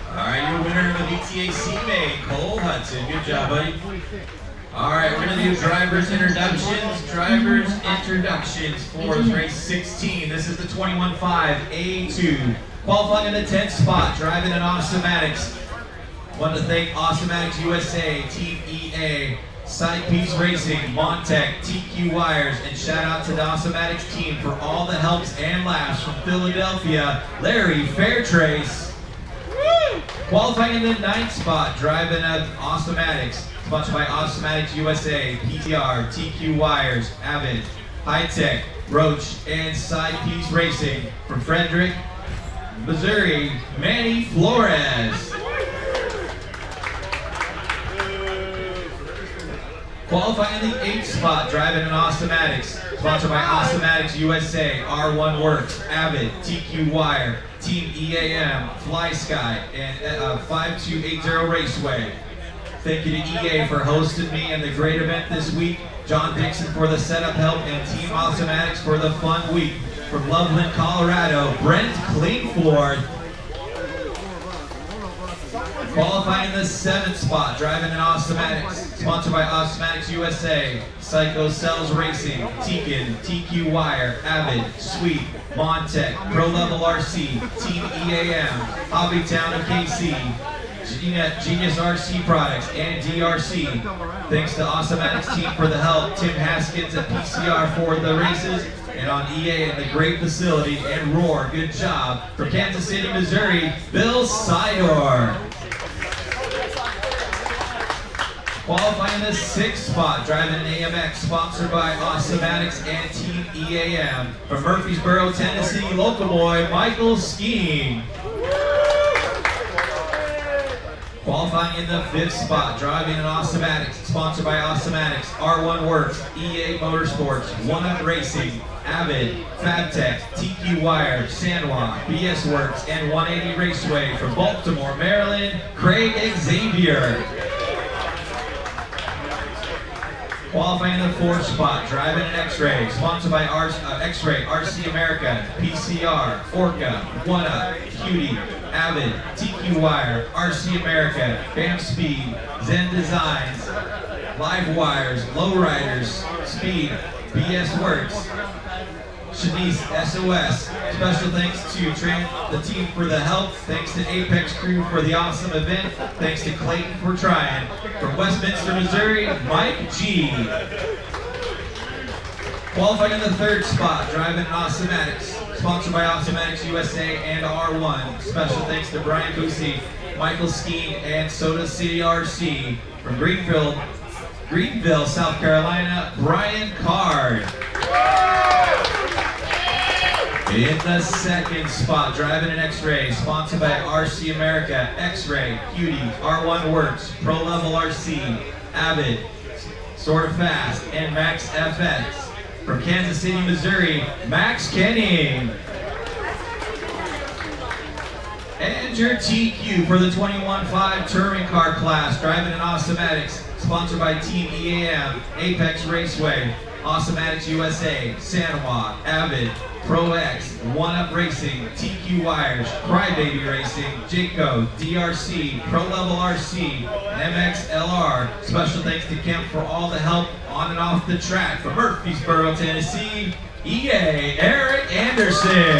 All right, your winner of the VTAC main, Cole Hudson. Good job, buddy. All right, we're going to do drivers' introductions. Drivers' introductions for race 16. This is the 21.5 A2. Qualifying in the 10th spot, driving in Awesomatics. Want to thank Awesomatics USA, Team EA, Side Piece Racing, Montec, TQ Wires, and shout out to the Awesomatics team for all the helps and laughs from Philadelphia, Larry Fairtrace. Qualifying in the 9th spot, driving at Awesomatics, sponsored by Awesomatics USA, PTR, TQ Wires, Avid, High Tech, Roach, and Side Piece Racing. From Frederick, Missouri, Manny Flores. Qualifying in the 8th spot, driving in Awesomatics, sponsored by Awesomatics USA, R1 Works, Avid, TQ Wire, Team EAM, Fly Sky, and 5280 Raceway. Thank you to EA for hosting me in the great event this week, John Dixon for the setup help, and Team Awesomatics for the fun week. From Loveland, Colorado, Brent Klingford. Qualifying in the 7th spot, driving in Awesomatics, sponsored by Awesomatics USA, Psycho Cells Racing, Tekin, TQ Wire, Avid, Sweet, Montec, Pro Level RC, Team EAM, Hobbytown of KC, Genius RC Products, and DRC. Thanks to Awesomatics team for the help, Tim Haskins at PCR for the races, and on EA in the great facility, and Roar, good job. From Kansas City, Missouri, Bill Sidor. Qualifying in the 6th spot, driving an AMX, sponsored by Awesomatics and Team EAM. From Murfreesboro, Tennessee, local boy, Michael Skeen. Qualifying in the 5th spot, driving an Awesomatics, sponsored by Awesomatics, R1 Works, EA Motorsports, One Up Racing, Avid, FabTech, TQ Wire, Sanwa, BS Works, and 180 Raceway. From Baltimore, Maryland, Craig Xavier. Qualifying in the 4th spot, driving an X-Ray, sponsored by X-Ray, RC America, PCR, Orca, One Up, Cutie, Avid, TQ Wire, RC America, BAM Speed, Zen Designs, Live Wires, Lowriders, Speed, BS Works, Shanice SOS. Special thanks to the team for the help. Thanks to Apex Crew for the awesome event. Thanks to Clayton for trying. From Westminster, Missouri, Mike G. Qualifying in the 3rd spot, driving Awesomatics, sponsored by Awesomatics USA and R1. Special thanks to Brian Busey, Michael Skeen, and Soda City RC. From Greenville, South Carolina, Brian Card. In the 2nd spot, driving an X-Ray, sponsored by RC America, X-Ray, Cutie, R1 Works, Pro Level RC, Avid, Sort of Fast, and Max FX. From Kansas City, Missouri, Max Kenning. And your TQ for the 21.5 touring car class, driving an Awesomatics, sponsored by Team EAM, Apex Raceway, Awesomatics USA, Sanwa, Avid, Pro X, One Up Racing, TQ Wires, Crybaby Racing, Jayco, DRC, Pro Level RC, and MXLR. Special thanks to Kemp for all the help on and off the track. From Murfreesboro, Tennessee, EA, Eric Anderson.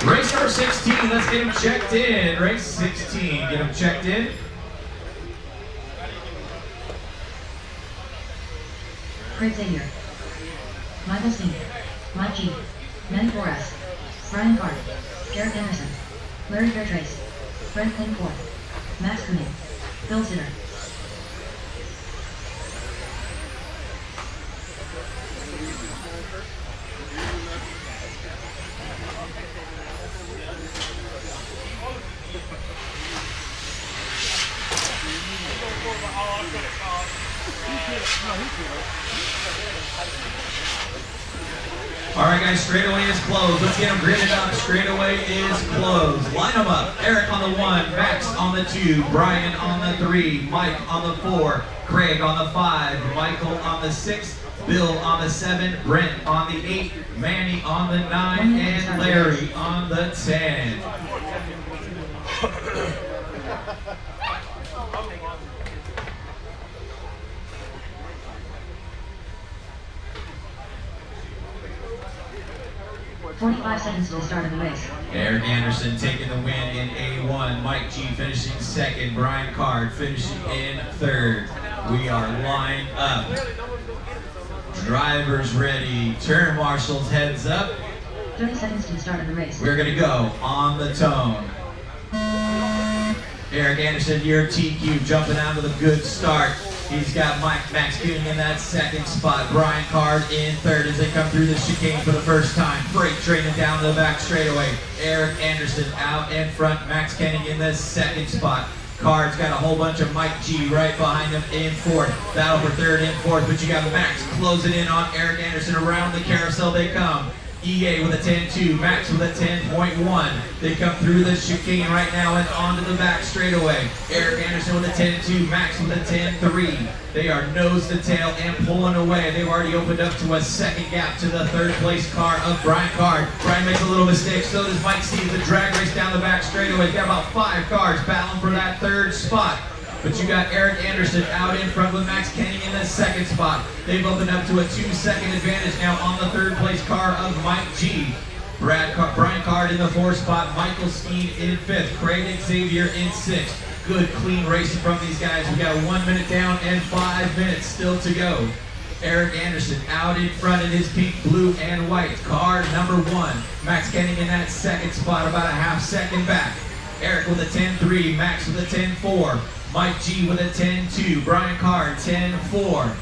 Race number 16, let's get him checked in. Race 16, get him checked in. Craig Xavier, Michael Steen, Mike G, Manny Flores, Brian Card, Garrett Anderson, Larry Fairtrace, Brent Klingford, Max Cooney, Bill Sitter. Alright guys, straightaway is closed. Let's get them gridded up. Straightaway is closed. Line them up. Eric on the 1, Max on the 2, Brian on the 3, Mike on the 4, Craig on the 5, Michael on the 6, Bill on the 7, Brent on the 8, Manny on the 9, and Larry on the 10. .45 seconds to the start of the race. Eric Anderson taking the win in A1. Mike G finishing second. Brian Card finishing in third. We are lined up. Drivers ready. Turn marshals heads up. 30 seconds to the start of the race. We're going to go on the tone. Eric Anderson, your TQ jumping out of a good start. He's got Max Kuhn in that second spot. Brian Card in third as they come through the chicane for the first time. Freight training down the back straightaway. Eric Anderson out in front. Max Kenning in the second spot. Card's got a whole bunch of Mike G right behind him in fourth. Battle for third in fourth, but you got Max closing in on Eric Anderson. Around the carousel they come. EA with a 10.2, Max with a 10.1. They come through the chicane right now and onto the back straightaway. Eric Anderson with a 10.2, Max with a 10.3. They are nose to tail and pulling away. They've already opened up to a second gap to the third place car of Brian Card. Brian makes a little mistake, so does Mike C. The drag race down the back straightaway. Got about 5 cars battling for that third spot. But you got Eric Anderson out in front with Max Kenning in the second spot. They've opened up to a 2-second advantage now on the third place car of Mike G. Brian Card in the fourth spot, Michael Skeen in fifth, Craig Xavier in sixth. Good clean racing from these guys. We got 1 minute down and 5 minutes still to go. Eric Anderson out in front in his pink, blue, and white. Car number 1. Max Kenning in that second spot, about a half second back. Eric with a 10.3, Max with a 10.4. Mike G with a 10.2, Brian Card 10.4.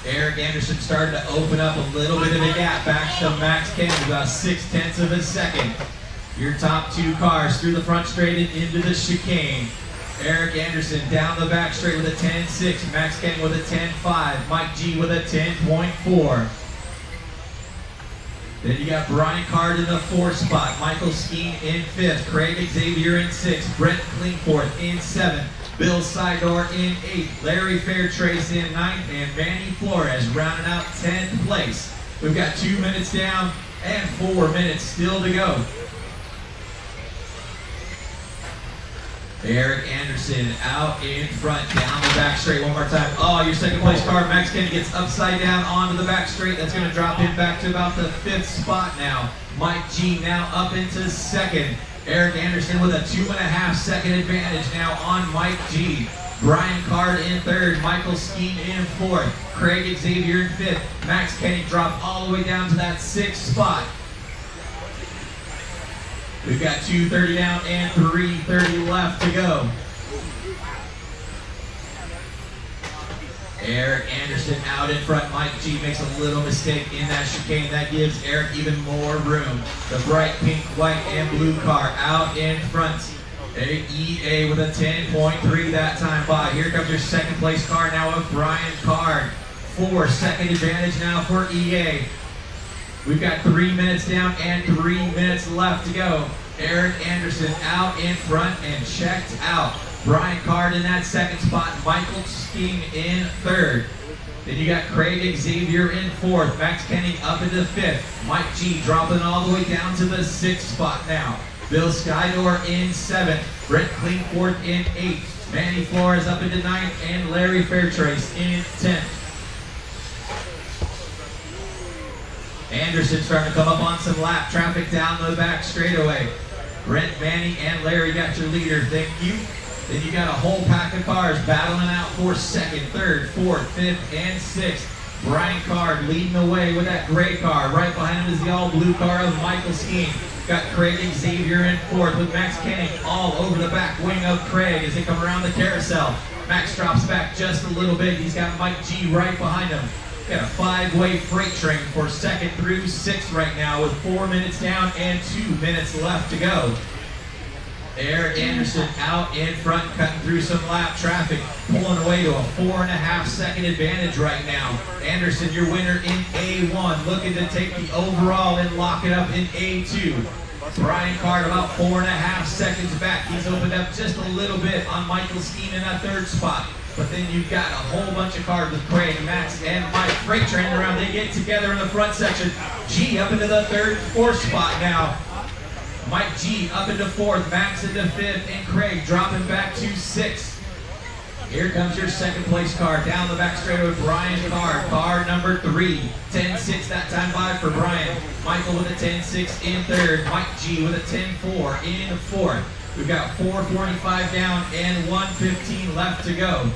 Eric Anderson started to open up a little bit of a gap back to Max Kenning, about 0.6 of a second. Your top 2 cars through the front straight and into the chicane. Eric Anderson down the back straight with a 10.6, Max Kenning with a 10.5, Mike G with a 10.4. Then you got Brian Card in the fourth spot, Michael Skeen in fifth, Craig Xavier in sixth, Brent Klingforth in seventh, Bill Sidor in eighth, Larry Fairtrace in ninth, and Manny Flores rounding out 10th place. We've got 2 minutes down and 4 minutes still to go. Eric Anderson out in front, down the back straight one more time. Oh, your second place car, Max Kenny, gets upside down onto the back straight. That's going to drop him back to about the 5th spot now. Mike G now up into second. Eric Anderson with a 2.5 second advantage now on Mike G. Brian Card in third, Michael Skeen in fourth, Craig Xavier in fifth. Max Kenny dropped all the way down to that 6th spot. We've got 2:30 down and 3:30 left to go. Eric Anderson out in front. Mike G makes a little mistake in that chicane. That gives Eric even more room. The bright pink, white, and blue car out in front. EA with a 10.3 that time by. Here comes your second place car now of Brian Card. 4-second advantage now for EA. We've got 3 minutes down and 3 minutes left to go. Eric Anderson out in front and checked out. Brian Card in that second spot. Michael Skeen in third. Then you got Craig Xavier in fourth. Max Kenny up into fifth. Mike G dropping all the way down to the 6th spot now. Bill Skydor in seventh. Brent Klingforth in eighth. Manny Flores up into ninth. And Larry Fairtrace in 10th. Anderson starting to come up on some lap traffic down the back straightaway. Brent, Manny, and Larry got your leader. Thank you. Then you got a whole pack of cars battling out for second, third, fourth, fifth, and sixth. Brian Card leading the way with that gray car. Right behind him is the all-blue car of Michael Skeen. Got Craig Xavier in fourth with Max Kenning all over the back wing of Craig as they come around the carousel. Max drops back just a little bit. He's got Mike G right behind him. Got a 5-way freight train for second through 6th right now with 4 minutes down and 2 minutes left to go. Eric Anderson out in front, cutting through some lap traffic, pulling away to a 4.5 second advantage right now. Anderson, your winner in A1, looking to take the overall and lock it up in A2. Brian Card about 4.5 seconds back. He's opened up just a little bit on Michael Skeen in that 3rd spot. But then you've got a whole bunch of cars with Craig, Max, and Mike. Freight train around. They get together in the front section. G up into the third, fourth spot now. Mike G up into fourth, Max into fifth, and Craig dropping back to sixth. Here comes your second place car. Down the back straightaway, Brian Carr. Car number 3. 10-6 that time by for Brian. Michael with a 10-6 in third. Mike G with a 10-4 in fourth. We've got 4:45 down and 1:15 left to go.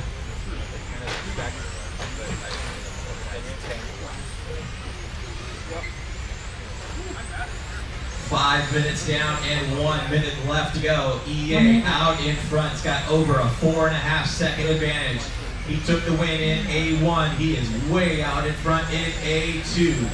Five minutes down and 1 minute left to go. EA out in front. It's got over a 4.5 second advantage. He took the win in A1. He is way out in front in A2.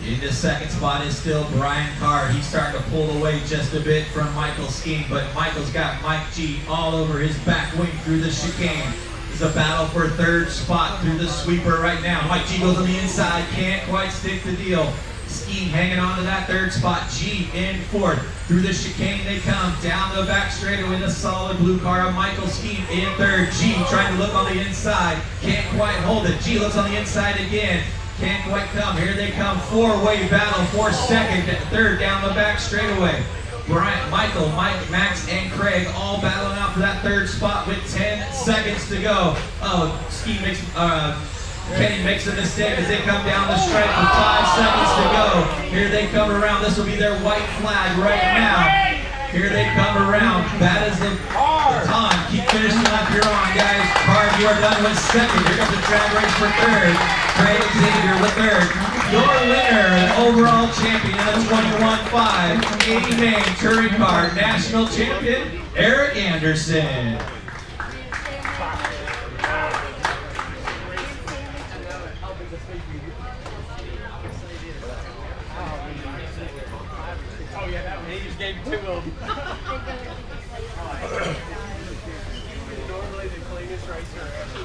In the second spot is still Brian Carr. He's starting to pull away just a bit from Michael Skeen, but Michael's got Mike G all over his back wing through the chicane. It's a battle for third spot through the sweeper right now. Mike G goes on the inside, can't quite stick the deal. Skeen hanging on to that third spot. G in fourth. Through the chicane they come. Down the back straightaway, the solid blue car of Michael Skeen in third. G trying to look on the inside. Can't quite hold it. G looks on the inside again. Can't quite come. Here they come. Four-way battle for second. Third down the back straightaway. Brian, Michael, Mike, Max, and Craig all battling out for that third spot with 10 seconds to go. Oh, Skeen makes... Kenny makes a mistake as they come down the stripe with 5 seconds to go. Here they come around. This will be their white flag right now. Here they come around. That is the time. Keep finishing lap you're on, guys. Carr, you are done with second. Here comes the drag race for third. Craig Xavier with third. Your winner and overall champion in the 21.5 A-Main Touring Car National Champion, Eric Anderson. He just gave two of them. Normally the cleanest racer ever.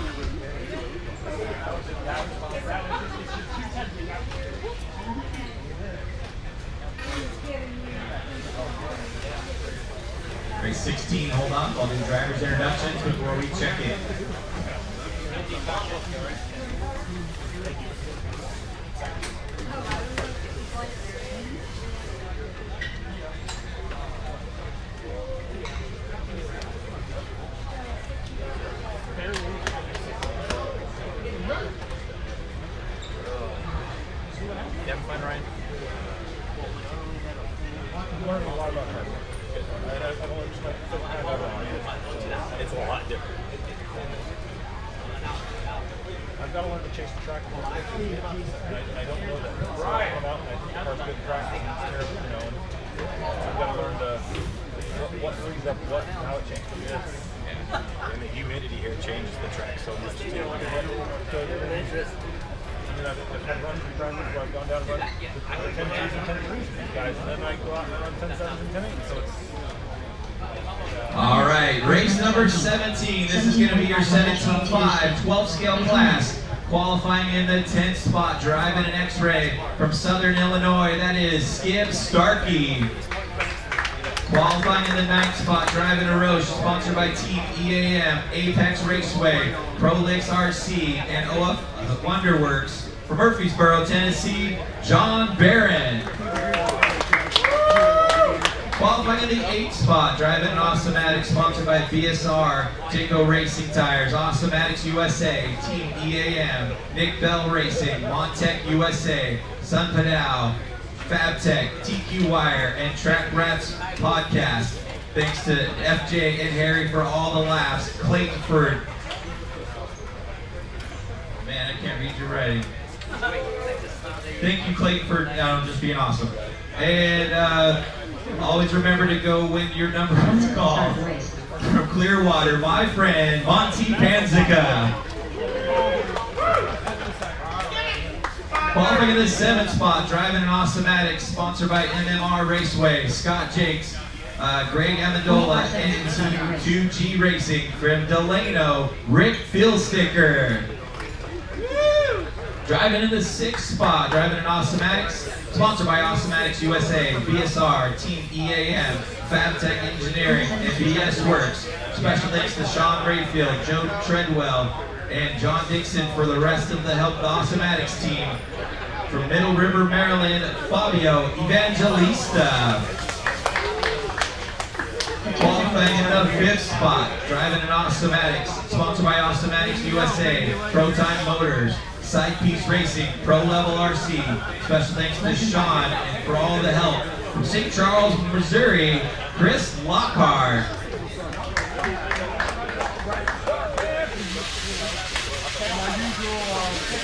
Race 16, hold on, I'll do driver's introductions before we check in. It's a lot different. I've got to learn to chase the track more. I don't know that. Right. I think the car's good practice and it's terrible, you know. And I've got to learn to what frees up what and how it changes. And the humidity here changes the track so much too. So it's I've had runs with drivers where I've gone down and run 10 days and 10 degrees with these guys, and then I go out and run 10 sevens and 10 eights. So it's all right, race number 17. This is going to be your 17.5 12-scale class. Qualifying in the 10th spot, driving an X-Ray from Southern Illinois. That is Skip Starkey. Qualifying in the 9th spot, driving a Roche, sponsored by Team EAM, Apex Raceway, Prolix RC, and OF Wonderworks. From Murfreesboro, Tennessee, John Barron. Qualifying in the 8th spot, driving an Awesomatics, sponsored by BSR, Jayco Racing Tires, Awesomatics USA, Team EAM, Nick Bell Racing, Montec USA, Sun Padao, FabTech, TQ Wire, and Track Rats Podcast. Thanks to FJ and Harry for all the laps. Claytonford. Man, I can't read your writing. Thank you, Claytonford. I'm just being awesome. And always remember to go when your number is called. From Clearwater, my friend, Monty Panzica. Qualifying in the 7th spot, driving an Awesomatics, sponsored by MMR Raceway, Scott Jakes, Greg Amendola, and 2G Racing from Delano, Rick Fieldsticker. Driving in the 6th spot, driving an Awesomatics, Sponsored by Awesomatics USA, BSR, Team EAM, FabTech Engineering, and BS Works. Special thanks to Sean Rayfield, Joe Treadwell, and John Dixon for the rest of the Help the Awesomatics team. From Middle River, Maryland, Fabio Evangelista. Qualifying in the 5th spot, driving an Awesomatics, sponsored by Awesomatics USA, Pro Time Motors, Side Piece Racing, Pro Level RC. Special thanks to Sean and for all the help. From St. Charles, Missouri, Chris Lockhart.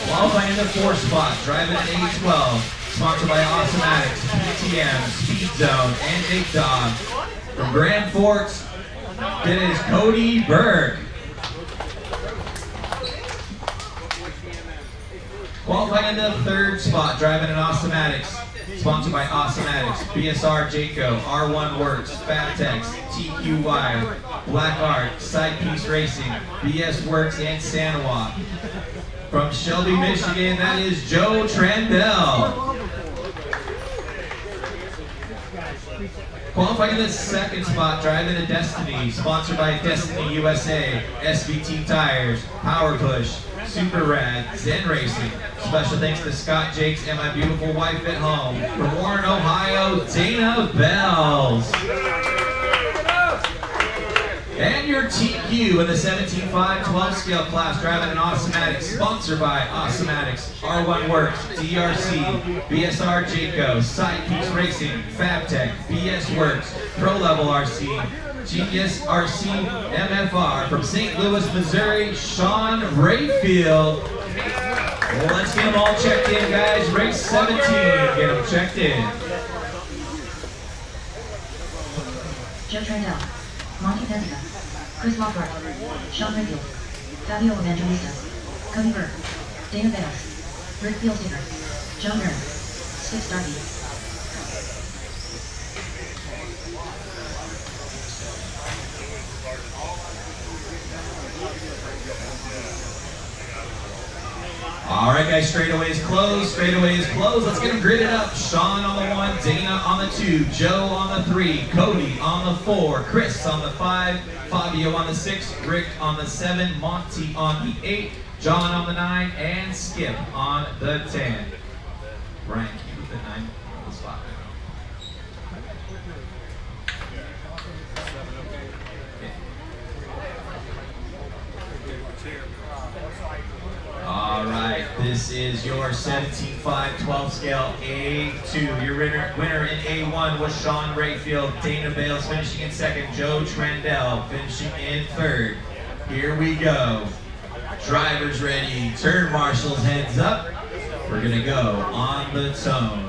Qualifying in the 4th spot, driving an A12, sponsored by Awesomatics, PTM, Speed Zone, and Big Dog. From Grand Forks, it is Cody Berg. Qualifying in the 3rd spot, driving an Awesomatics, sponsored by Awesomatics, BSR Jayco, R1 Works, FabTech, TQY, Black Art, Side Piece Racing, BS Works, and Sanawa. From Shelby, Michigan, that is Joe Trandell. Qualifying in the 2nd spot, driving a Destiny, sponsored by Destiny USA, SVT Tires, Power Push, Super Rad, Zen Racing. Special thanks to Scott Jakes and my beautiful wife at home. From Warren, Ohio, Dana Bells. And your TQ in the 17.5-12 scale class, driving an Awesomatics, sponsored by Awesomatics, R1 Works, DRC, BSR Jayco, Side Piece Racing, FabTech, BS Works, Pro Level RC, Genius RC, MFR. From St. Louis, Missouri, Sean Rayfield. Well, let's get them all checked in, guys. Race 17, get them checked in. Joe Trandell, Monty Penza, Chris Lockhart, Sean Rayfield, Fabio Evangelista, Cody Berg, Dana Bells, Rick Fieldsdicker, John Byrne, Skip Starkey. All right, guys, straightaway is closed. Straightaway is closed. Let's get them gridded up. Sean on the 1, Dana on the 2, Joe on the 3, Cody on the 4, Chris on the 5, Fabio on the 6, Rick on the 7, Monty on the 8, John on the 9, and Skip on the 10. Brian, can you put the 9 on the spot? All right, this is your 17.5-12 scale A2. Your winner in A1 was Sean Rayfield. Dana Bales finishing in 2nd. Joe Trandell finishing in 3rd. Here we go. Drivers ready. Turn marshals heads up. We're gonna go on the tone.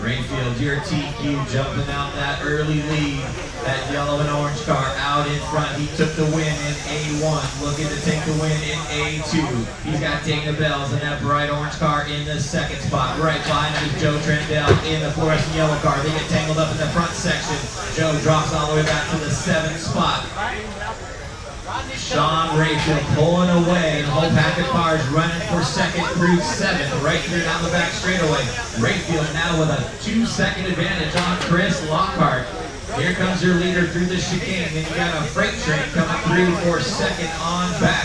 Rayfield, your TQ jumping out that early lead. That yellow and orange car out in front. He took the win in A1, looking to take the win in A2. He's got Dana Bells and that bright orange car in the 2nd spot. Right behind him is Joe Trandell in the fluorescent yellow car. They get tangled up in the front section. Joe drops all the way back to the 7th spot. Sean Rayfield pulling away, and the whole pack of cars running for 2nd through 7th, right through down the back straightaway. Rayfield now with a 2-second advantage on Chris Lockhart. Here comes your leader through the chicane, and you got a freight train coming through for 2nd on back.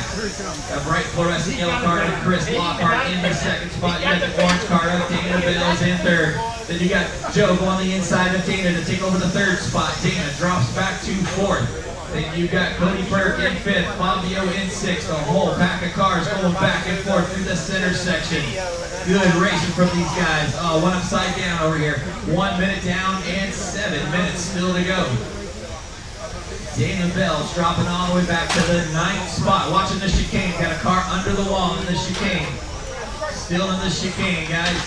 A bright fluorescent yellow car with Chris Lockhart in the 2nd spot. You got the orange car of Dana Bells in 3rd. Then you got Joe going on the inside of Dana to take over the 3rd spot. Dana drops back to 4th. Then you got Cody Berg in 5th, Fabio in 6th. A whole pack of cars going back and forth through the center section. Good racing from these guys. Oh, one upside down over here. 1 minute down and 7 minutes still to go. Dana Bells dropping all the way back to the 9th spot. Watching the chicane. Got a car under the wall in the chicane. Still in the chicane, guys.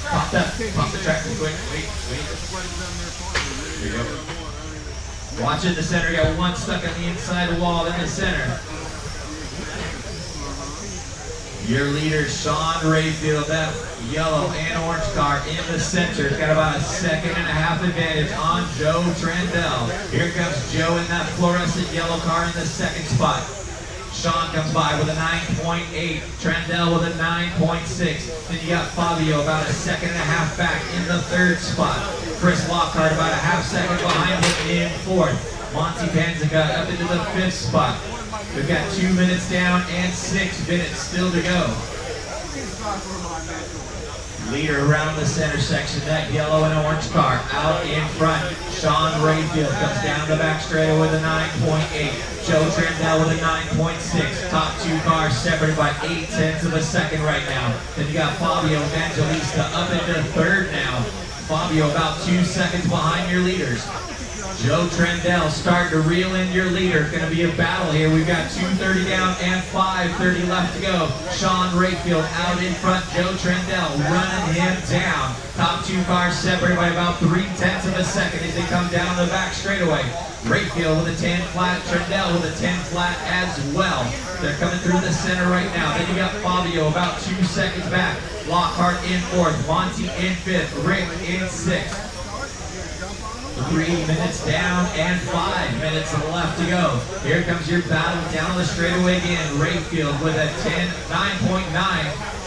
Pop the track real quick. Wait. There you go. Watching the center. Got one stuck on the inside wall in the center. Your leader, Sean Rayfield, that yellow and orange car in the center. It's got about a 1.5 second advantage on Joe Trandell. Here comes Joe in that fluorescent yellow car in the 2nd spot. Sean comes by with a 9.8. Trendell with a 9.6. Then you got Fabio about a second and a half back in the third spot. Chris Lockhart about a half second behind him in fourth. Monty Panzica up into the fifth spot. We've got 2 minutes down and 6 minutes still to go. Leader around the center section, that yellow and orange car out in front. Sean Rayfield comes down the back straight with a 9.8. Joe Trendell with a 9.6. Top two cars separated by 0.8 of a second right now. Then you got Fabio Evangelista up into third now. Fabio about 2 seconds behind your leaders. Joe Trendell starting to reel in your leader. It's going to be a battle here. We've got 2:30 down and 5:30 left to go. Sean Rayfield out in front. Joe Trendell running him down. Top two cars separated by about 0.3 of a second as they come down the back straightaway. Rayfield with a 10 flat. Trendell with a 10 flat as well. They're coming through the center right now. Then you got Fabio about 2 seconds back. Lockhart in fourth. Monty in fifth. Rick in sixth. 3 minutes down and 5 minutes left to go. Here comes your battle down the straightaway again. Rayfield with a 9.9.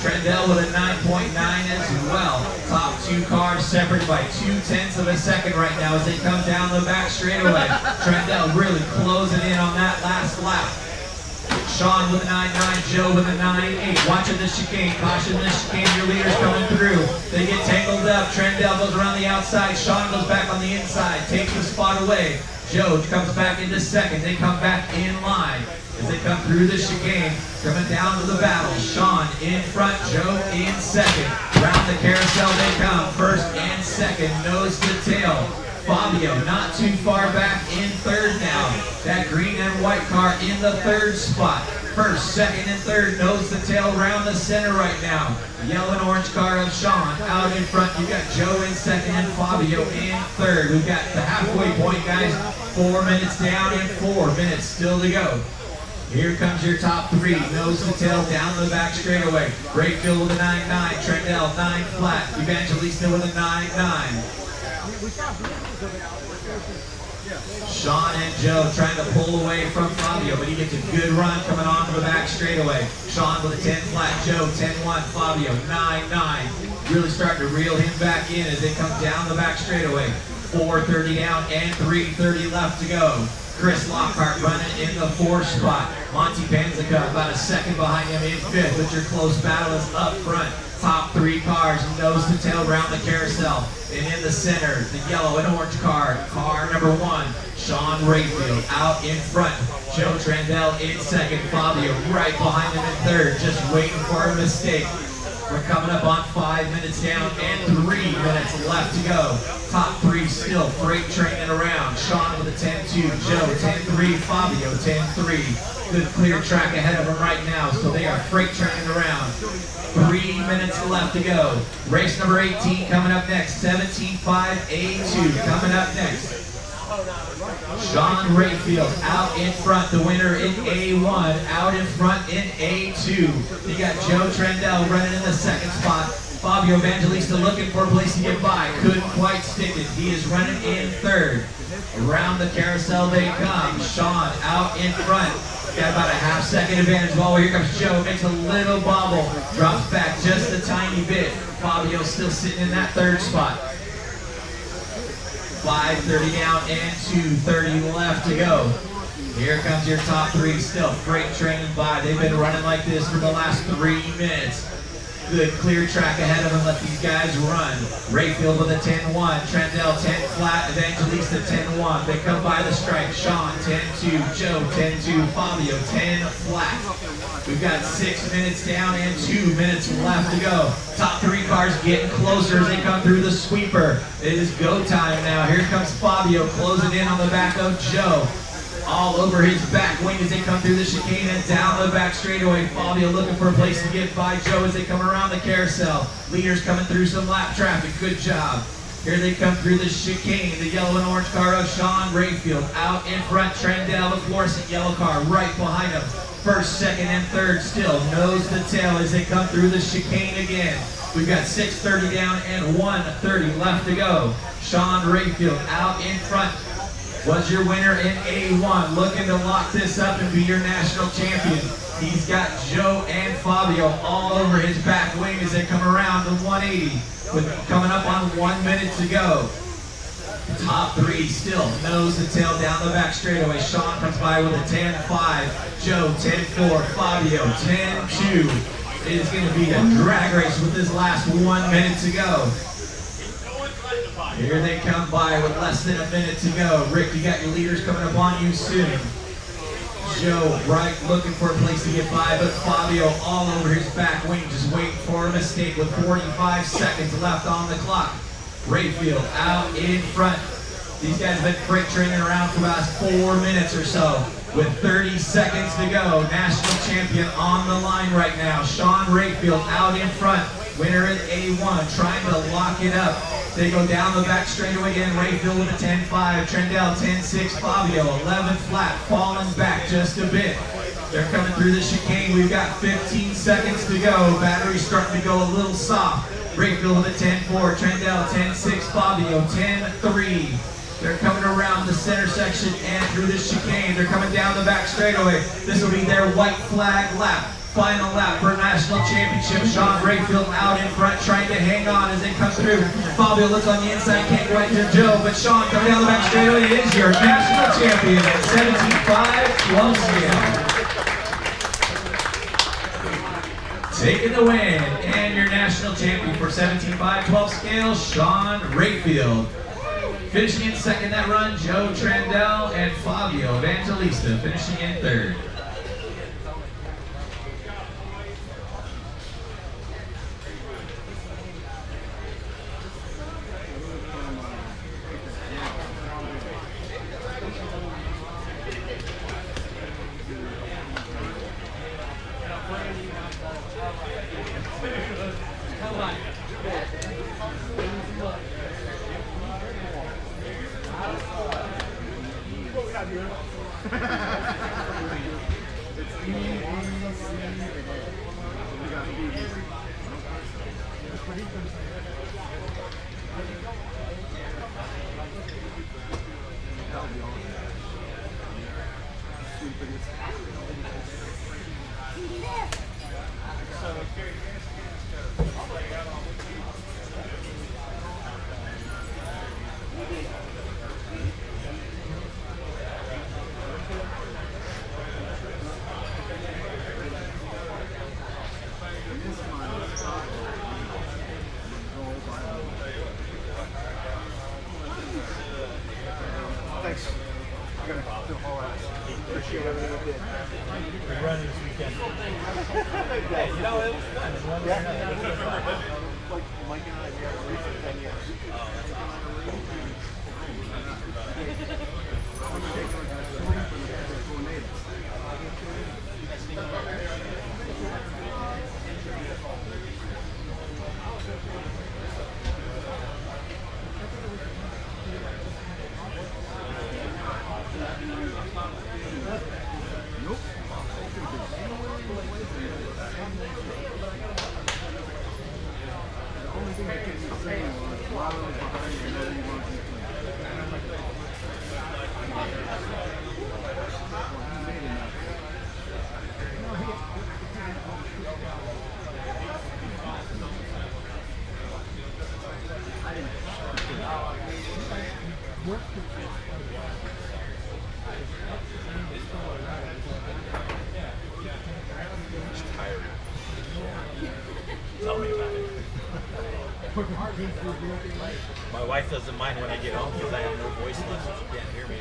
Trendell with a 9.9 as well. Top two cars separated by 0.2 of a second right now as they come down the back straightaway. Trendell really closing in on that last lap. Sean with a 9.9, Joe with a 9.8. Watching the chicane, caution the chicane, your leader's coming through. They get tangled up, Trendell goes around the outside, Sean goes back on the inside, takes the spot away. Joe comes back into second, they come back in line. As they come through the chicane, coming down to the battle. Sean in front, Joe in second. Round the carousel they come, first and second, nose to tail. Fabio not too far back in third now. That green and white car in the third spot. First, second, and third, nose to tail around the center right now. Yellow and orange car of Sean out in front. You got Joe in second and Fabio in third. We've got the halfway point, guys. 4 minutes down and 4 minutes still to go. Here comes your top three, nose to tail down the back straightaway. Rayfield with a 9.9, Trendell 9 flat, Evangelista with a 9.9. Sean and Joe trying to pull away from Fabio, but he gets a good run coming on to the back straightaway. Sean with a 10 flat, Joe 10.1, Fabio 9.9. Really starting to reel him back in as they come down the back straightaway. 4:30 down and 3:30 left to go. Chris Lockhart running in the fourth spot. Monty Panzica about a second behind him in fifth, but your close battle is up front. Top three cars, nose to tail around the carousel. And in the center, the yellow and orange car, car number one, Sean Rayfield out in front. Joe Trendell in second, Fabio right behind him in third, just waiting for a mistake. We're coming up on 5 minutes down and 3 minutes left to go. Top three still freight training around. Sean with a 10.2, Joe 10.3, Fabio 10.3. Good clear track ahead of them right now, so they are freight training around. 3 minutes left to go. Race number 18 coming up next. 17.5 A2 coming up next. Sean Rayfield out in front, the winner in A1, out in front in A2. You got Joe Trendell running in the second spot. Fabio Evangelista looking for a place to get by, couldn't quite stick it. He is running in third. Around the carousel they come. Sean out in front. Got about a half-second advantage. Well, here comes Joe, makes a little bobble, drops back just a tiny bit. Fabio still sitting in that third spot. 5:30 down and 2:30 left to go. Here comes your top three still freight training by. They've been running like this for the last 3 minutes. Good clear track ahead of them. Let these guys run. Rayfield with a 10.1, Trendell 10 flat, Evangelista 10.1. They come by the stripe. Sean 10.2, Joe 10.2, Fabio 10 flat. We've got 6 minutes down and 2 minutes left to go. Top three cars getting closer as they come through the sweeper. It is go time now. Here comes Fabio closing in on the back of Joe. All over his back wing as they come through the chicane and down the back straightaway. Fabio looking for a place to get by Joe as they come around the carousel. Leaders coming through some lap traffic. Good job. Here they come through the chicane. The yellow and orange car of Sean Rayfield out in front. Trendell, the fluorescent yellow car right behind him. First, second, and third still nose to tail as they come through the chicane again. We've got 6:30 down and 1:30 left to go. Sean Rayfield out in front. was your winner in A1, looking to lock this up and be your national champion. He's got Joe and Fabio all over his back wing as they come around the 180, with coming up on 1 minute to go. Top three still nose to tail down the back straightaway. Sean comes by with a 10-5, Joe 10-4, Fabio 10-2. It is going to be a drag race with this last 1 minute to go. Here they come by with less than a minute to go. Rick, you got your leaders coming up on you soon. Joe right looking for a place to get by, but Fabio all over his back wing, just waiting for a mistake with 45 seconds left on the clock. Rayfield out in front. These guys have been freight training around for the last 4 minutes or so. With 30 seconds to go, national champion on the line right now. Sean Rayfield out in front, winner in A1, trying to lock it up. They go down the back straightaway again. Rayfield with a 10-5, Trendell 10-6, Fabio 11 flat, falling back just a bit. They're coming through the chicane. We've got 15 seconds to go. Battery's starting to go a little soft. Rayfield with a 10-4, Trendell 10-6, Fabio 10-3. They're coming around the center section and through the chicane. They're coming down the back straightaway. This will be their white flag lap. Final lap for national championship. Sean Rayfield out in front trying to hang on as they come through. Fabio looks on the inside, can't go right to Joe, but Sean coming down the back straightaway is your national champion at 17.5 scale. Taking the win and your national champion for 17.5 scale, Sean Rayfield. Finishing in second that run, Joe Trendell and Fabio Evangelista finishing in third. Thanks. I'm gonna do all that. Appreciate everything you did. We run this weekend. Hey, you know, it was fun. Yeah. Like Mike and I, we have a race for 10 years. Tell me about it. My wife doesn't mind when I get home because I have no voice left, so she can't hear me.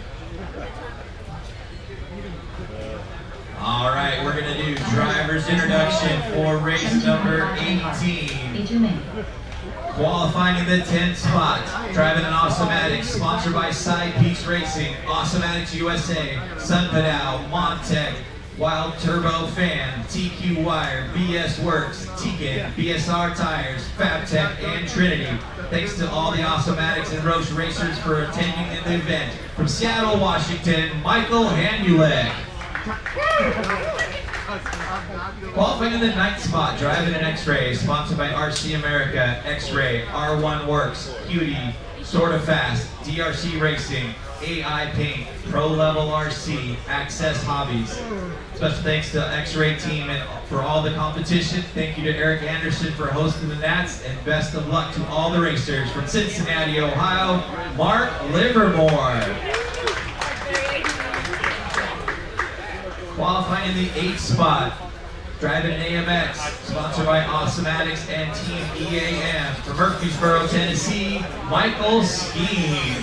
All right, we're going to do driver's introduction for race number 18. Qualifying in the 10th spot, driving an Awesomatics, sponsored by Side Peaks Racing, Awesomatics USA, Sunpadao, Montec, Wild Turbo Fan, TQ Wire, BS Works, Tegan, BSR Tires, FabTech, and Trinity. Thanks to all the Awesomatics and Roche racers for attending in the event. From Seattle, Washington, Michael Hanulek. Qualifying in the 9th spot, driving an X-Ray, sponsored by RC America, X-Ray, R1 Works, Cutie, Sorta Fast, DRC Racing, AI Paint, Pro Level RC, Access Hobbies. Special thanks to X-Ray Team and for all the competition. Thank you to Eric Anderson for hosting the Nats, and best of luck to all the racers from Cincinnati, Ohio, Mark Livermore. Qualifying in the 8th spot, driving an AMX, sponsored by Awesomatics and Team EAM. From Murfreesboro, Tennessee, Michael Skeen.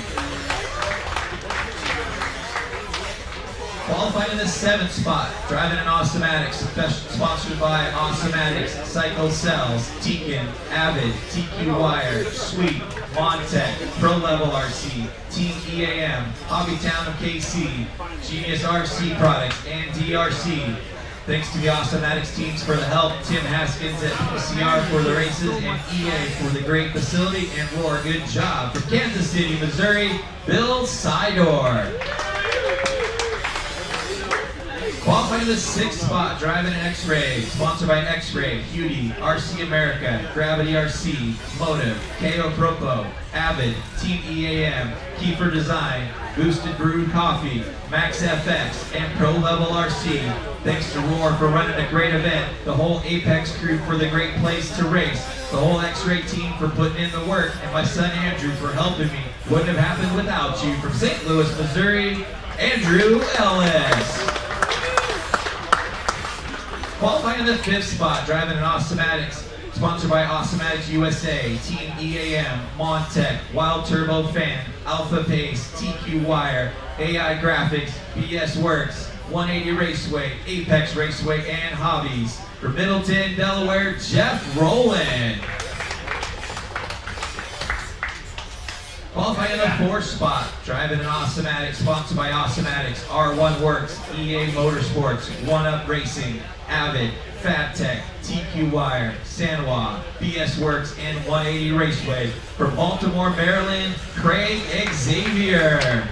Qualifying in the 7th spot, driving an Awesomatics, sponsored by Awesomatics, Cycle Cells, Tekin, Avid, TQ Wire, Sweet, Montec, Pro Level RC, Team EAM, Hobbytown of KC, Genius RC Products, and DRC. Thanks to the Awesomatics teams for the help, Tim Haskins at PCR for the races, and EA for the great facility, and Roar, good job. From Kansas City, Missouri, Bill Sidor. Qualifying in the 6th spot, driving an X-Ray, sponsored by X-Ray, Cutie, RC America, Gravity RC, Motive, KO Propo, Avid, Team EAM, Kiefer Design, Boosted Brewed Coffee, Max FX, and Pro Level RC. Thanks to Roar for running a great event, the whole Apex crew for the great place to race, the whole X-Ray team for putting in the work, and my son Andrew for helping me. Wouldn't have happened without you. From St. Louis, Missouri, Andrew Ellis. Qualifying in the 5th spot, driving an Awesomatics, sponsored by Awesomatics USA, Team EAM, Montec, Wild Turbo Fan, Alpha Pace, TQ Wire, AI Graphics, BS Works, 180 Raceway, Apex Raceway, and Hobbies. From Middleton, Delaware, Jeff Rowland. Qualifying in the 4th spot, driving an Awesomatics, sponsored by Awesomatics, R1 Works, EA Motorsports, 1UP Racing, Avid, FabTech, TQ Wire, Sanwa, BS Works, and 180 Raceway. From Baltimore, Maryland, Craig Xavier.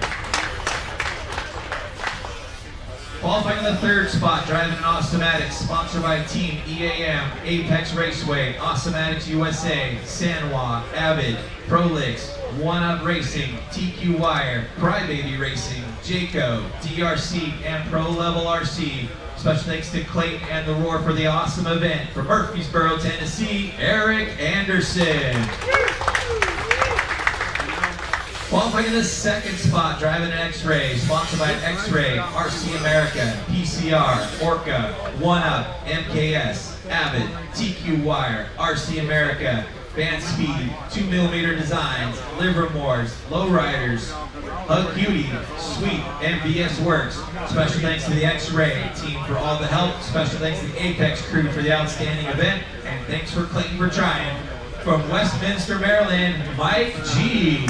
Qualifying in the 3rd spot, driving an Awesomatics, sponsored by Team EAM, Apex Raceway, Awesomatics USA, Sanwa, Avid, Prolix, 1UP Racing, TQ Wire, Crybaby Racing, Jayco, DRC, and Pro Level RC. Special thanks to Clayton and the Roar for the awesome event. From Murfreesboro, Tennessee, Eric Anderson. Qualifying in the 2nd spot, driving an X-Ray, sponsored by X-Ray, RC America, PCR, Orca, 1UP, MKS, Avid, TQ Wire, RC America, Band Speed, 2mm Designs, Livermores, Lowriders, Hug Cutie, Sweet, and BS Works. Special thanks to the X-Ray team for all the help. Special thanks to the Apex crew for the outstanding event. And thanks for Clayton for trying. From Westminster, Maryland, Mike G.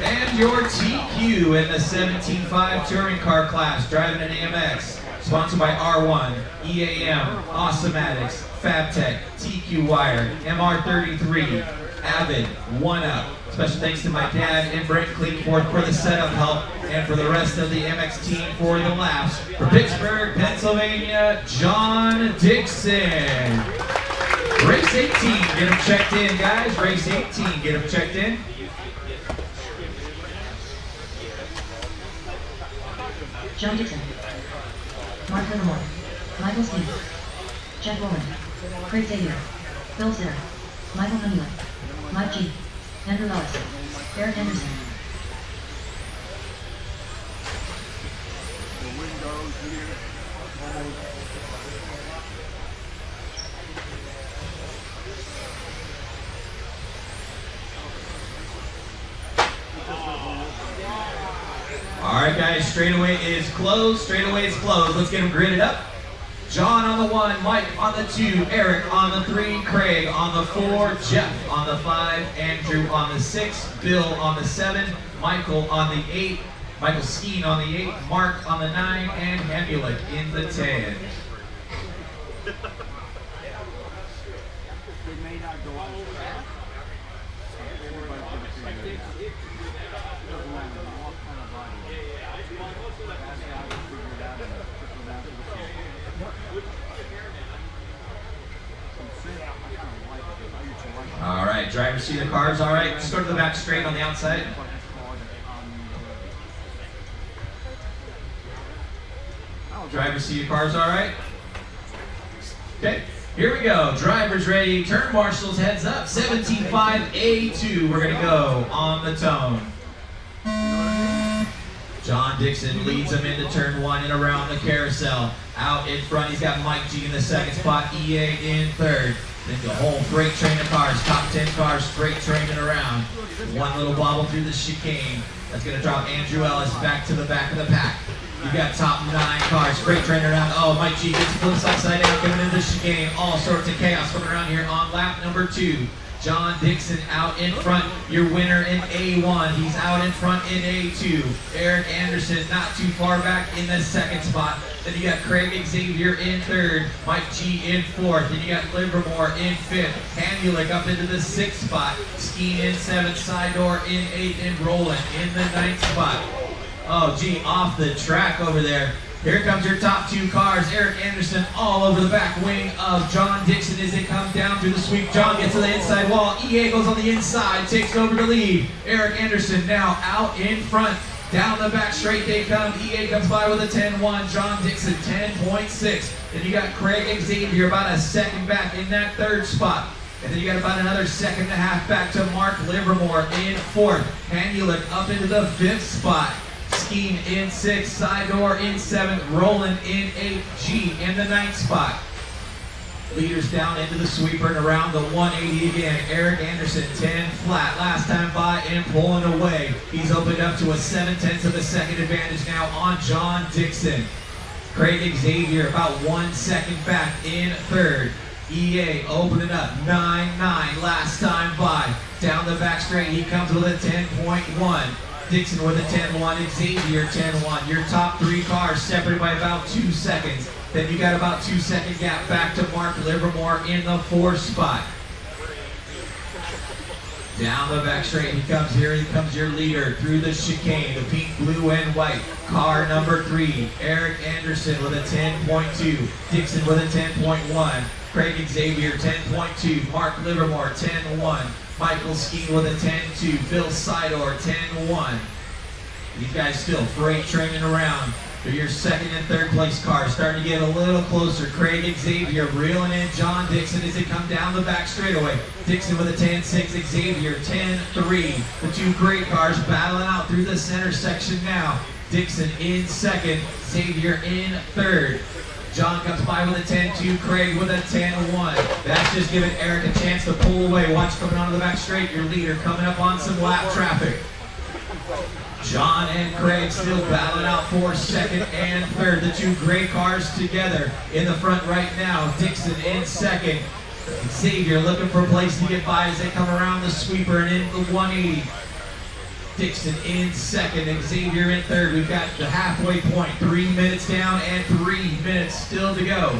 And your TQ in the 17.5 touring car class, driving an AMX. Sponsored by R1, EAM, Awesomatics, FabTech, TQ Wire, MR33, Avid, 1UP. Special thanks to my dad and Brent Cleanforth for the setup help, and for the rest of the MX team for the laps. For Pittsburgh, Pennsylvania, John Dixon. Race 18, get them checked in, guys. Race 18, get them checked in. John Dixon, Mark Livermore, Michael Steve, Jeff Rowland, Craig Xavier, Bill Sarah, Michael Honeyland, Mike G, Andrew Ellis, Eric Anderson. All right, guys, straightaway is closed. Straightaway is closed. Let's get them gridded up. John on the 1, Mike on the 2, Eric on the 3, Craig on the 4, Jeff on the 5, Andrew on the 6, Bill on the 7, Michael on the 8, Michael Skeen on the 8, Mark on the 9, and Amulet in the 10. All right, drivers see the cars. All right, start to the back straight on the outside. Drivers, see your cars all right? Okay, here we go. Drivers ready. Turn marshals, heads up. 17.5A2. We're going to go on the tone. John Dixon leads him into turn 1 and around the carousel. Out in front, he's got Mike G in the second spot, EA in third. Then the whole freight train of cars, top 10 cars, freight training around. One little bobble through the chicane. That's going to drop Andrew Ellis back to the back of the pack. You've got top 9 cars, freight training around. Oh, Mike G gets flips upside down, coming into the chicane. All sorts of chaos coming around here on lap number 2. John Dixon out in front, your winner in A1. He's out in front in A2. Eric Anderson not too far back in the second spot. Then you got Craig Xavier in third, Mike G in fourth. Then you got Livermore in fifth. Hamulik up into the sixth spot. Skeen in seventh, Sidor in eighth, and Roland in the ninth spot. Oh, gee, off the track over there. Here comes your top 2 cars. Eric Anderson all over the back wing of John Dixon as they come down through the sweep. John gets to the inside wall. EA goes on the inside, takes over the lead. Eric Anderson now out in front. Down the back straight they come. EA comes by with a 10-1. John Dixon 10.6. Then you got Craig Xavier about a second back in that third spot. And then you got about another second and a half back to Mark Livermore in fourth. Hamulik up into the fifth spot. Skeen in 6th, Sidor in 7th, Roland in 8th, G in the 9th spot. Leaders down into the sweeper and around the 180 again. Eric Anderson 10 flat, last time by and pulling away. He's opened up to a 7/10 of a second advantage now on John Dixon. Craig Xavier about 1 second back in third. EA opening up 9-9 last time by. Down the back straight he comes with a 10.1. Dixon with a 10-1, Xavier 10-1. Your top 3 cars separated by about 2 seconds. Then you got about 2-second gap back to Mark Livermore in the 4th spot. Down the back straight he comes here. He comes your leader through the chicane, the pink, blue, and white. Car number 3, Eric Anderson with a 10.2. Dixon with a 10.1. Craig Xavier 10.2. Mark Livermore 10-1. Michael Skeen with a 10-2, Phil Sidor 10-1. These guys still freight training around. They're your second and third place cars, starting to get a little closer. Craig Xavier reeling in John Dixon as they come down the back straightaway. Dixon with a 10-6, Xavier 10-3. The 2 great cars battling out through the center section now. Dixon in second, Xavier in third. John comes by with a 10-2, Craig with a 10-1. That's just giving Eric a chance to pull away. Watch coming onto the back straight, your leader coming up on some lap traffic. John and Craig still battling out for second and third. The 2 gray cars together in the front right now. Dixon in second. Xavier looking for a place to get by as they come around the sweeper and in the 180. Dixon in second, Xavier in third. We've got the halfway point, 3 minutes down and 3 minutes still to go.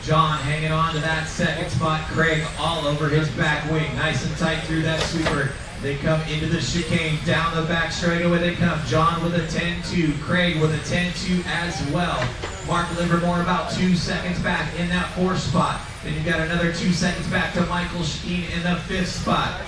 John hanging on to that second spot. Craig all over his back wing, nice and tight through that sweeper. They come into the chicane, down the back straightaway they come. John with a 10-2, Craig with a 10-2 as well. Mark Livermore about 2 seconds back in that 4th spot. Then you've got another 2 seconds back to Michael Skeen in the 5th spot.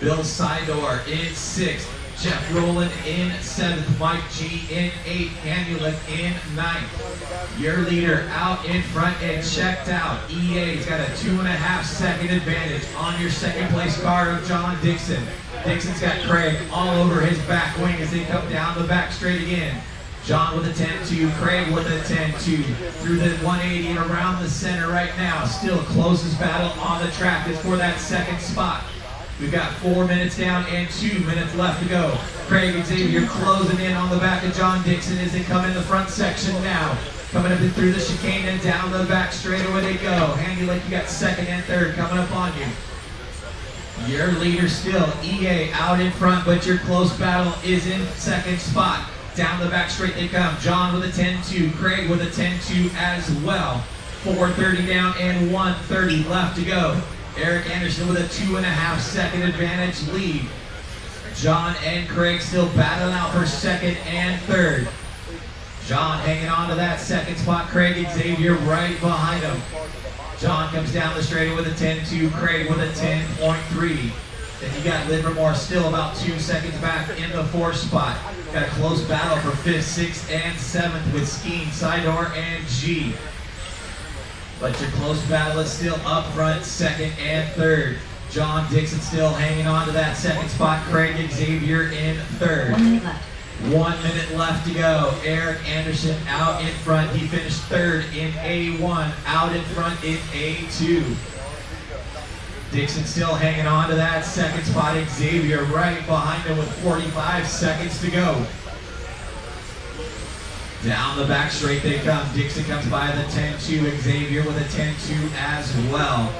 Bill Sidor in 6th, Jeff Rowland in 7th, Mike G in 8th, Hamulik in 9th. Your leader out in front and checked out. EA's got a 2.5 second advantage on your second place car of John Dixon. Dixon's got Craig all over his back wing as they come down the back straight again. John with a 10-2, Craig with a 10-2. Through the 180 and around the center right now. Still closest battle on the track is for that second spot. We've got 4 minutes down and 2 minutes left to go. Craig Xavier closing in on the back of John Dixon as they come in the front section now. Coming up and through the chicane and down the back straightaway they go. Handy like you got second and third coming up on you. Your leader still, EA out in front, but your close battle is in second spot. Down the back straight they come. John with a 10-2, Craig with a 10-2 as well. 4:30 down and 1:30 left to go. Eric Anderson with a 2.5 second advantage lead. John and Craig still battling out for second and third. John hanging on to that second spot. Craig Xavier right behind him. John comes down the straightaway with a 10-2. Craig with a 10.3. Then you got Livermore still about 2 seconds back in the 4th spot. Got a close battle for 5th, 6th, and 7th with Skeen, Sidor, and G. But your close battle is still up front, 2nd and 3rd. John Dixon still hanging on to that 2nd spot. Craig Xavier in 3rd. 1 minute left. 1 minute left to go. Eric Anderson out in front. He finished 3rd in A1. Out in front in A2. Dixon still hanging on to that 2nd spot. Xavier right behind him with 45 seconds to go. Down the back straight they come. Dixon comes by the 10-2. Xavier with a 10-2 as well.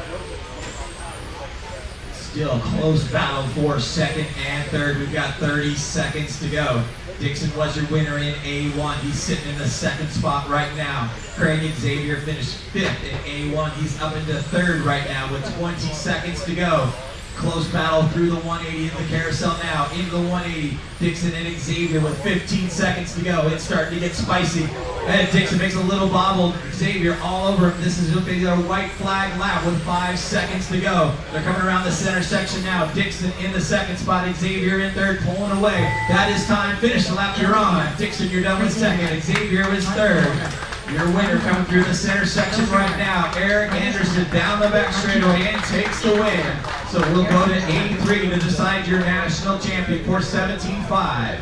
Still a close battle for 2nd and 3rd. We've got 30 seconds to go. Dixon was your winner in A1. He's sitting in the 2nd spot right now. Craig Xavier finished 5th in A1. He's up into 3rd right now with 20 seconds to go. Close battle through the 180 in the carousel now. Into the 180. Dixon and Xavier with 15 seconds to go. It's starting to get spicy. And Dixon makes a little bobble. Xavier all over him. This is going to be their white flag lap with 5 seconds to go. They're coming around the center section now. Dixon in the 2nd spot. Xavier in 3rd, pulling away. That is time. Finish the lap you're on. Dixon, you're done with 2nd. Xavier was 3rd. Your winner coming through the center section right now. Eric Anderson down the back straightaway and takes the win. So we'll go to 83 to decide your national champion for 17.5.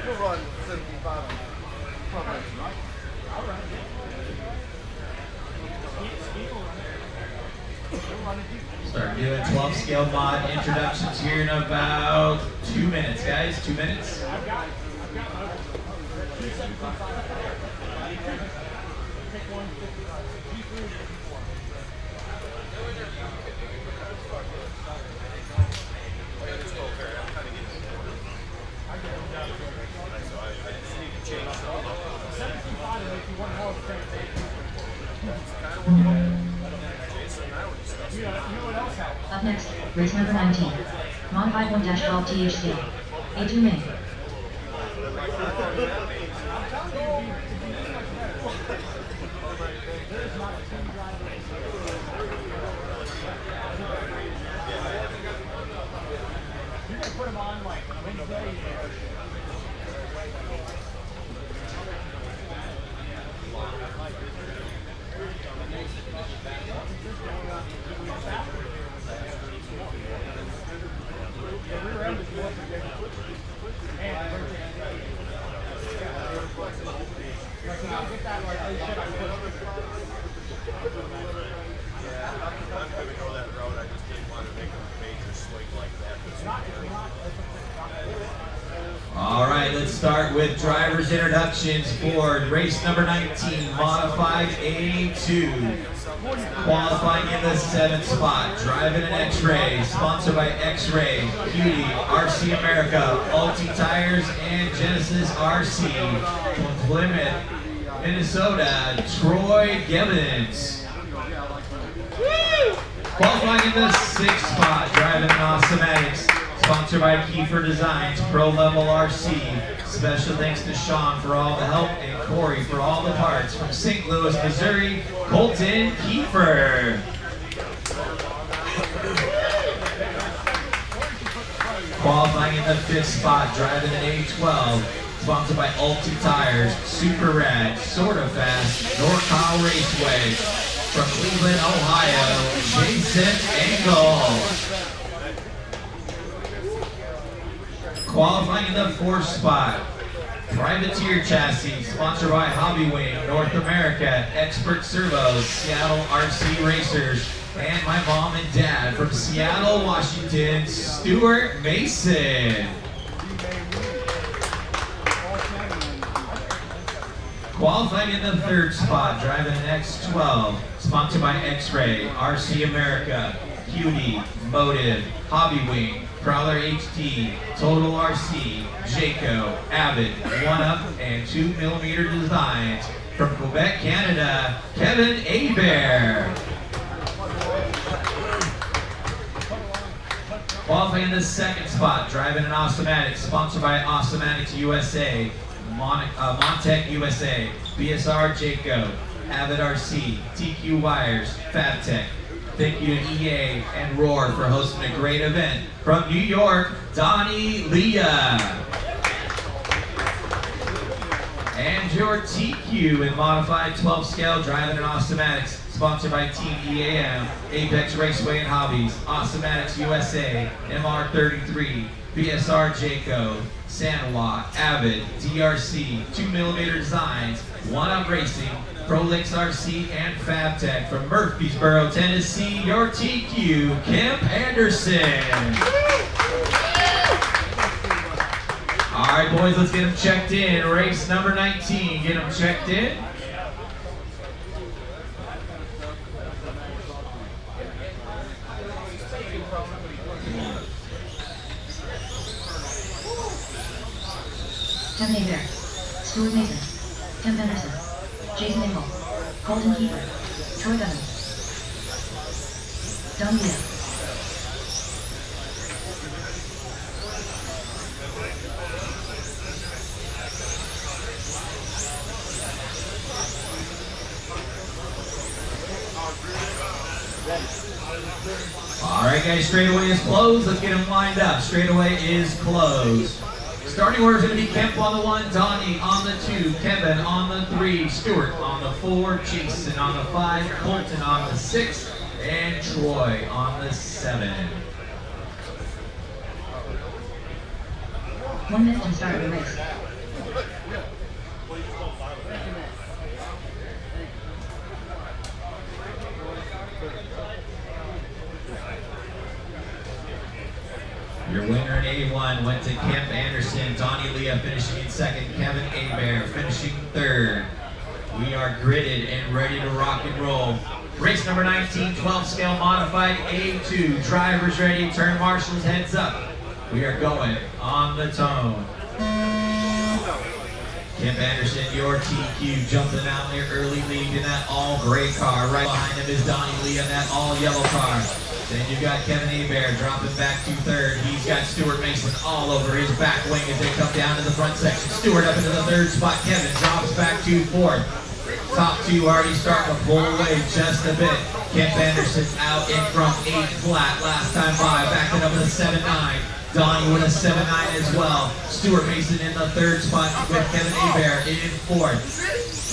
We'll run 75. Start doing 12 scale mod introductions here in about 2 minutes, guys. 2 minutes. Up next, race number 19. Modified 1-12 TH scale. A2 main. All right, let's start with drivers' introductions for race number 19, modified A2. Qualifying in the 7th spot, driving an X-Ray, sponsored by X-Ray, Cutie, RC America, Ulti Tires, and Genesis RC. From Plymouth, Minnesota, Troy Gibbons. Qualifying in the 6th spot, driving an Awesomatics, sponsored by Kiefer Designs, Pro Level RC. Special thanks to Sean for all the help and Corey for all the parts. From St. Louis, Missouri, Colton Kiefer. Qualifying in the 5th spot, driving an A12, sponsored by Ulti Tires, Super Rad, Sorta Fast, NorCal Raceway. From Cleveland, Ohio, Jason Engel. Qualifying in the 4th spot, Privateer Chassis, sponsored by Hobbywing, North America, Expert Servos, Seattle RC Racers, and my mom and dad from Seattle, Washington, Stuart Mason. Qualified in the third spot, driving an X12, sponsored by X-Ray, RC America, Cutie, Motive, Hobby Wing, Prowler HT, Total RC, Jayco, Avid, 1-Up, and 2mm designs. From Quebec, Canada, Kevin Hebert. Qualifying in the second spot, driving an Awesomatics, sponsored by Awesomatics USA, Montec USA, BSR Jayco, Avid RC, TQ Wires, FabTech. Thank you to EA and Roar for hosting a great event. From New York, Donnie Leah. And your TQ in modified 12 scale, driving an Awesomatics, sponsored by Team EAM, Apex Raceway and Hobbies, Awesomatics USA, MR33, BSR Jayco, Sanawa, Avid, DRC, 2mm Designs, 1-Up Racing, Prolix RC, and FabTech. From Murfreesboro, Tennessee, your TQ, Kemp Anderson. All right, boys, let's get them checked in. Race number 19, get them checked in. Kevin Hebert, Stuart Mason, Kemp Anderson, Jason Engel, Colton Keeper, Troy Devon, Don Leah. All right, guys, straightaway is closed. Let's get them lined up. Straightaway is closed. Starting order is going to be Kemp on the 1, Donnie on the 2, Kevin on the 3, Stuart on the 4, Jason on the 5, Colton on the 6, and Troy on the 7. 1 minute to start the race. Your winner in A1 went to Kemp Anderson, Donnie Leah finishing in second, Kevin Hebert finishing third. We are gridded and ready to rock and roll. Race number 19, 12 scale modified A2. Drivers ready, turn marshals, heads up. We are going on the tone. Kemp Anderson, your TQ, jumping out in the early lead in that all gray car. Right behind him is Donnie Leah in that all yellow car. Then you've got Kevin Hebert dropping back to third. He's got Stuart Mason all over his back wing as they come down to the front section. Stuart up into the third spot. Kevin drops back to fourth. Top two already starting to pull away just a bit. Kemp Anderson out in front, 8 flat last time by. Backing up with a 7-9. Donnie with a 7-9 as well. Stuart Mason in the third spot with Kevin Hebert in fourth.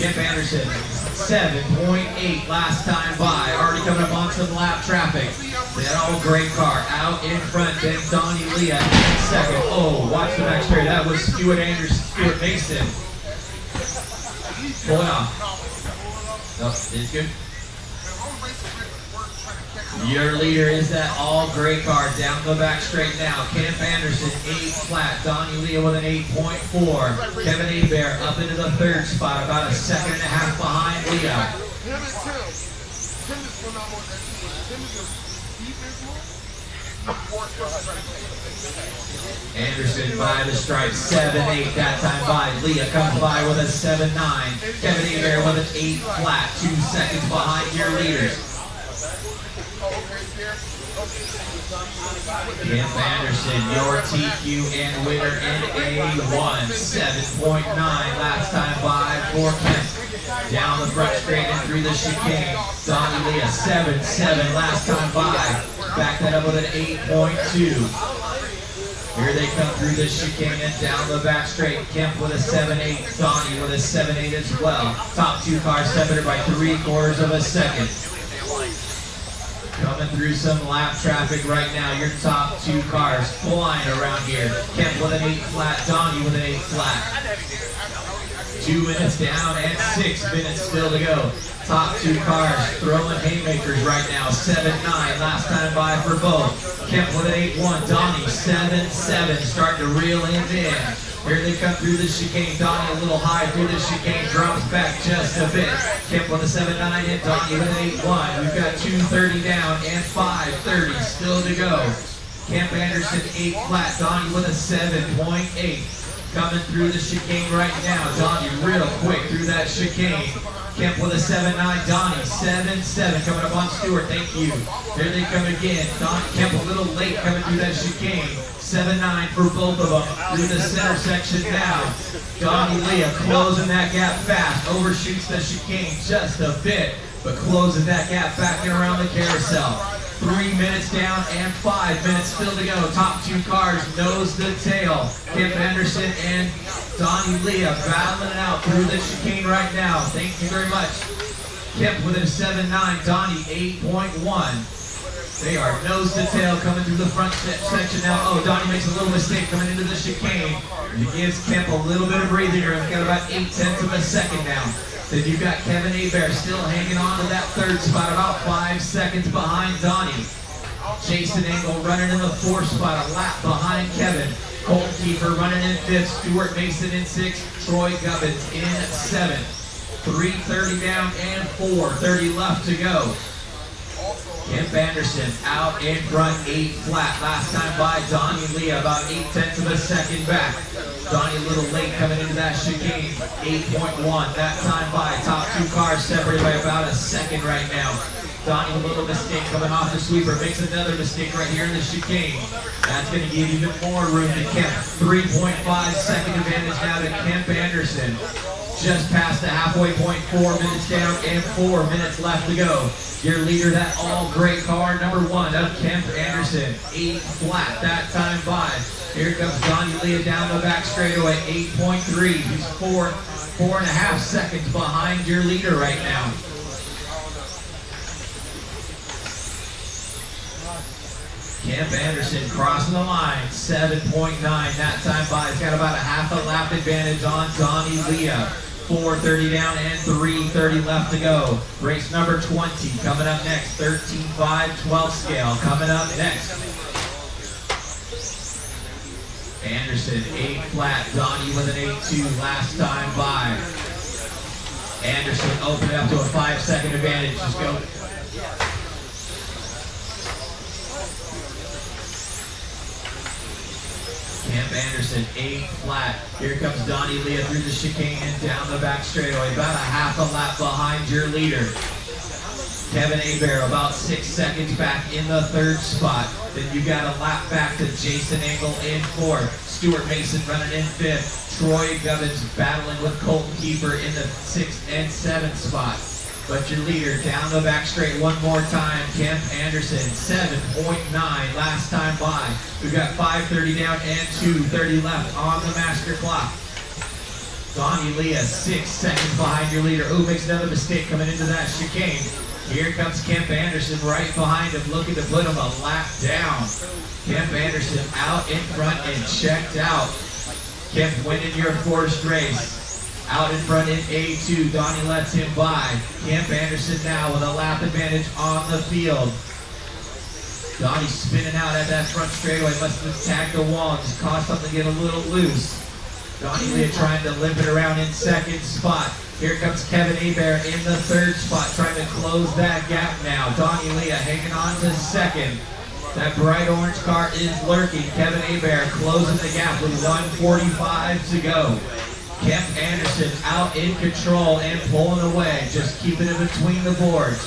Kemp Anderson, 7.8 last time by. Already coming up on some lap traffic. That all great car out in front. Then Donnie Leah in second. Oh, watch the back straight. That was Stuart Mason. Pull it off. Oh, it's good. Your leader is that all gray car down the back straight now. Kemp Anderson, 8 flat. Donnie Leah with an 8.4. Kevin Hebert up into the third spot, about a 1.5 seconds behind Leah. Anderson by the stripe, 7.8 that time by. Leah comes by with a 7.9. Kevin Hebert with an 8 flat, 2 seconds behind your leaders. Kemp Anderson, your TQ and winner in A1, 7.9 last time by for Kemp. Down the front straight and through the chicane. Donnie Leah, 7.7 last time by. Back that up with an 8.2. Here they come through the chicane and down the back straight. Kemp with a 7.8, Donnie with a 7.8 as well. Top two cars separated by 3/4 seconds. Coming through some lap traffic right now. Your top two cars flying around here. Kemp with an 8 flat, Donnie with an 8 flat. 2 minutes down and 6 minutes still to go. Top two cars throwing haymakers right now. 7.9 last time by for both. Kemp with an 8.1, Donnie 7.7 starting to reel him in. Here they come through the chicane. Donnie a little high through the chicane. drops back just a bit. Kemp with a 7-9 and Donnie with an 8-1. We've got 2:30 down and 5:30 still to go. Kemp Anderson 8 flat, Donnie with a 7.8. Coming through the chicane right now. Donnie real quick through that chicane. Kemp with a 7-9, Donnie 7-7 coming up on Stewart, thank you. Here they come again. Kemp a little late coming through that chicane. 7-9 for both of them through the center section now. Donnie Leah closing that gap fast, overshoots the chicane just a bit, but closes that gap back and around the carousel. 3 minutes down and 5 minutes still to go. Top two cars nose to tail. Kemp Anderson and Donnie Leah battling it out through the chicane right now. Thank you very much. Kemp with a 7-9, Donnie 8.1. They are nose to tail coming through the front section now. Oh, Donnie makes a little mistake coming into the chicane. He gives Kemp a little bit of breathing room. He's got about 0.8 of a second now. Then you've got Kevin Hebert still hanging on to that third spot, about 5 seconds behind Donnie. Jason Engel running in the 4th spot, a lap behind Kevin. Colt Kiefer running in 5th, Stuart Mason in 6th, Troy Gubbins in 7th. 3:30 down and 4:30 left to go. Kemp Anderson out in front, 8 flat. Last time by Donnie Leah, about 0.8 of a second back. Donnie a little late coming into that chicane, 8.1. That time by. Top two cars separated by about a second right now. Donnie a little mistake coming off the sweeper, makes another mistake right here in the chicane. That's going to give even more room to Kemp. 3.5 second advantage now to Kemp Anderson. Just past the halfway point, 4 minutes down and 4 minutes left to go. Your leader, that all-great car, number 1 of Kemp Anderson, 8 flat, that time by. Here comes Donnie Leah down the back straightaway, 8.3. He's 4.5 seconds behind your leader right now. Kemp Anderson crossing the line, 7.9, that time by. He's got about a half a lap advantage on Donnie Leah. 4:30 down and 3:30 left to go. Race number 20 coming up next. 13.5 12 scale coming up next. Anderson 8 flat. Donnie with an 8.2 last time by. Anderson opening up to a 5 second advantage. Just go. Kemp Anderson 8 flat. Here comes Donnie Leah through the chicane and down the back straightaway. About a half a lap behind your leader. Kevin Hebert about 6 seconds back in the 3rd spot. Then you got a lap back to Jason Engel in 4th. Stuart Mason running in 5th. Troy Gubbins battling with Colton Kiefer in the 6th and 7th spot. But your leader down the back straight one more time, Kemp Anderson, 7.9 last time by. We've got 5:30 down and 2:30 left on the master clock. Donnie Leah, 6 seconds behind your leader. Ooh, makes another mistake coming into that chicane. Here comes Kemp Anderson right behind him, looking to put him a lap down. Kemp Anderson out in front and checked out. Kemp winning your 4th race. Out in front in A2, Donnie lets him by. Kemp Anderson now with a lap advantage on the field. Donnie spinning out at that front straightaway, must have tagged the wall, just caused something to get a little loose. Donnie Leah trying to limp it around in 2nd spot. Here comes Kevin Hebert in the 3rd spot, trying to close that gap now. Donnie Leah hanging on to 2nd. That bright orange car is lurking. Kevin Hebert closing the gap with 1:45 to go. Kemp Anderson out in control and pulling away, just keeping it between the boards.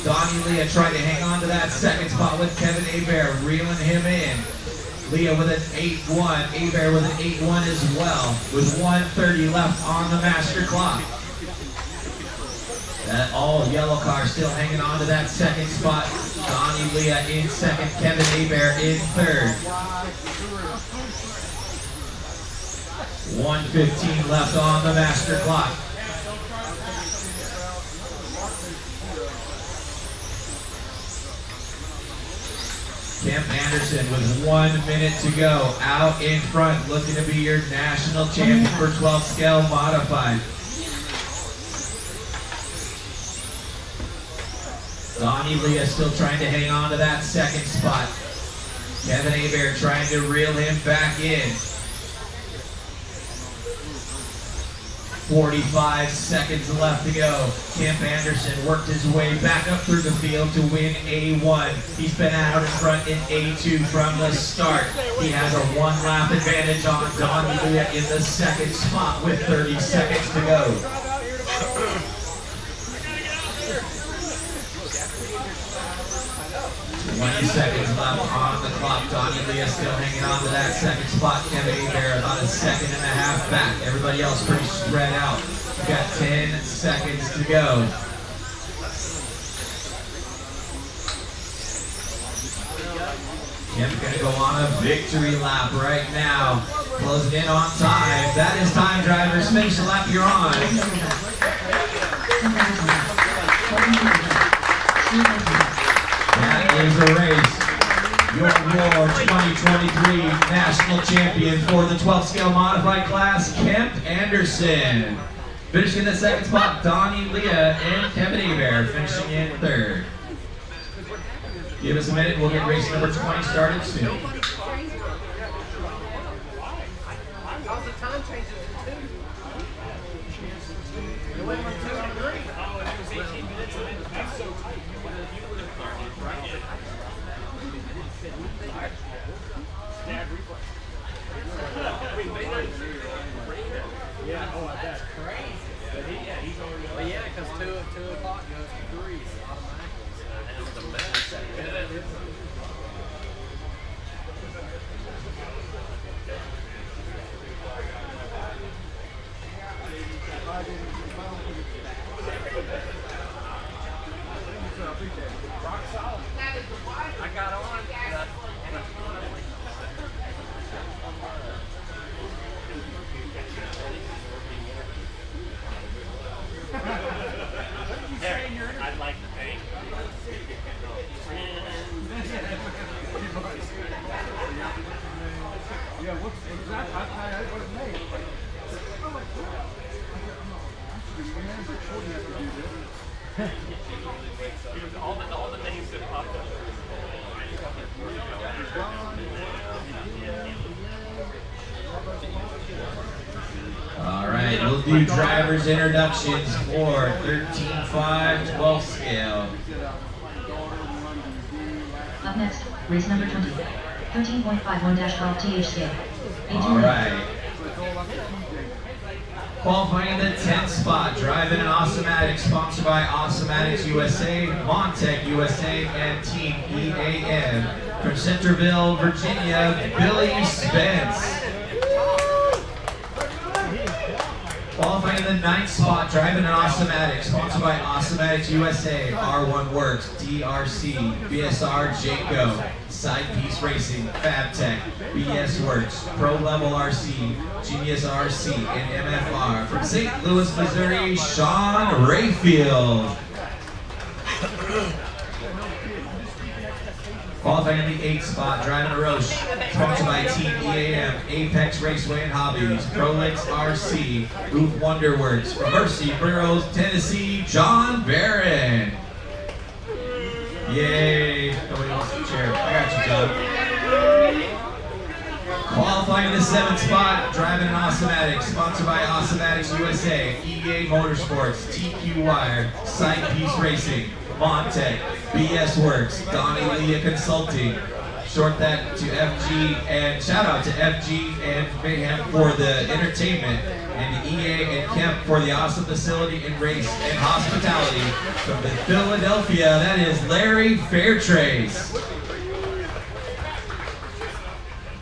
Donnie Leah trying to hang on to that 2nd spot with Kevin Hebert, reeling him in. Leah with an 8.1, Hebert with an 8.1 as well, with 1:30 left on the master clock. That all yellow car still hanging on to that 2nd spot. Donnie Leah in 2nd, Kevin Hebert in 3rd. 1:15 left on the master clock. Kemp Anderson with 1 minute to go, out in front, looking to be your national champion for 12 scale modified. Donnie Leah still trying to hang on to that 2nd spot. Kevin Hebert trying to reel him back in. 45 seconds left to go. Kemp Anderson worked his way back up through the field to win A1. He's been out in front in A2 from the start. He has a 1 lap advantage on Don Leah in the second spot with 30 seconds to go. 20 seconds left on the clock. Donnie Leah still hanging on to that second spot. Kevin Abear about a 1.5 seconds back. Everybody else pretty spread out. We've got 10 seconds to go. Kemp's gonna go on a victory lap right now. Closing in on time. That is time, drivers. Finish the lap you're on. That is a race. Your War 2023 National Champion for the 12 scale modified class, Kemp Anderson. Finishing the second spot, Donnie Leah and Kevin Abear finishing in third. Give us a minute, we'll get race number 20 started soon. How's the time changes to 2? It went from 2 to 3. Oh, and it was 18 minutes and it was so tight. If you would have started, right? Dad reflex. Yeah, oh, I bet. Crazy. But he's already. But yeah, because 2 o'clock goes to 3 automatically. And it was a mess. Rock solid. I got on. I'd like to thank. Yeah, what's exactly? I wasn't made. All the names that popped up. All right, we'll do driver's introductions for 13.5 12 scale. Up next, race number 20. 13.51-12 TH scale. All right. Qualifying in the 10th spot, driving an Awesomatics, sponsored by Awesomatics USA, Montec USA, and Team EAM. From Centerville, Virginia, Billy Spence. Qualifying in the 9th spot, driving an Awesomatics, sponsored by Awesomatics USA, R1 Works, DRC, BSR Jayco, Side Piece Racing, FabTech, BS Works, Pro Level RC, Genius RC, and MFR. From St. Louis, Missouri, Sean Rayfield. Qualifying in the 8th spot, driving a Roche, sponsored by Team EAM, Apex Raceway and Hobbies, Prolix RC, Roof Wonderworks, from Murfreesboro, Tennessee, John Barron. Yay! Nobody wants to chair. I got you, John. Qualifying in the 7th spot, driving an Awesomatics, sponsored by Awesomatics USA, EA Motorsports, TQ Wire, Side Piece Racing, Montec, BS Works, Donnie Leah Consulting. Short that to FG, and shout out to FG and Mayhem for the entertainment, and EA and Kemp for the awesome facility and race and hospitality. From the Philadelphia, that is Larry Fairtrace.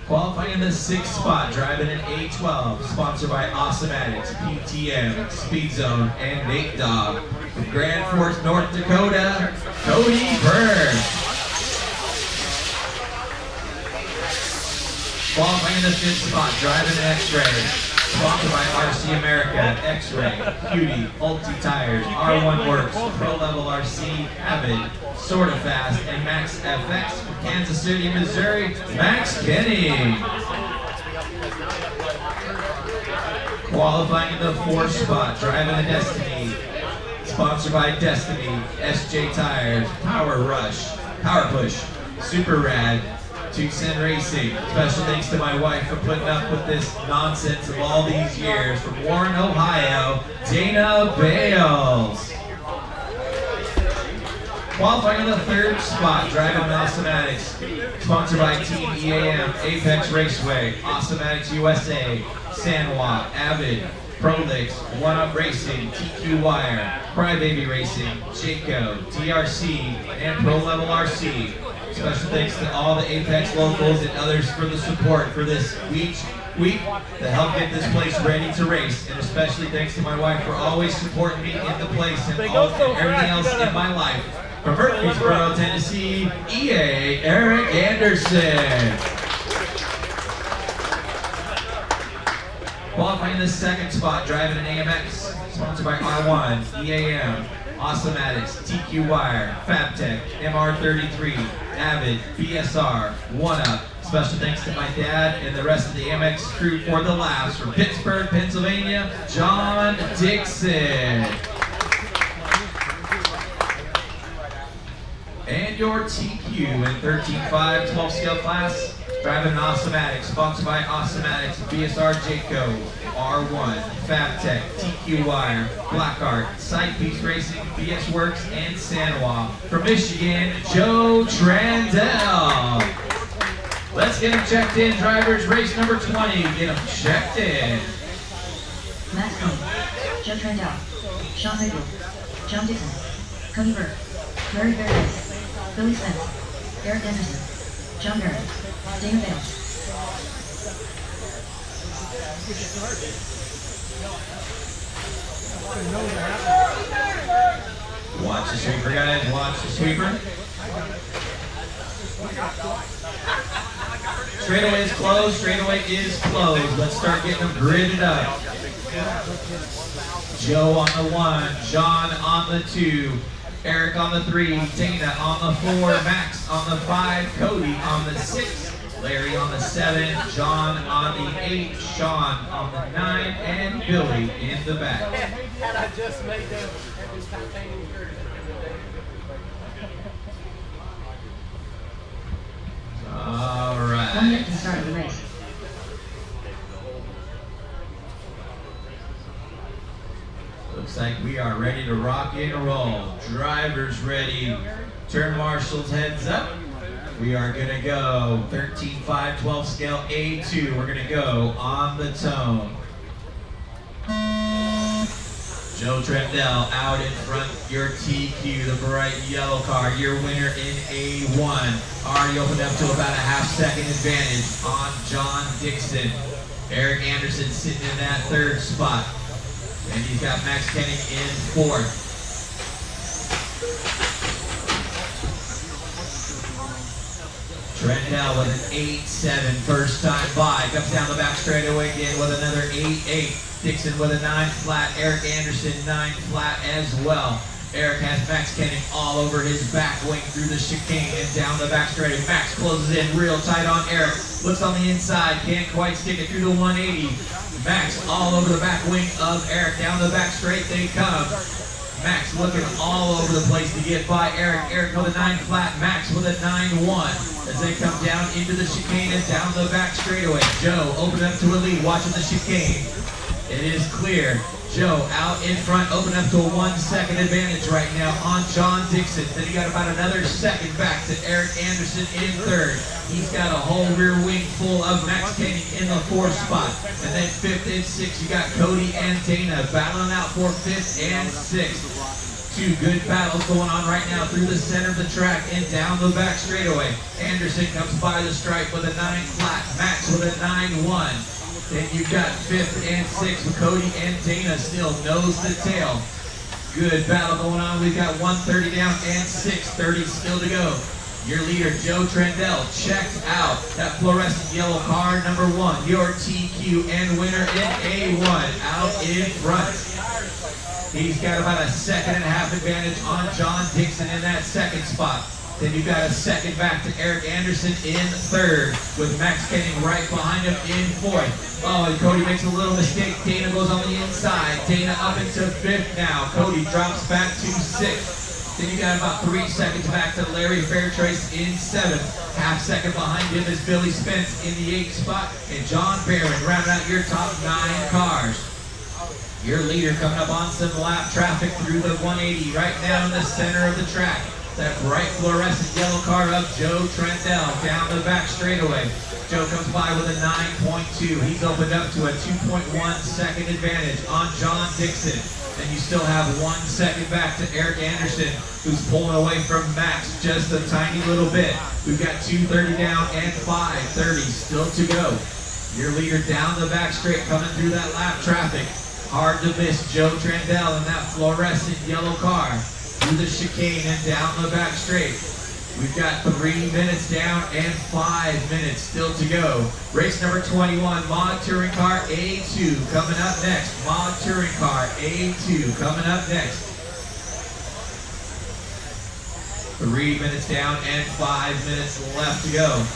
Qualifying in the 6th spot, driving an A12, sponsored by Awesomatics, PTM, Speed Zone, and Nate Dogg. From Grand Forks, North Dakota, Cody Byrne. Qualifying in the 5th spot, driving an X-Ray, sponsored by RC America, X-Ray, Cutie, Ulti Tires, R1 Works, Pro Level RC, Avid, Sorta Fast, and Max FX from Kansas City, Missouri, Max Kenny. Qualifying in the 4th spot, driving a Destiny, sponsored by Destiny, SJ Tires, Power Rush, Power Push, Super Rad, Tucson Racing. Special thanks to my wife for putting up with this nonsense of all these years. From Warren, Ohio, Dana Bales. Qualifying in the third spot, driving Awesomatics, sponsored by Team EAM, Apex Raceway, Awesomatics USA, San Juan, Avid, Prolix, One Up Racing, TQ Wire, Crybaby Racing, Jayco, DRC, and Pro Level RC. Special thanks to all the Apex locals and others for the support for this week to help get this place ready to race. And especially thanks to my wife for always supporting me in the place and everything else in my life. From Murfreesboro, Tennessee, EA Eric Anderson. Qualifying the second spot, driving an AMX, sponsored by R1, EAM, Awesomatics, TQ Wire, FabTech, MR33, Avid, BSR, One Up. Special thanks to my dad and the rest of the AMX crew for the laps. From Pittsburgh, Pennsylvania, John Dixon. And your TQ in 13.5 12 scale class, driving an Awesomatics, sponsored by Awesomatics, BSR Jayco, R1, FabTech, TQ Wire, Blackart, Sidepiece Racing, BS Works, and San Juan. From Michigan, Joe Trandell. Let's get him checked in, drivers. Race number 20, get him checked in. Max Cohn, Joe Trandell, Sean Mayfield, John Dixon, Cody Burke, Larry Fairbanks, Billy Spence, Eric Anderson, John Barrett, Dana Bales. Watch the sweeper, guys. Watch the sweeper. Straightaway is closed. Straightaway is closed. Let's start getting them gridded up. Joe on the 1, John on the 2, Eric on the 3, Dana on the 4, Max on the 5, Cody on the 6, Larry on the 7, John on the 8, Sean on the 9, and Billy in the back. And I just made them. All 1 right. minute to the start of the race. Looks like we are ready to rock and roll. Drivers ready. Turn marshals heads up. We are gonna go 13.5 12 scale A2. We're gonna go on the tone. Joe Trendell out in front, your TQ, the bright yellow car, your winner in A1. Already opened up to about a half-second advantage on John Dixon. Eric Anderson sitting in that third spot. And he's got Max Kenning in fourth. Trendell with an 8.7 first time by. Comes down the back straightaway again with another 8.8. Dixon with a 9 flat. Eric Anderson 9 flat as well. Eric has Max Kenning all over his back wing through the chicane and down the back straightaway. Max closes in real tight on Eric. Looks on the inside, can't quite stick it through the 180. Max all over the back wing of Eric. Down the back straight they come. Max looking all over the place to get by Eric. Eric with a 9 flat. Max with a 9.1 as they come down into the chicane and down the back straightaway. Joe open up to a lead, watching the chicane. It is clear. Joe out in front, open up to a 1 second advantage right now on John Dixon. Then he got about another second back to Eric Anderson in third. He's got a whole rear wing full of Max Kenning in the 4th spot. And then 5th and 6th, you got Cody and Dana battling out for 5th and 6th. Two good battles going on right now through the center of the track and down the back straightaway. Anderson comes by the stripe with a 9 flat. Max with a 9.1. Then you've got 5th and 6th with Cody and Dana still nose to tail. Good battle going on. We've got 1:30 down and 6:30 still to go. Your leader, Joe Trendell, checked out. That fluorescent yellow car, number 1, your TQ and winner in A1, out in front. He's got about a 1.5 second advantage on John Dixon in that 2nd spot. Then you've got a second back to Eric Anderson in 3rd, with Max Kenning right behind him in 4th. Oh, and Cody makes a little mistake. Dana goes on the inside. Dana up into 5th now. Cody drops back to 6th. Then you got about 3 seconds back to Larry Fairtrace in 7th. Half second behind him is Billy Spence in the 8th spot. And John Barron rounding out your top 9 cars. Your leader coming up on some lap traffic through the 180 right now in the center of the track. That bright fluorescent yellow car up Joe Trendell down the back straightaway. Joe comes by with a 9.2. He's opened up to a 2.1 second advantage on John Dixon. And you still have 1 second back to Eric Anderson, who's pulling away from Max just a tiny little bit. We've got 2:30 down and 5:30 still to go. Your leader down the back straight coming through that lap traffic. Hard to miss Joe Trendell in that fluorescent yellow car. Through the chicane and down the back straight. We've got 3 minutes down and 5 minutes still to go. Race number 21, Mod Touring Car A2 coming up next. Mod Touring Car A2 coming up next. 3 minutes down and 5 minutes left to go.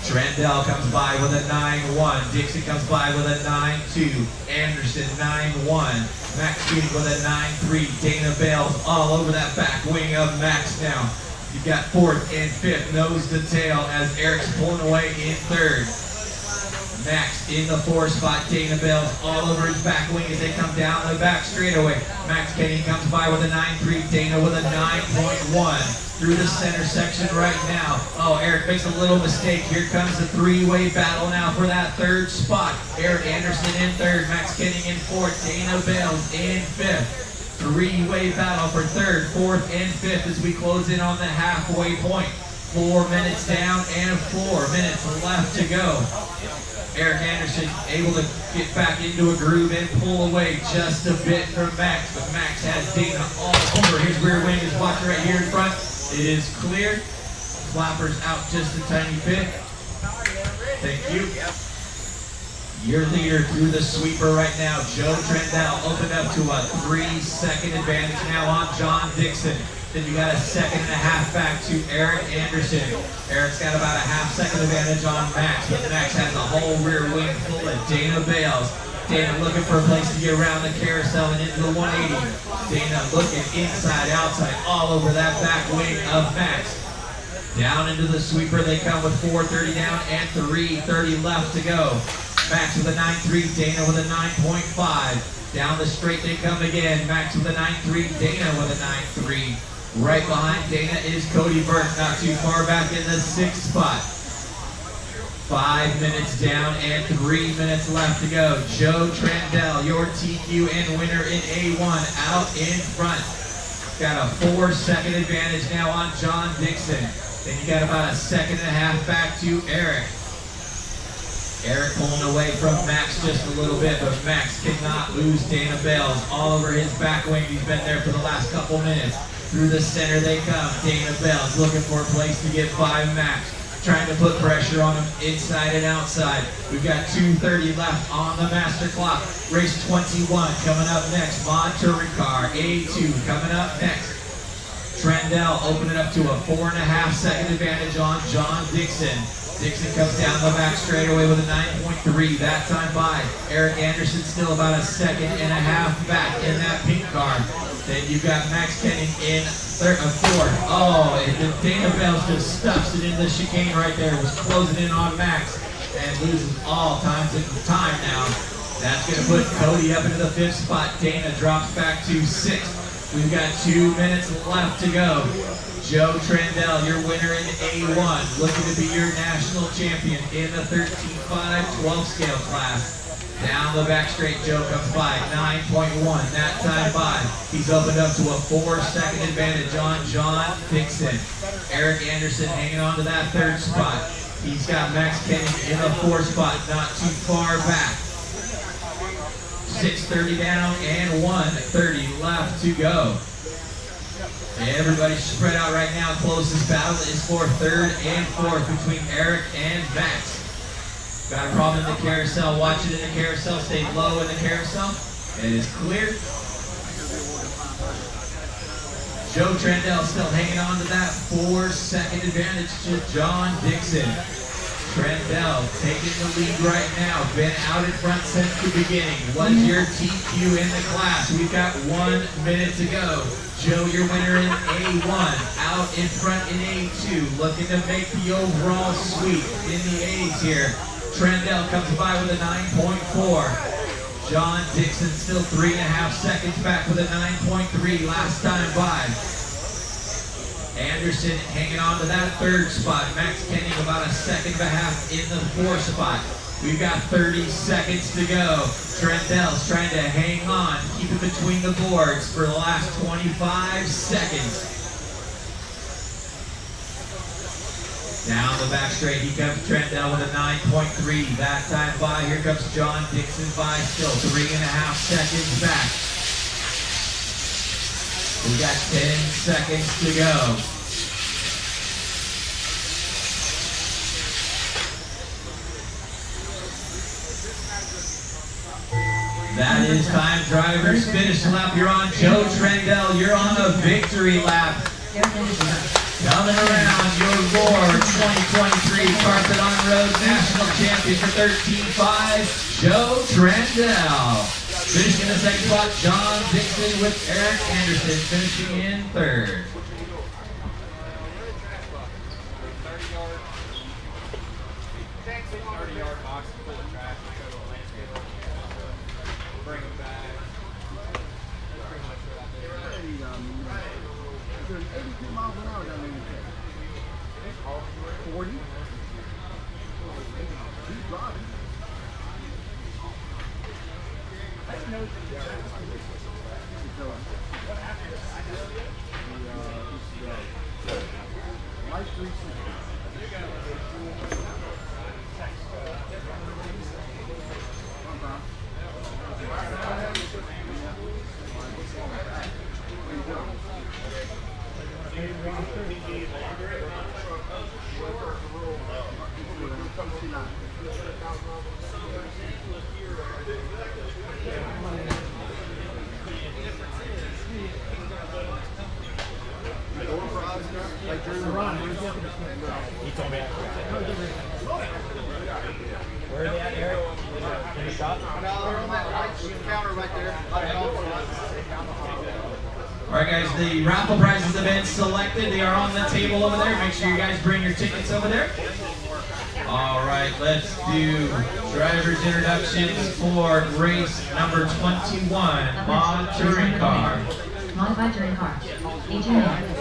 Trendell comes by with a 9.1. Dixon comes by with a 9.2. Anderson 9.1. Max Keating with a 9.3. Dana Bales all over that back wing of Max now. You've got 4th and 5th nose to tail as Eric's pulling away in 3rd. Max in the 4th spot. Dana Bales all over his back wing as they come down the back straightaway. Max Keating comes by with a 9.3. Dana with a 9.1. Through the center section right now. Oh, Eric makes a little mistake. Here comes the 3-way battle now for that 3rd spot. Eric Anderson in 3rd, Max Keating in 4th, Dana Bales in 5th. 3-way battle for 3rd, 4th, and 5th as we close in on the halfway point. 4 minutes down and 4 minutes left to go. Eric Anderson able to get back into a groove and pull away just a bit from Max, but Max has Dana all over his rear wing. Is watching right here in front. It is clear. Flappers out just a tiny bit. Thank you. Your leader through the sweeper right now, Joe Trendell, opened up to a 3-second advantage now on John Dixon. Then you got a 1.5 seconds back to Eric Anderson. Eric's got about a 1/2 second advantage on Max, but Max has a whole rear wing full of Dana Bales. Dana looking for a place to get around the carousel and into the 180. Dana looking inside, outside, all over that back wing of Max. Down into the sweeper they come with 4:30 down and 3:30 left to go. Max with a 9.3, Dana with a 9.5. Down the straight they come again. Max with a 9.3, Dana with a 9.3. Right behind Dana is Cody Burke, not too far back in the 6th spot. 5 minutes down and 3 minutes left to go. Joe Trendell, your TQ and winner in A1, out in front. Got a 4-second advantage now on John Dixon. Then you got about a 1.5 seconds back to Eric. Eric pulling away from Max just a little bit, but Max cannot lose Dana Bales all over his back wing. He's been there for the last couple minutes. Through the center they come. Dana Bales looking for a place to get by Max. Trying to put pressure on him inside and outside. We've got 2:30 left on the master clock. Race 21 coming up next. Mod Touring Car A2 coming up next. Trendell opening up to a 4.5 second advantage on John Dixon. Dixon comes down the back straightaway with a 9.3 that time by. Eric Anderson still about a 1.5 back in that pink car. Then you've got Max Keating in 4th. Oh, and Dana Bales just stuffs it in the chicane right there. Was closing in on Max and loses all kinds of time now. That's going to put Cody up into the 5th spot. Dana drops back to 6th. We've got 2 minutes left to go. Joe Trendell, your winner in A1, looking to be your national champion in the 13.5/12 scale class. Down the back straight, Joe comes by, 9.1 that time by. He's opened up to a 4-second advantage on John Dixon. Eric Anderson hanging on to that 3rd spot. He's got Max Keating in the 4th spot, not too far back. 6:30 down and 1:30 left to go. Everybody spread out right now. Closest battle is for 3rd and 4th between Eric and Max. Got a problem in the carousel. Watch it in the carousel. Stay low in the carousel. It is clear. Joe Trendell still hanging on to that 4-second advantage to John Dixon. Trendell taking the lead right now. Been out in front since the beginning. Was your TQ in the class? We've got 1 minute to go. Joe, your winner in A1. Out in front in A2. Looking to make the overall sweep in the A's here. Trendell comes by with a 9.4. John Dixon still 3.5 seconds back with a 9.3 last time by. Anderson hanging on to that 3rd spot. Max Kenny about a 1.5 seconds in the 4th spot. We've got 30 seconds to go. Trendell's trying to hang on, keep it between the boards for the last 25 seconds. Down the back straight, he comes Trendell with a 9.3. That time by, here comes John Dixon by, still 3.5 seconds back. We got 10 seconds to go. That is time, drivers. Finish the lap. You're on Joe Trendell. You're on a victory lap. Coming around your Lord 2023 Carpet on Road National Champion for 13.5, Joe Trendell. Finishing in the 2nd spot, John Dixon with Eric Anderson finishing in 3rd. 30-yard box full of trash. Bring them back. Pretty much right there. 82 miles an hour down there. 40? He's driving. Life 369. He told me. Where are they at, Eric? In the shop? No, they're on that right counter right there. All right, guys, the raffle prizes have been selected. They are on the table over there. Make sure you guys bring your tickets over there. All right, let's do driver's introductions for race number 21, Mod Touring Car. Modified touring car. 18 minutes.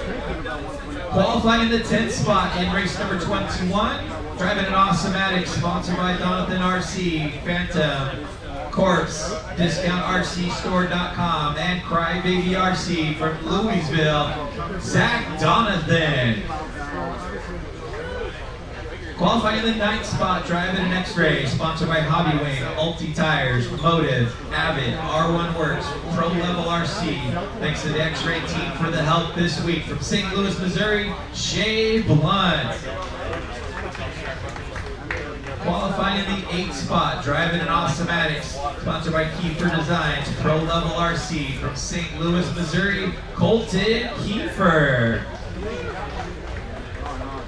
Qualifying in the 10th spot in race number 21, driving an Awesome-Matic, sponsored by Donathan RC, Phantom, Corpse, DiscountRCStore.com, and Crybaby RC from Louisville, Zach Donathan. Qualifying in the 9th spot, driving an X-Ray, sponsored by Hobbywing, Ulti Tires, Motive, Avid, R1 Works, Pro Level RC. Thanks to the X-Ray team for the help this week. From St. Louis, Missouri, Shay Blunt. Qualifying in the 8th spot, driving an Awesome-Matic, sponsored by Kiefer Designs, Pro Level RC. From St. Louis, Missouri, Colton Kiefer.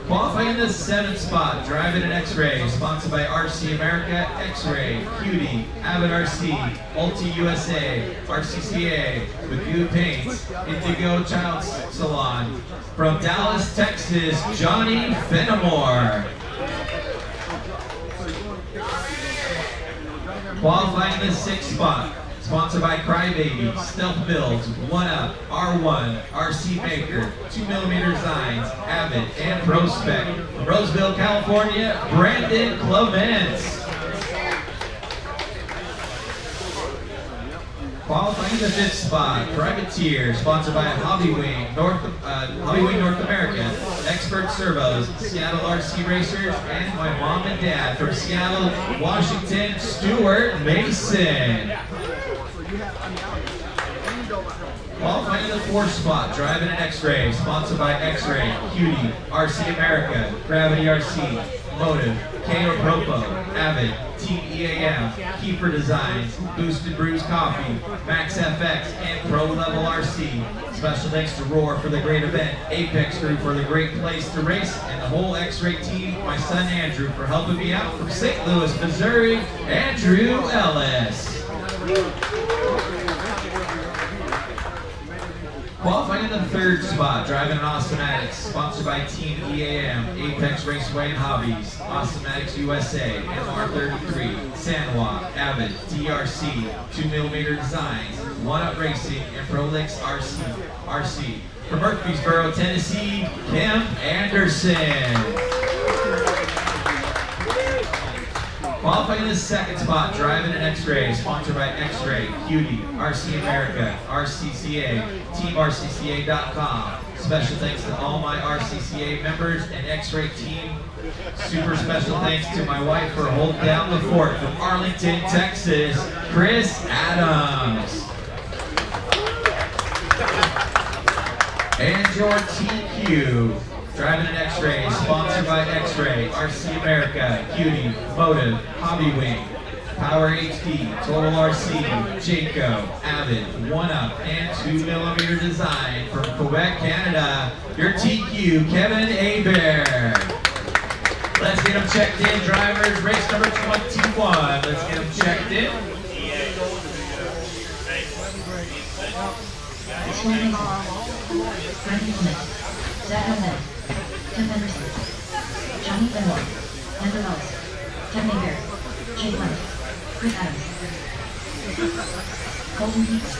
Qualifying in the 7th spot, driving an X-Ray, sponsored by RC America, X-Ray, Cutie, Avid RC, Ulti USA, RCCA, Magoo Paints, Indigo Child Salon. From Dallas, Texas, Johnny Fenimore. Qualifying in the 6th spot, sponsored by Crybaby, Stealth Builds, 1UP, R1, RC Maker, 2mm Designs, Avid, and Prospect. From Roseville, California, Brandon Clements. Qualifying in the 5th spot, Privateer, sponsored by Hobbywing North America, Expert Servos, Seattle RC Racers, and my mom and dad from Seattle, Washington, Stuart Mason. Qualifying in the 4th spot, driving an X-Ray, sponsored by X-Ray, Cutie, RC America, Gravity RC, Motive, KO Propo, Avid, Team EAM, Keeper Designs, Boost and Brews Coffee, Max FX, and Pro Level RC. Special thanks to Roar for the great event, Apex Crew for the great place to race, and the whole X-Ray team, my son Andrew for helping me out from St. Louis, Missouri, Andrew Ellis. Qualifying in the third spot, driving an Awesomatics, sponsored by Team EAM, Apex Raceway and Hobbies, Awesomatics USA, MR33, Sanwa, Avid, DRC, 2mm Designs, One Up Racing, and Prolix RC. From Murfreesboro, Tennessee, Kim Anderson. Qualifying in the second spot, driving an X-Ray, sponsored by X-Ray, Cutie, RC America, RCCA, TeamRCCA.com. Special thanks to all my RCCA members and X-Ray team. Super special thanks to my wife for holding down the fort from Arlington, Texas, Chris Adams. And your TQ. Driving an X-Ray, sponsored by X-Ray, RC America, Cutie, Motive, Hobby Wing, Power HD, Total RC, Jayco, Avid, One Up, and 2mm Design from Quebec, Canada, your TQ, Kevin Hebert. Let's get them checked in, drivers, race number 21. Let's get them checked in. Zach Ahmed, Tim Henderson, Johnny Benoit, Andrew Ellis, Kevin Hebert, Jay Hunt, Chris Adams, Colton Peeper.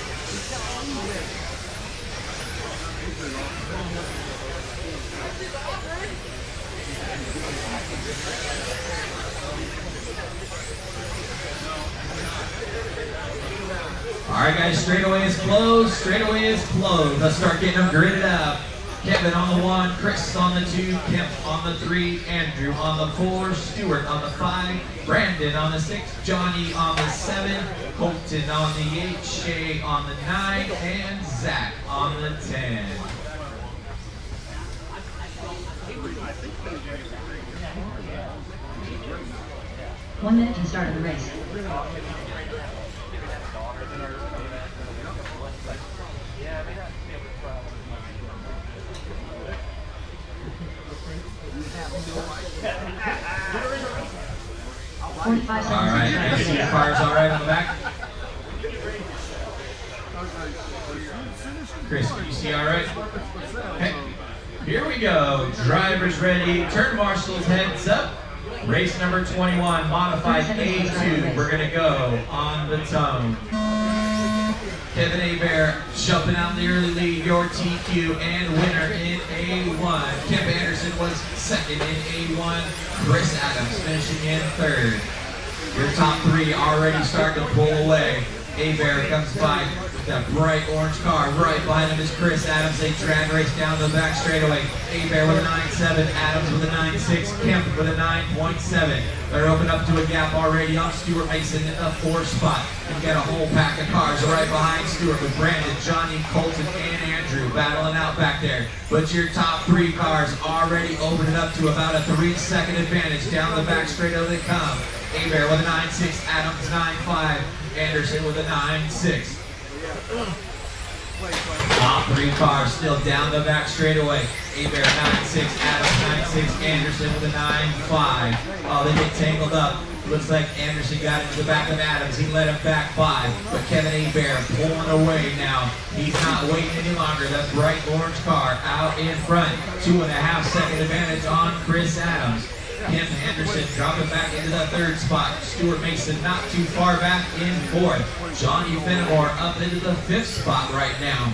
All right, guys, straightaway is closed. Straightaway is closed. Let's start getting them gridded up. Kevin on the 1, Chris on the 2, Kemp on the 3, Andrew on the 4, Stuart on the 5, Brandon on the 6, Johnny on the 7, Colton on the 8, Shay on the 9, and Zach on the 10. One minute to the start of the race. 45 seconds. All right, I see the cars all right on the back. Chris, can you see all right? Okay, here we go. Drivers ready. Turn marshals, heads up. Race number 21, modified A2. We're gonna go on the tongue. Kevin Hebert jumping out in the early lead, your TQ and winner in A1. Kemp Anderson was second in A1. Chris Adams finishing in third. Your top 3 already starting to pull away. Hebert comes by with that bright orange car. Right behind him is Chris Adams. They drag race down the back straightaway. Hebert with a 9.7, Adams with a 9.6, Kemp with a 9.7. They're opened up to a gap already on Stuart Mason in the 4th spot. You've got a whole pack of cars right behind Stuart with Brandon, Johnny, Colton, and Andrew battling out back there. But your top 3 cars already opened up to about a 3-second advantage. Down the back straightaway they come. Hebert with a 9.6, Adams 9.5, Anderson with a 9.6. Top 3 cars still down the back straightaway. Hebert 9.6, Adams 9.6, Anderson with a 9.5. Oh, they get tangled up. Looks like Anderson got into the back of Adams. He let him back 5, but Kevin Hebert pulling away now. He's not waiting any longer. That bright orange car out in front. 2.5-second advantage on Chris Adams. Kim Henderson dropping back into the 3rd spot. Stuart Mason not too far back in 4th. Johnny Fenimore up into the 5th spot right now.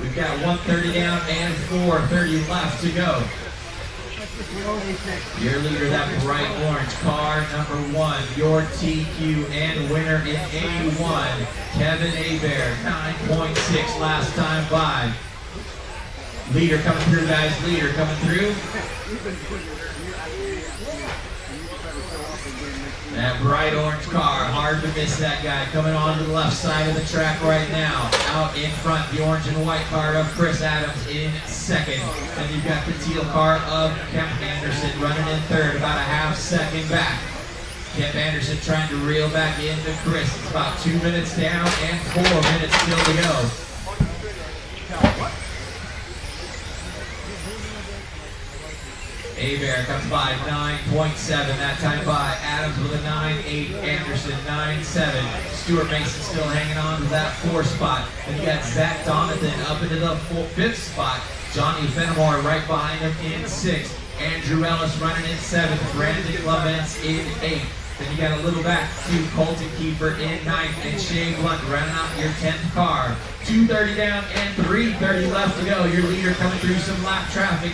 We've got 1:30 down and 4:30 left to go. Your leader, that bright orange car, number 1, your TQ and winner in A1, Kevin Hebert, 9.6 last time by. Leader coming through, guys. Leader coming through. That bright orange car, hard to miss that guy. Coming on to the left side of the track right now. Out in front, the orange and white car of Chris Adams in 2nd. Then you've got the teal car of Kemp Anderson running in 3rd, about a 0.5 second back. Kip Anderson trying to reel back into Chris. It's about 2 minutes down and 4 minutes still to go. Abear comes by 9.7, that time by Adams with a 9.8, Anderson 9.7. Stuart Mason still hanging on to that 4 spot. Then you got Zach Donathan up into the 5th spot. Johnny Fenimore right behind him in 6th. Andrew Ellis running in 7th. Brandon Clements in 8th. Then you got a little back to Colton Keeper in 9th. And Shane Blunt running out your 10th car. 2:30 down and 3:30 left to go. Your leader coming through some lap traffic.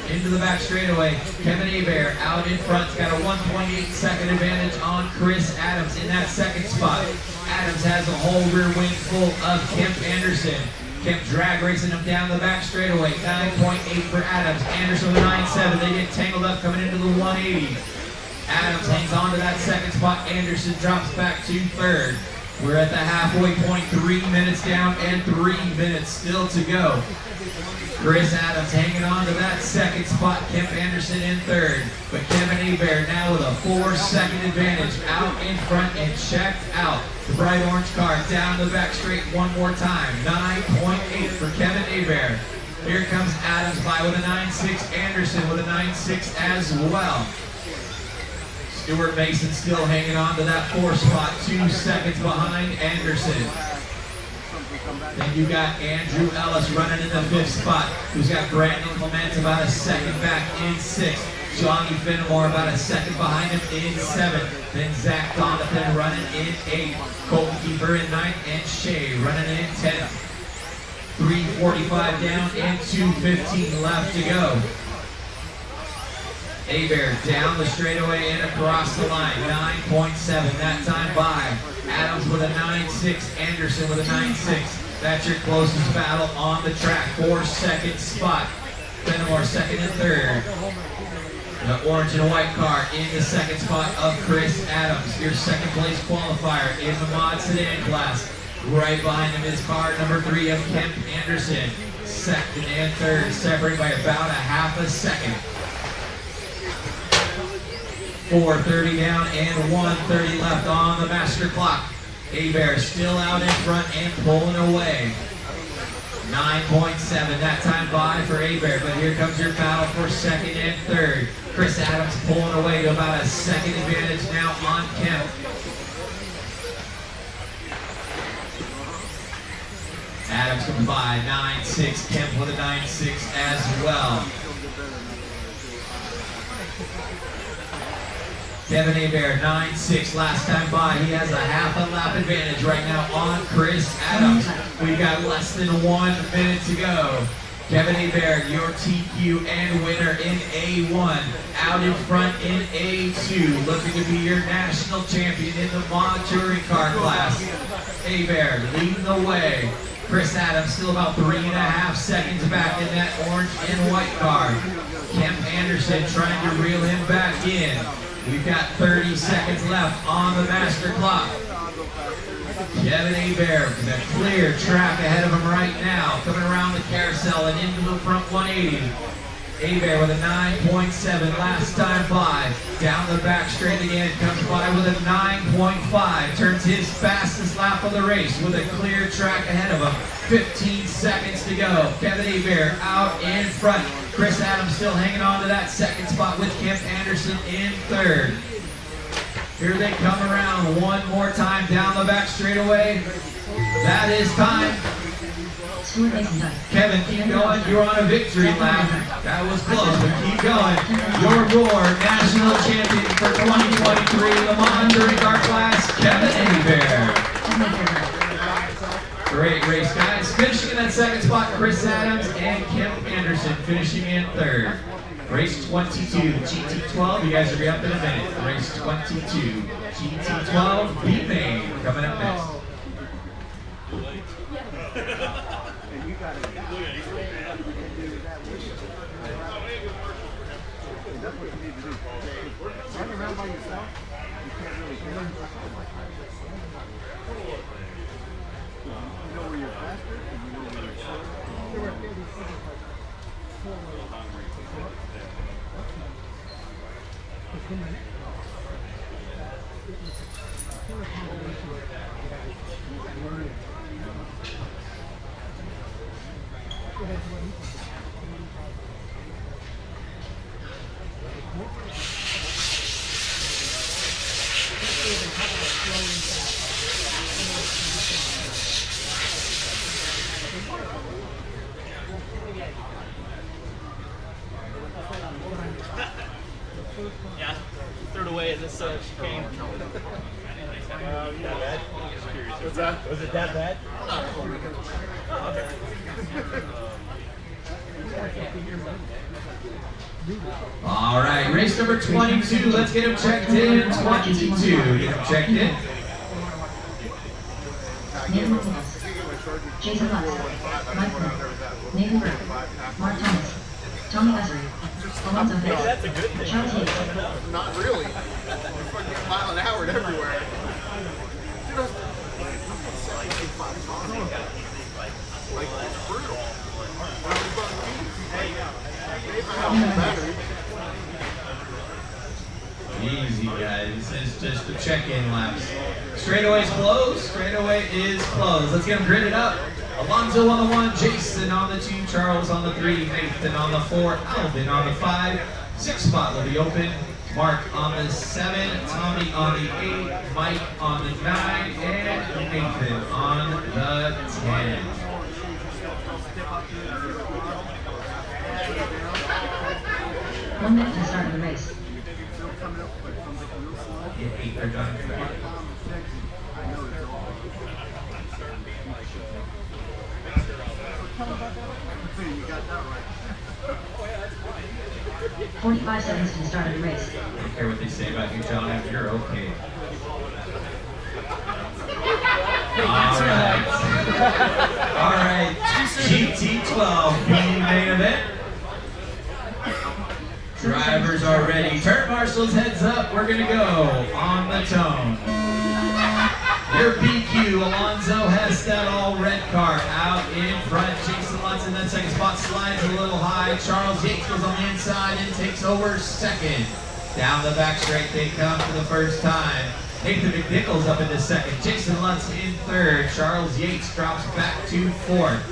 Into the back straightaway. Kevin Abear out in front. Got a 1.8 second advantage on Chris Adams in that 2nd spot. Adams has a whole rear wing full of Kemp Anderson. Kemp drag racing him down the back straightaway. 9.8 for Adams. Anderson with 9.7. They get tangled up coming into the 180. Adams hangs on to that 2nd spot. Anderson drops back to 3rd. We're at the halfway point. 3 minutes down and 3 minutes still to go. Chris Adams hanging on to that 2nd spot. Kemp Anderson in 3rd. But Kevin Abear now with a 4-second advantage out in front and checked out. The bright orange car down the back straight one more time. 9.8 for Kevin Abear. Here comes Adams by with a 9.6. Anderson with a 9.6 as well. Stuart Mason still hanging on to that 4 spot. 2 seconds behind Anderson. Then you got Andrew Ellis running in the 5th spot, who's got Brandon Clements about a 2nd back in 6th. Johnny Fenimore about a 2nd behind him in 7th. Then Zach Donathan running in 8th. Colton Keeper in 9th and Shea running in 10th. 3:45 down and 2:15 left to go. Abear down the straightaway and across the line. 9.7 that time by Adams with a 9.6, Anderson with a 9.6. That's your closest battle on the track. 4-second spot. Fenimore 2nd and 3rd. The orange and white car in the 2nd spot of Chris Adams. Your 2nd place qualifier in the mod sedan class. Right behind him is car number 3 of Kemp Anderson. 2nd and 3rd separated by about a half a second. 4:30 down and 1:30 left on the master clock. Abear still out in front and pulling away. 9.7 that time by for Abear, but here comes your battle for 2nd and 3rd. Chris Adams pulling away to about a 2nd advantage now on Kemp. Adams comes by 9.6, Kemp with a 9.6 as well. Kevin Abear, 9.6 last time by. He has a half a lap advantage right now on Chris Adams. We've got less than 1 minute to go. Kevin Abear, your TQ and winner in A1. Out in front in A2. Looking to be your national champion in the mod touring car class. Abear leading the way. Chris Adams still about 3.5 seconds back in that orange and white car. Kemp Anderson trying to reel him back in. We've got 30 seconds left on the master clock. Kevin Abear with a clear track ahead of him right now, coming around the carousel and into the front 180. Abear with a 9.7 last time by. Down the back straight again, comes by with a 9.5. Turns his fastest lap of the race with a clear track ahead of him. 15 seconds to go. Kevin Abear out in front. Chris Adams still hanging on to that 2nd spot with Kemp Anderson in 3rd. Here they come around one more time down the back straightaway. That is time. Kevin, keep going. You're on a victory lap. That was close, but keep going. Your Roar National Champion for 2023, Le Mans Touring Car Class, Kevin Abear. Great race, guys. Finishing in that 2nd spot, Chris Adams and Kemp Anderson finishing in 3rd. Race 22, GT12. You guys will be up in a minute. Race 22, GT12, B-Main coming up next. That's what you need to do. Running around by yourself, you can't really get them. You know where you're faster, and you know where you're slower. Yeah, threw it away as this came. What's that? Was it that bad? All right, race number 22. Let's get him checked in. 22. Get him checked in. Nathan Nichols, Jason Lutz, Mike Quinn, Nathan Burke, Mark Thomas, Tommy Essery, Alonzo Maybe Hayes, that's a good thing. Charles Yates, Not really. You're fucking mile an hour everywhere. Dude, like, it's brutal. Easy, guys. This is just a check-in laps. Straightaway's closed. Straightaway is closed. Let's get them gridded up. Alonzo on the 1, Jason on the 2, Charles on the 3, Nathan on the 4, Alvin on the 5. 6 spot will be open. Mark on the 7, Tommy on the 8, Mike on the 9, and Nathan on the 10. One minute to the start of the race. Yeah, 8 are done. You got that right. 45 seconds to the start of the race. I don't care what they say about you, John, if you're okay. All right, GT12 main event. Drivers are ready. Turn marshals, heads up. We're gonna go on the tone. Your PQ, Alonzo has that all red car out in front. Jason Lutz in that second spot, slides a little high. Charles Yates goes on the inside and takes over second. Down the back straight they come for the first time. Nathan McNichols up into second. Jason Lutz in third. Charles Yates drops back to fourth.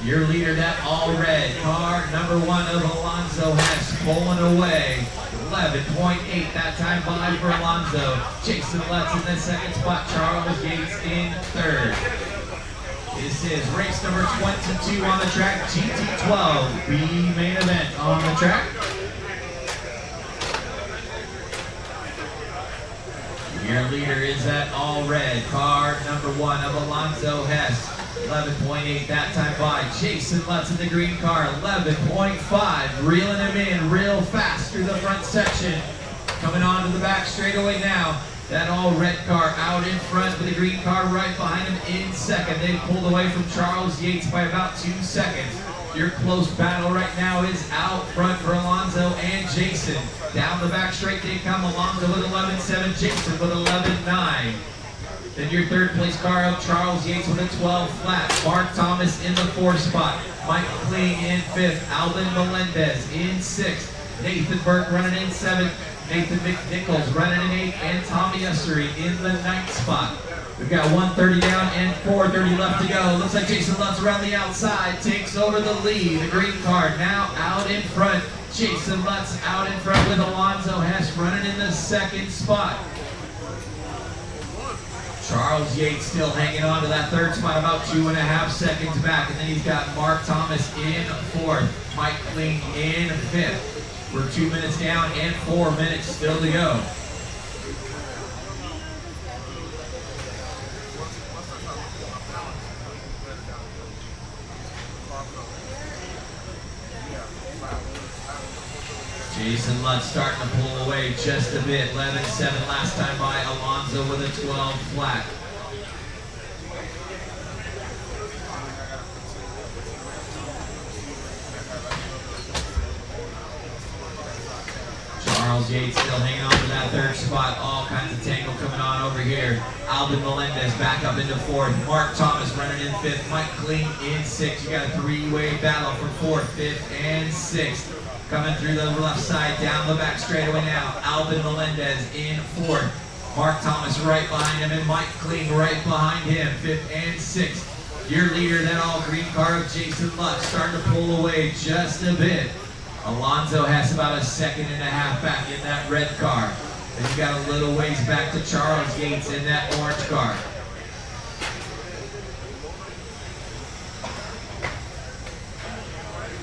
Your leader, that all red car, number 1 of Alonzo has pulling away. 11.8 that time by for Alonzo. Jason Lutz in the second spot. Charles Yates in third. This is race number 22 on the track. GT12, the main event on the track. Your leader is that all red car, number 1 of Alonzo Hess. 11.8 that time by Jason Lutz in the green car. 11.5, reeling him in real fast through the front section. Coming on to the back straightaway now. That all red car out in front with the green car right behind him in second. They pulled away from Charles Yates by about 2 seconds. Your close battle right now is out front for Alonzo and Jason. Down the back straight they come. Alonzo with 11.7, Jason with 11.9. Then your third place car up, Charles Yates with a 12 flat. Mark Thomas in the 4th spot. Mike Kling in 5th. Alvin Melendez in 6th. Nathan Burke running in 7th. Nathan McNichols running in 8th. And Tommy Essery in the 9th spot. We've got 130 down and 430 left to go. Looks like Jason Lutz around the outside takes over the lead. The green car now out in front. Jason Lutz out in front with Alonzo Hess running in the 2nd spot. Charles Yates still hanging on to that 3rd spot, about 2.5 seconds back. And then he's got Mark Thomas in 4th, Mike Kling in 5th. We're 2 minutes down and 4 minutes still to go. Jason Lutz starting to pull away just a bit. 11.7 last time by Alonzo with a 12 flat. Charles Yates still hanging on to that 3rd spot. All kinds of tangle coming on over here. Alvin Melendez back up into 4th. Mark Thomas running in 5th. Mike Kling in 6th. You got a 3-way battle for 4th, 5th, and 6th. Coming through the left side, down the back straightaway now. Alvin Melendez in 4th. Mark Thomas right behind him, and Mike Kling right behind him, 5th and 6th. Your leader, that all green car of Jason Lutz, starting to pull away just a bit. Alonzo has about a second and a half back in that red car. Then you got a little ways back to Charles Gates in that orange car.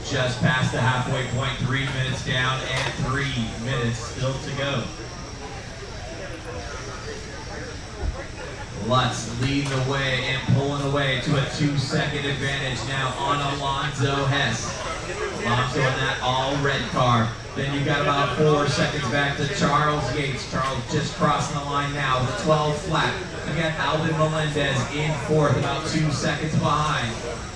Just past the halfway point, 3 minutes down and 3 minutes still to go. Lutz leading the way and pulling away to a 2-second advantage now on Alonzo Hess. Alonzo in that all red car. Then you got about 4 seconds back to Charles Yates. Charles just crossing the line now with a 12 flat. Again, Alvin Melendez in fourth, about 2 seconds behind.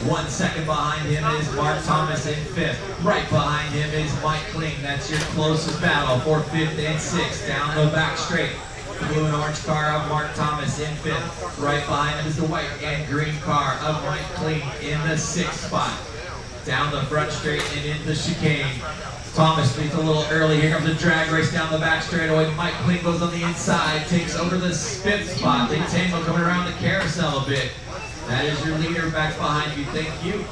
1 second behind him is Mark Thomas in fifth. Right behind him is Mike Kling. That's your closest battle for fifth and sixth. Down the back straight. The blue and orange car of Mark Thomas in fifth. Right behind him is the white and green car of Mike Kling in the sixth spot. Down the front straight and into the chicane. Thomas leads a little early. Here comes a drag race down the back straightaway. Mike Kling goes on the inside, takes over the fifth spot. Big Tango coming around the carousel a bit. That is your leader back behind you. Thank you.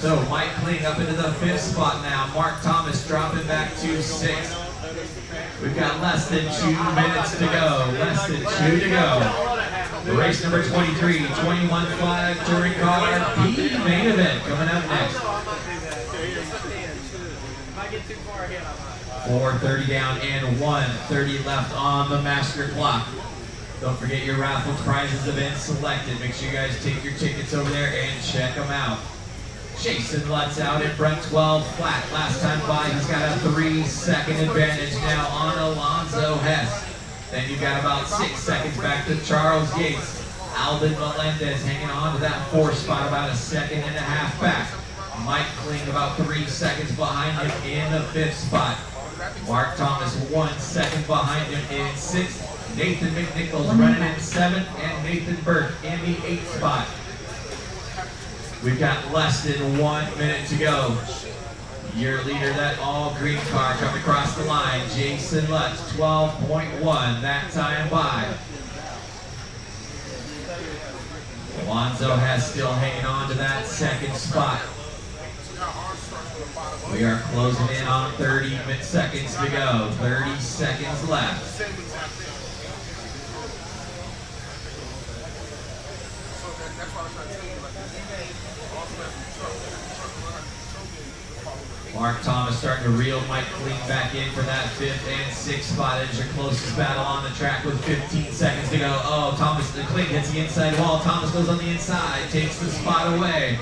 So Mike Kling up into the fifth spot now. Mark Thomas dropping back to sixth. We've got less than 2 minutes to go. Less than 2 to go. Race number 23, 21.5 touring car B main event coming up next. 4:30 down and 1:30 left on the master clock. Don't forget your raffle prizes have been selected. Make sure you guys take your tickets over there and check them out. Jason Lutz out in front, 12 flat. Last time by, he's got a 3-second advantage now on Alonzo Hess. Then you've got about 6 seconds back to Charles Yates. Alvin Melendez hanging on to that 4th spot, about a second and a half back. Mike Kling about 3 seconds behind him in the 5th spot. Mark Thomas 1 second behind him in 6th. Nathan McNichols running in 7th, and Nathan Burke in the 8th spot. We've got less than 1 minute to go. Your leader, that all green car coming across the line, Jason Lutz, 12.1 that time by. Alonzo has still hanging on to that 2nd spot. We are closing in on 30 seconds to go. 30 seconds left. Mark Thomas starting to reel Mike Kling back in for that 5th and 6th spot. That is your closest battle on the track with 15 seconds to go. Oh, Kling hits the inside wall. Thomas goes on the inside, takes the spot away.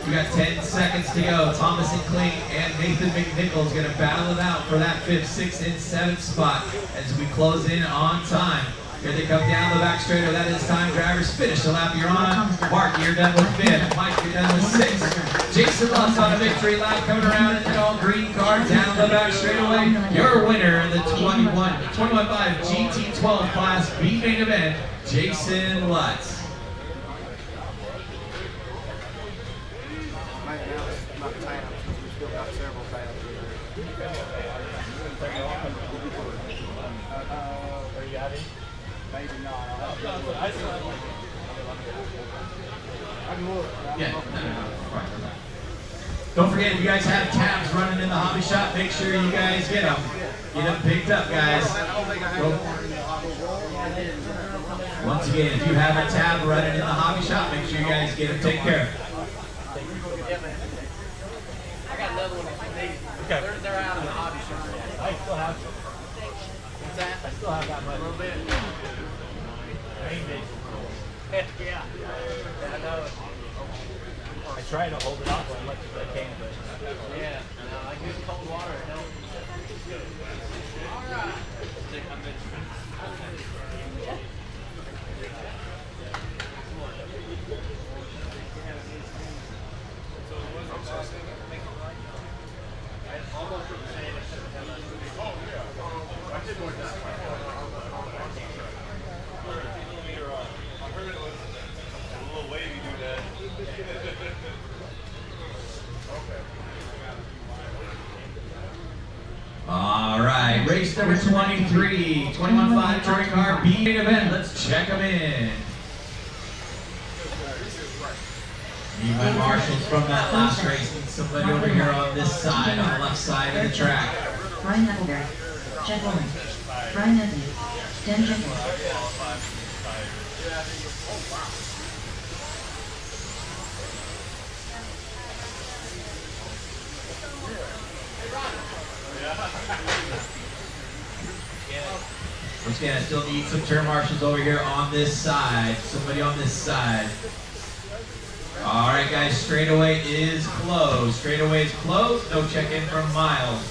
We got 10 seconds to go. Thomas and Kling and Nathan McNichols going to battle it out for that 5th, 6th, and 7th spot as we close in on time. Here they come down the back straight. That is time. Drivers finish the lap you're on. Mark, you're done with 5th. Mike, you're done with 6th. Jason Lutz on a victory lap coming around in the all green car down the back straightaway. Your winner in the 21.5 GT12 class B main event, Jason Lutz. Maybe not. Yeah, no. Don't forget, if you guys have tabs running in the hobby shop, make sure you guys get them. Get them picked up, guys. Once again, if you have a tab running in the hobby shop, make sure you guys get them taken care of. I got another one if you need. Okay. They're out of the hobby shop. I still have. What's that? I still have that much. A little bit. Yeah. I know it. I try to hold it off as much as I can, but Yeah. I use cold water. It helps. All right. All right, race number 23, 21.5 touring car B event. Let's check them in. Need my marshals from that last race. Need somebody over here on this side, on the left side of the track. Ryan Appleberry, Jeff Bowman, Brian Anthony, Dan Jenkins. Once again, I still need some turn marshals over here on this side. Somebody on this side. All right, guys, straightaway is closed. Straightaway is closed. No check-in from Miles.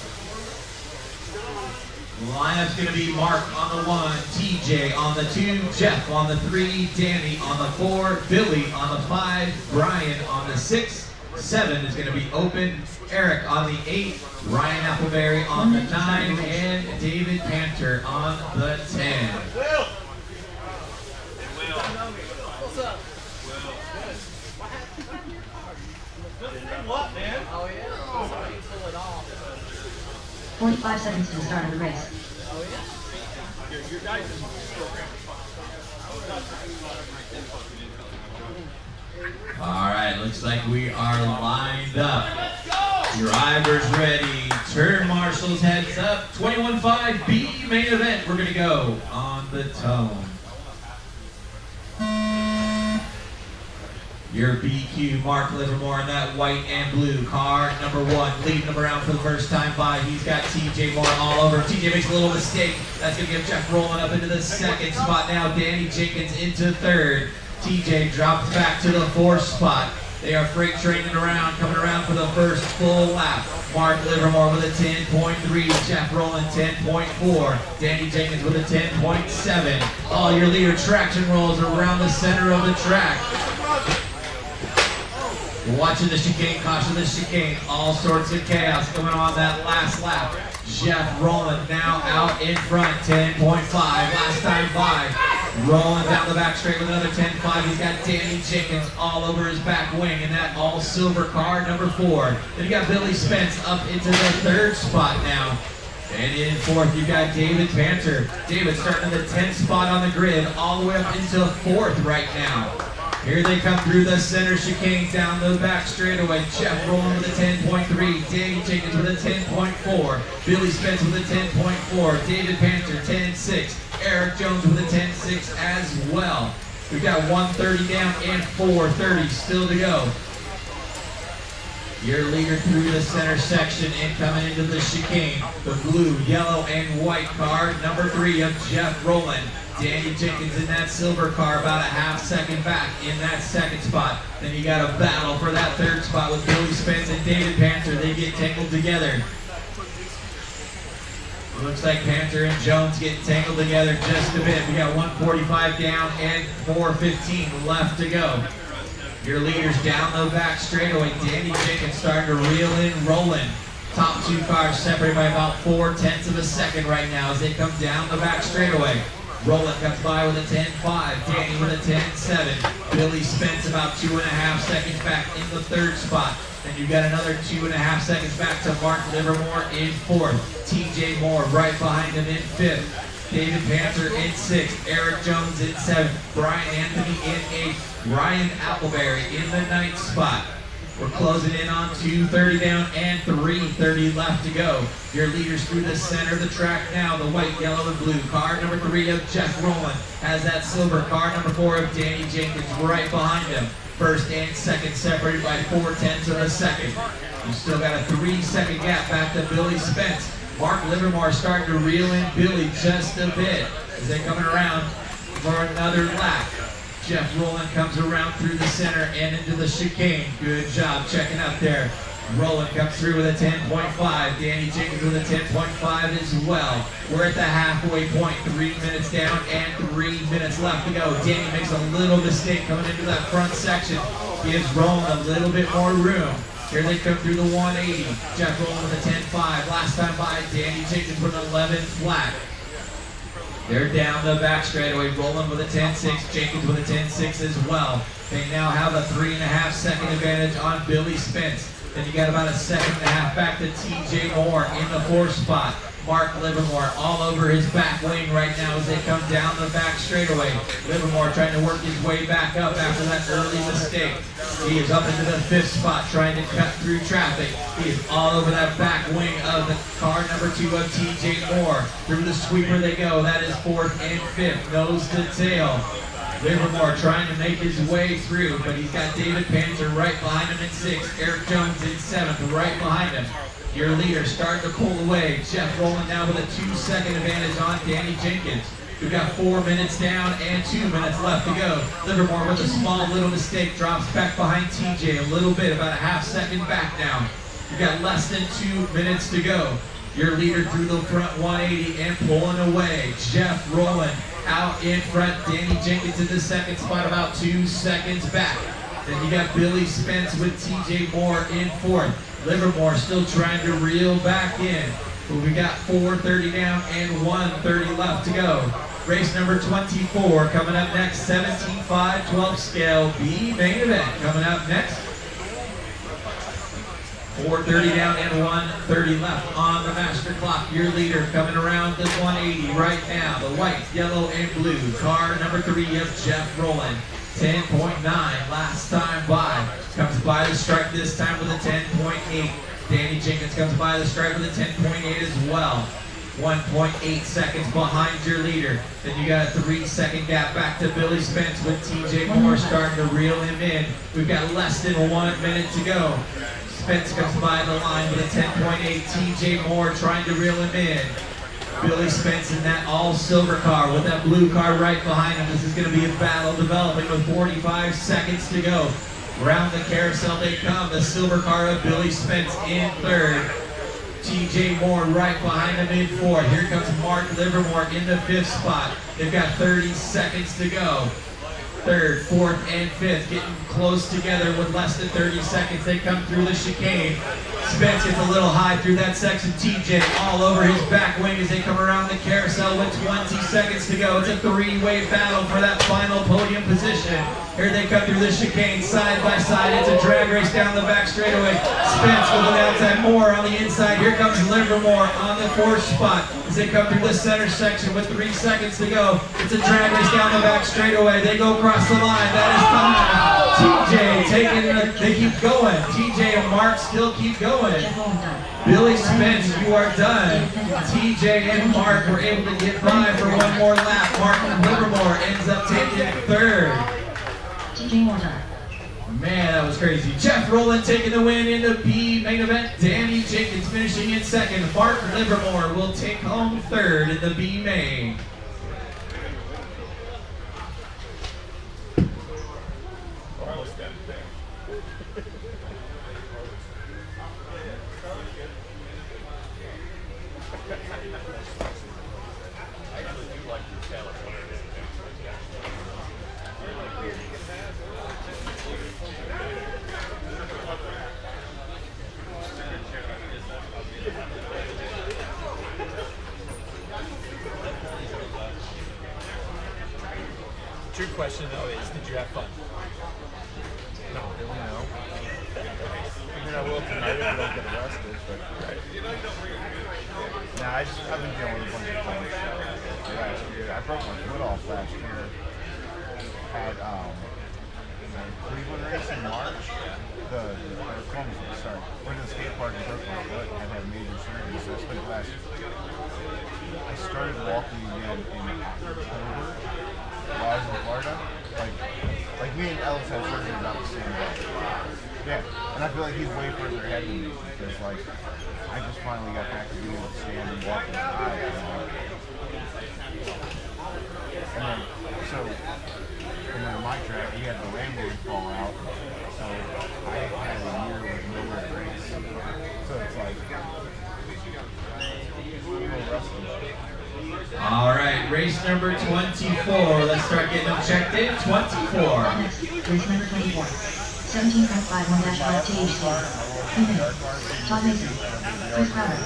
Lineup's going to be Mark on the 1, TJ on the 2, Jeff on the 3, Danny on the 4, Billy on the 5, Brian on the 6. 7 is going to be open. Eric on the 8, Ryan Appleberry on the 9, and David Panter on the 10. Will! What's up? What, man? Oh yeah. That's how you pull it off. 45 seconds to the start of the race. Oh yeah. Your guys' program. All right, looks like we are lined up. Drivers ready. Turn marshals heads up. 21.5 B main event. We're gonna go on the tone. Your BQ, Mark Livermore in that white and blue car. Number 1, leading them around for the first time by. He's got TJ Moore all over. TJ makes a little mistake. That's gonna get Jeff rolling up into the 2nd spot now. Danny Jenkins into 3rd. TJ drops back to the 4th spot. They are freight training around, coming around for the first full lap. Mark Livermore with a 10.3, Jeff Rowland 10.4, Danny Jenkins with a 10.7. All your leader traction rolls around the center of the track. Watching the chicane, caution the chicane, all sorts of chaos going on that last lap. Jeff Rowland now out in front, 10.5, last time by. Rolling down the back straight with another 10.5. He's got Danny Jenkins all over his back wing in that all silver car, number 4. Then you got Billy Spence up into the 3rd spot now. And in 4th, you got David Panter. David starting in the 10th spot on the grid, all the way up into 4th right now. Here they come through the center chicane down the back straightaway. Jeff Rowland with a 10.3, Danny Jenkins with a 10.4, Billy Spence with a 10.4, David Panter 10.6, Eric Jones with a 10.6 as well. We've got 1:30 down and 4:30 still to go. Your leader through the center section and coming into the chicane. The blue, yellow, and white car, number 3 of Jeff Rowland. Danny Jenkins in that silver car, about a half second back in that 2nd spot. Then you got a battle for that 3rd spot with Billy Spence and David Panter. They get tangled together. Looks like Panter and Jones getting tangled together just a bit. We got 1:45 down and 4:15 left to go. Your leaders down the back straightaway. Danny Jenkins starting to reel in, rolling. Top 2 cars separated by about 4/10 of a second right now as they come down the back straightaway. Rowland comes by with a 10.5, Danny with a 10.7, Billy Spence about 2.5 seconds back in the 3rd spot. Then you got another 2.5 seconds back to Mark Livermore in 4th, TJ Moore right behind him in 5th, David Panter in 6th, Eric Jones in 7th, Brian Anthony in 8th, Ryan Appleberry in the 9th spot. We're closing in on 2:30 down and 3:30 left to go. Your leaders through the center of the track now. The white, yellow, and blue. Car number 3 of Jeff Rowland has that silver. Car number 4 of Danny Jenkins right behind him. 1st and 2nd separated by 4/10 of a second. You still got a 3-second gap back to Billy Spence. Mark Livermore starting to reel in Billy just a bit as they're coming around for another lap. Jeff Rowland comes around through the center and into the chicane. Good job checking up there. Rowland comes through with a 10.5. Danny Jenkins with a 10.5 as well. We're at the halfway point. 3 minutes down and 3 minutes left to go. Danny makes a little mistake coming into that front section. Gives Rowland a little bit more room. Here they come through the 180. Jeff Rowland with a 10.5. Last time by, Danny Jenkins with an 11 flat. They're down the back straightaway, Rowland with a 10.6, Jenkins with a 10.6 as well. They now have a 3.5 second advantage on Billy Spence. Then you got about a 1.5 seconds back to TJ Moore in the 4th spot. Mark Livermore all over his back wing right now as they come down the back straightaway. Livermore trying to work his way back up after that early mistake. He is up into the 5th spot trying to cut through traffic. He is all over that back wing of the car number 2 of TJ Moore. Through the sweeper they go. That is 4th and 5th, nose to tail. Livermore trying to make his way through, but he's got David Panzer right behind him in 6th. Eric Jones in 7th, right behind him. Your leader starting to pull away. Jeff rolling down with a 2-second advantage on Danny Jenkins. We've got 4 minutes down and 2 minutes left to go. Livermore with a small little mistake drops back behind TJ a little bit, about a half-second back now. We've got less than 2 minutes to go. Your leader through the front 180 and pulling away. Jeff rolling out in front. Danny Jenkins in the 2nd spot, about 2 seconds back. Then you got Billy Spence with TJ Moore in 4th. Livermore still trying to reel back in. But we got 4:30 down and 1:30 left to go. Race number 24 coming up next. 17.5 12 scale B main event coming up next. 4:30 down and 1:30 left on the master clock. Your leader coming around the 180 right now. The white, yellow, and blue. Car number 3 of Jeff Rowland. 10.9 last time by. Comes by the stripe this time with a 10.8. Danny Jenkins comes by the stripe with a 10.8 as well. 1.8 seconds behind your leader. Then you got a 3-second gap back to Billy Spence with TJ Moore starting to reel him in. We've got less than 1 minute to go. Spence comes by the line with a 10.8. TJ Moore trying to reel him in. Billy Spence in that all silver car with that blue car right behind him. This is going to be a battle developing with 45 seconds to go. Around the carousel they come. The silver car of Billy Spence in 3rd. TJ Moore right behind him in 4th. Here comes Mark Livermore in the 5th spot. They've got 30 seconds to go. 3rd, 4th, and 5th getting close together with less than 30 seconds. They come through the chicane. Spence gets a little high through that section. TJ all over his back wing as they come around the carousel with 20 seconds to go. It's a 3-way battle for that final podium position. Here they come through the chicane side by side. It's a drag race down the back straightaway. Spence with an outside, Moore on the inside. Here comes Livermore on the 4th spot as they come through the center section with 3 seconds to go. It's a drag race down the back straightaway. They go across the line. That is time. TJ taking it. They keep going. TJ and Mark still keep going. Billy Spence, you are done. TJ and Mark were able to get by for one more lap. Mark Livermore ends up taking 3rd. TJ Moore done. Man, that was crazy. Jeff Rowland taking the win in the B main event. Danny Jenkins finishing in 2nd. Mark Livermore will take home 3rd in the B main. True question though is, did you have fun? No, really no. I mean, I will tonight if I don't get arrested, but right. Nah, I've been dealing with a bunch of things last year. I broke my foot off last year at Cleveland race in March. Went to the skate park and broke my foot and had major surgery, so I spent I started walking again in October. While I was in Florida, like me and Ellis had surgery about the same day. Yeah, and I feel like he's way further ahead than me because like I just finally got back to being able to stand and walk and ride, you know. And then my track, we had the landing fall out, so I had a year with no race. So it's like a little rusty. All right, race number 24. Let's start getting them checked in. 24. Next, race number 24. 17.51-5 THC. Todd Mason. Chris Crowder.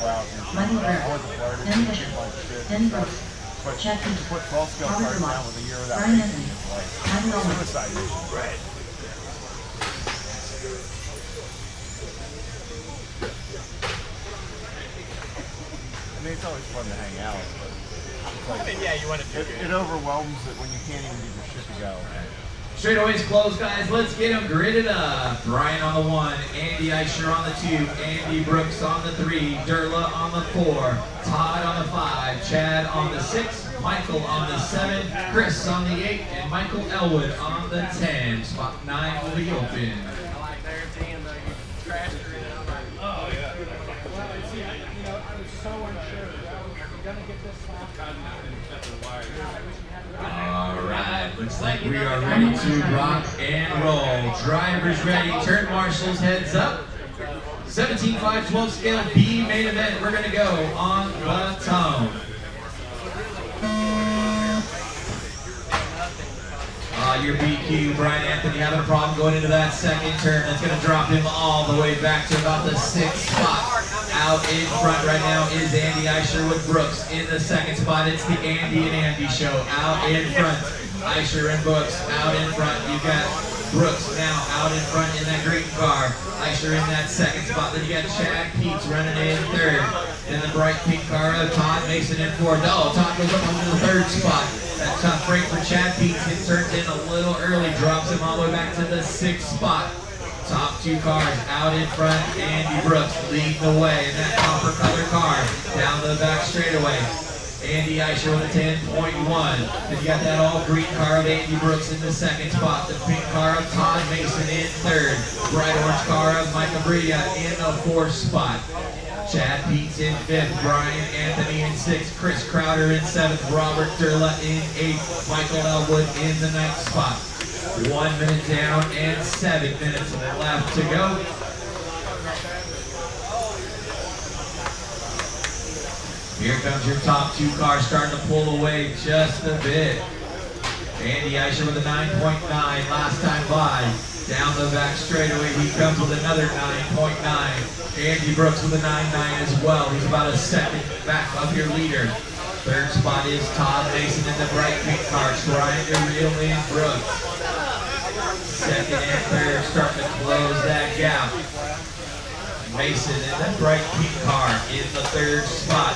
Michael Rivera. Danny Fisher. Danny Brooks. Chad Peter. Robert Vermont. Brian Anthony. Michael Owens. And it's always fun to hang out, but it's like, I mean, yeah, you want to do it overwhelms it when you can't even get your shit to go. Straightaways closed, guys. Let's get them gridded up. Brian on the 1, Andy Eicher on the 2, Andy Brooks on the 3, Durla on the 4, Todd on the 5, Chad on the 6, Michael on the 7, Chris on the 8, and Michael Elwood on the 10. Spot 9 will be open. I like their 10 though. You trashed her in. Oh, yeah. Well, see, I was so unsure. We're gonna get this Alright, looks like we are ready to rock and roll. Drivers ready, turn marshals, heads up. 17.5-12 scale B main event. We're going to go on the tone. Your BQ, Brian Anthony, having a problem going into that second turn. That's going to drop him all the way back to about the 6th spot. Out in front right now is Andy Eicher with Brooks. In the second spot, it's the Andy and Andy show. Out in front, Eicher and Brooks. Out in front, you've got Brooks now out in front in that green car. Eicher in that second spot. Then you got Chad Peets running in third. Then the bright pink car of Todd Mason in fourth. Oh, Todd goes up into the third spot. That tough break for Chad Peets. It turns in a little early, drops him all the way back to the 6th spot. Top 2 cars out in front, Andy Brooks leading the way in that copper color car down the back straightaway. Andy Eicher with a 10.1. Then you got that all green car of Andy Brooks in the 2nd spot. The pink car of Todd Mason in 3rd. Bright orange car of Mike Abria in the 4th spot. Chad Peets in 5th, Brian Anthony in 6th, Chris Crowder in 7th, Robert Durla in 8th, Michael Elwood in the 9th spot. 1 minute down and 7 minutes left to go. Here comes your top 2 cars starting to pull away just a bit. Andy Eicher with a 9.9 last time by. Down the back straightaway, he comes with another 9.9. Andy Brooks with a 9.9 as well. He's about a second back of your leader. 3rd spot is Todd Mason in the bright pink car, trying to reel in Brooks. 2nd and 3rd starting to close that gap. Mason in the bright pink car in the 3rd spot.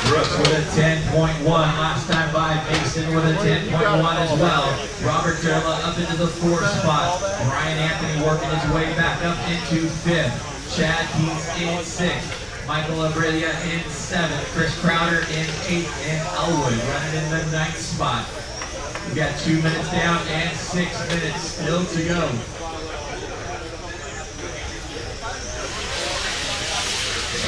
Brooks with a 10.1 last time by. Mason with a 10.1 as well. Robert Durla up into the 4th spot. Brian Anthony working his way back up into 5th. Chad Peets in 6th. Michael Abrilia in 7th. Chris Crowder in 8th. And Elwood running in the 9th spot. We got 2 minutes down and 6 minutes still to go.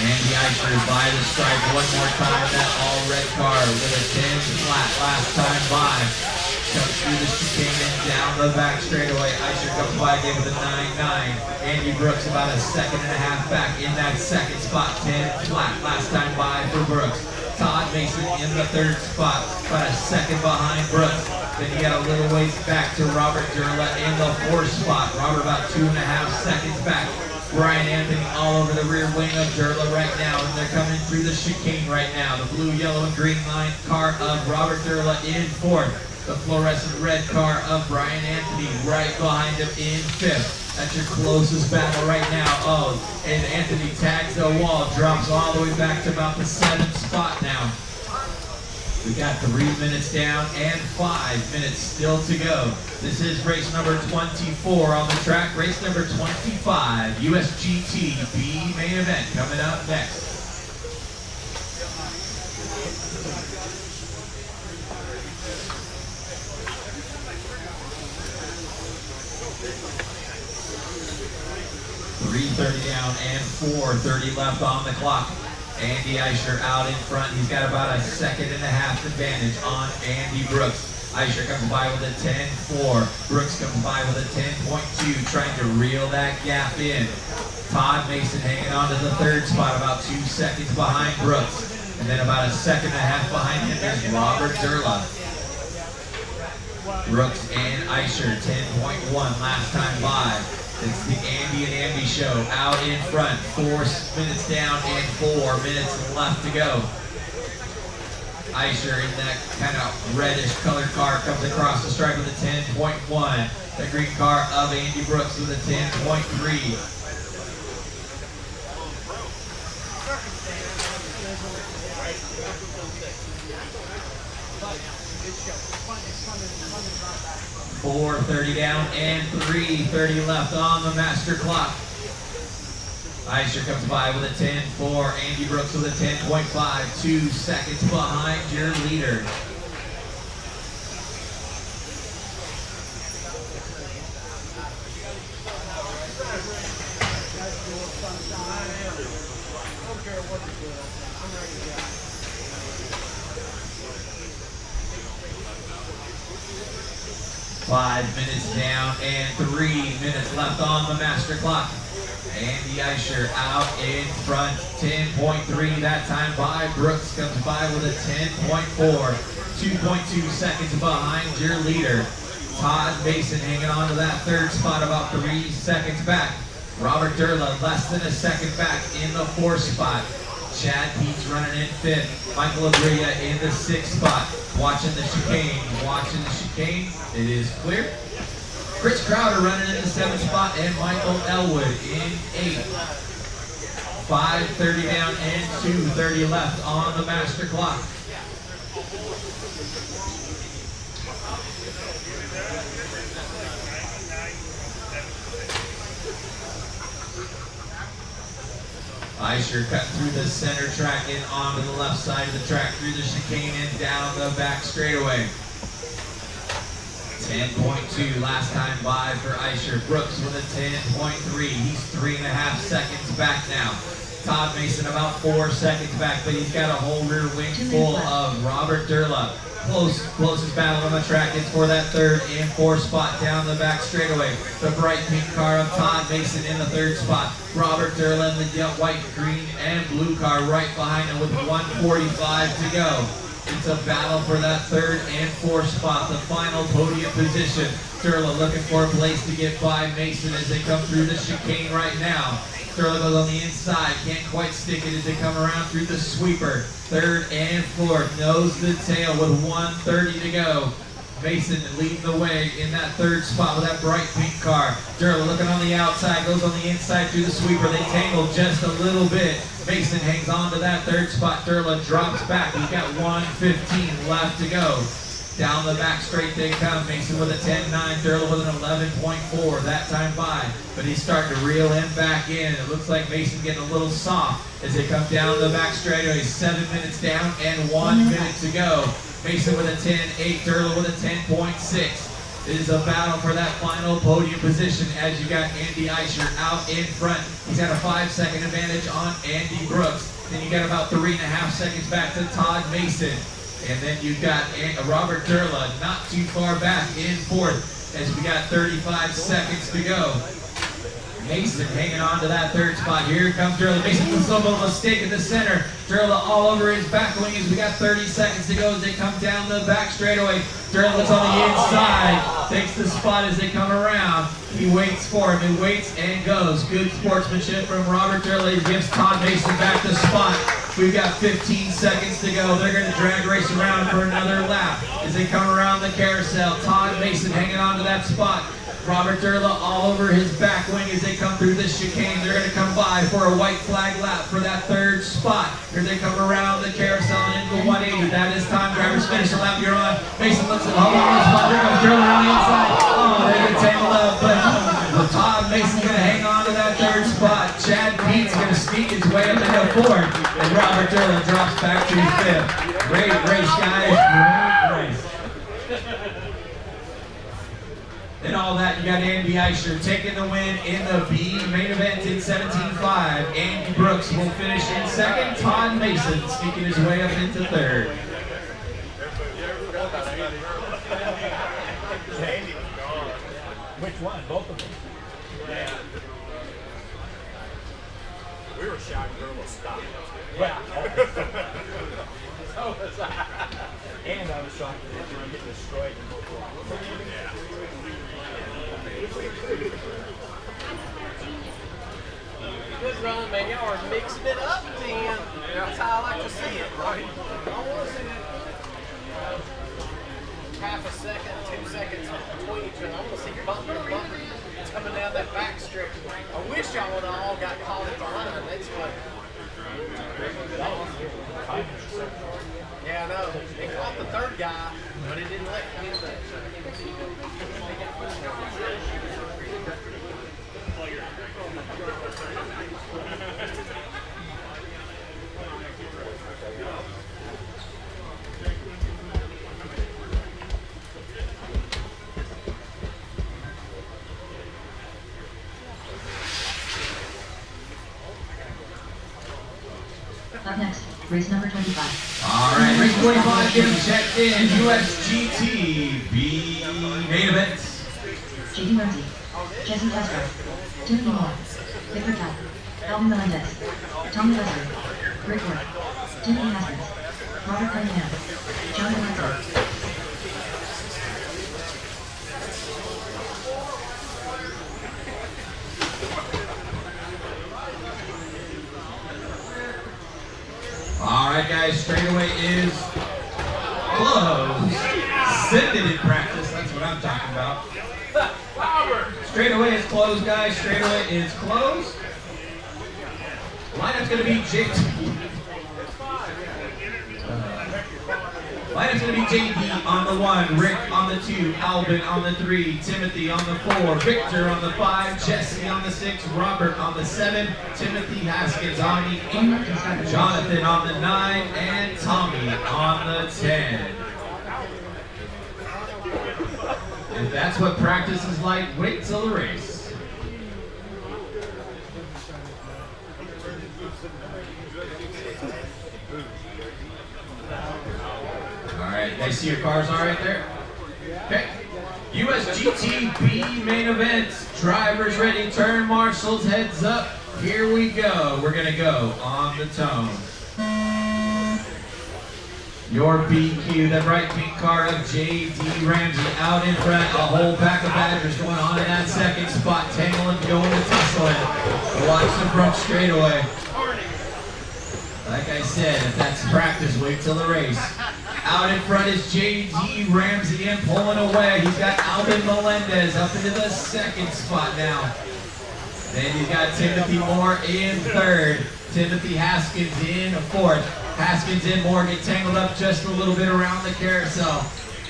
Andy Eicher by the stripe one more time. That all red car with a 10 flat last time by. Comes through the chicane and down the back straightaway. Eicher comes by again with a 9.9. Andy Brooks about a 1.5 seconds back in that 2nd spot. 10 flat last time by for Brooks. Todd Mason in the 3rd spot, about a 2nd behind Brooks. Then you got a little ways back to Robert Durla in the 4th spot. Robert about 2.5 seconds back. Brian Anthony all over the rear wing of Durla right now, and they're coming through the chicane right now. The blue, yellow, and green line car of Robert Durla in 4th. The fluorescent red car of Brian Anthony right behind him in 5th. That's your closest battle right now. Oh, and Anthony tags the wall, drops all the way back to about the 7th spot now. We got 3 minutes down and 5 minutes still to go. This is race number 24 on the track. Race number 25, USGT B main event coming up next. .330 down and 4:30 left on the clock. Andy Eicher out in front. He's got about a 1.5 seconds advantage on Andy Brooks. Eicher comes by with a 10.4. Brooks comes by with a 10.2, trying to reel that gap in. Todd Mason hanging on to the 3rd spot, about 2 seconds behind Brooks. And then about a 1.5 seconds behind him is Robert Durla. Brooks and Eicher, 10.1 last time by. It's the Andy and Andy show out in front. 4 minutes down and 4 minutes left to go. Eicher in that kind of reddish colored car comes across the stripe with a 10.1. The green car of Andy Brooks with a 10.3. .430 down and 3:30 left on the master clock. Eisher comes by with a 10.4. Andy Brooks with a 10.5. 2 seconds behind your leader. Five minutes down and 3 minutes left on the master clock. Andy Eisher out in front, 10.3 that time by. Brooks comes by with a 10.4, 2.2 seconds behind your leader. Todd Mason hanging on to that third spot, about 3 seconds back. Robert Durla less than a second back in the fourth spot. Chad Peets running in fifth. Michael Abria in the sixth spot. Watching the chicane, it is clear. Chris Crowder running in the seventh spot, and Michael Elwood in eighth. 5:30 down and 2:30 left on the master clock. Eisher cut through the center track and onto the left side of the track, through the chicane and down the back straightaway. 10.2 last time by for Eisher. Brooks with a 10.3. He's 3.5 seconds back now. Todd Mason about 4 seconds back, but he's got a whole rear wing full of Robert Durla. Closest battle on the track is for that third and fourth spot down the back straightaway. The bright pink car of Todd Mason in the third spot. Robert Durla in the white, green, and blue car right behind him with 1:45 to go. It's a battle for that third and fourth spot, the final podium position. Durla looking for a place to get by Mason as they come through the chicane right now. Durla goes on the inside, can't quite stick it as they come around through the sweeper. Third and fourth, nose to tail with 1:30 to go. Mason leading the way in that third spot with that bright pink car. Durla looking on the outside, goes on the inside through the sweeper. They tangle just a little bit. Mason hangs on to that third spot. Durla drops back. He's got 1:15 left to go. Down the back straight they come. Mason with a 10.9. Durla with an 11.4 that time by. But he's starting to reel him back in. It looks like Mason getting a little soft as they come down the back straightaway. 7 minutes down and 1 minute to go. Mason with a 10.8. Durla with a 10.6. It is a battle for that final podium position as you got Andy Eisher out in front. He's got a 5-second advantage on Andy Brooks. Then you got about 3.5 seconds back to Todd Mason. And then you've got Robert Durla not too far back in fourth as we got 35 seconds to go. Mason hanging on to that third spot. Here comes Durla. Mason with a little mistake in the center. Durla all over his back wing as we got 30 seconds to go as they come down the back straightaway. Durla looks on the inside, takes the spot as they come around. He waits for him, he waits and goes. Good sportsmanship from Robert Durla. He gives Todd Mason back the spot. We've got 15 seconds to go. They're going to drag race around for another lap as they come around the carousel. Todd Mason hanging on to that spot. Robert Durla all over his back wing as they come through this chicane. They're going to come by for a white flag lap for that third spot. Here they come around the carousel and into 180. That is time. Drivers finish the lap you're on. Mason looks at hold on the spot. There goes Durla around the inside. Oh, they're going to tangle up, but Todd Mason's going to hang on to that third spot. Chad Peets going to sneak his way up into fourth, and Robert Durla drops back to fifth. Great race, guys. Great race. And all that, you got Andy Eisher taking the win in the B main event in 17.5. Andy Brooks will finish in second. Todd Mason sneaking his way up into third. Which one? Both of them? Yeah. We were shocked Durla stopped. Yeah. So was I. And I was shocked that they were getting destroyed in both of them. Yeah. Good run, man. Y'all are mixing it up, man. That's how I like to see it. Right? I want to see it. Half a second, 2 seconds between each other. I want to see bumper to bumper coming down that back stretch. I wish y'all would have all got caught at the line. That's what. time. Yeah, I know. They caught the third guy, but it didn't let him. Up next, race number 25. All right, race 25 getting checked in. USGT B main event. JD Ramsey, Jesse Castro, Timothy Moore, Victor Cal, Alvin Melendez, Tommy Leslie, Rick Ward, Timothy Haskins, Robert Cunningham, John Lorenzo. All right, guys, straightaway is closed. Send it in practice. That's what I'm talking about. Straightaway is closed, guys. Straightaway is closed. Lineup's going to be Lineup's going to be JD on the 1, Rick on the 2, Alvin on the 3, Timothy on the 4, Victor on the 5, Jesse on the 6, Robert on the 7, Timothy Haskins on the 8, Jonathan on the 9, and Tommy on the 10. If that's what practice is like, wait till the race. Alright, guys see your cars all right there? Okay. USGT B main event. Drivers ready, turn marshals, heads up. Here we go. We're going to go on the tone. Your BQ, the bright pink car of JD Ramsey out in front. A whole pack of Badgers going on in that second spot. Tangling, going to tussling. Watch the front straightaway. Like I said, if that's practice, wait till the race. Out in front is JD Ramsey in, pulling away. He's got Alvin Melendez up into the second spot now. Then he's got Timothy Moore in third. Timothy Haskins in fourth. Haskins and Moore get tangled up just a little bit around the carousel.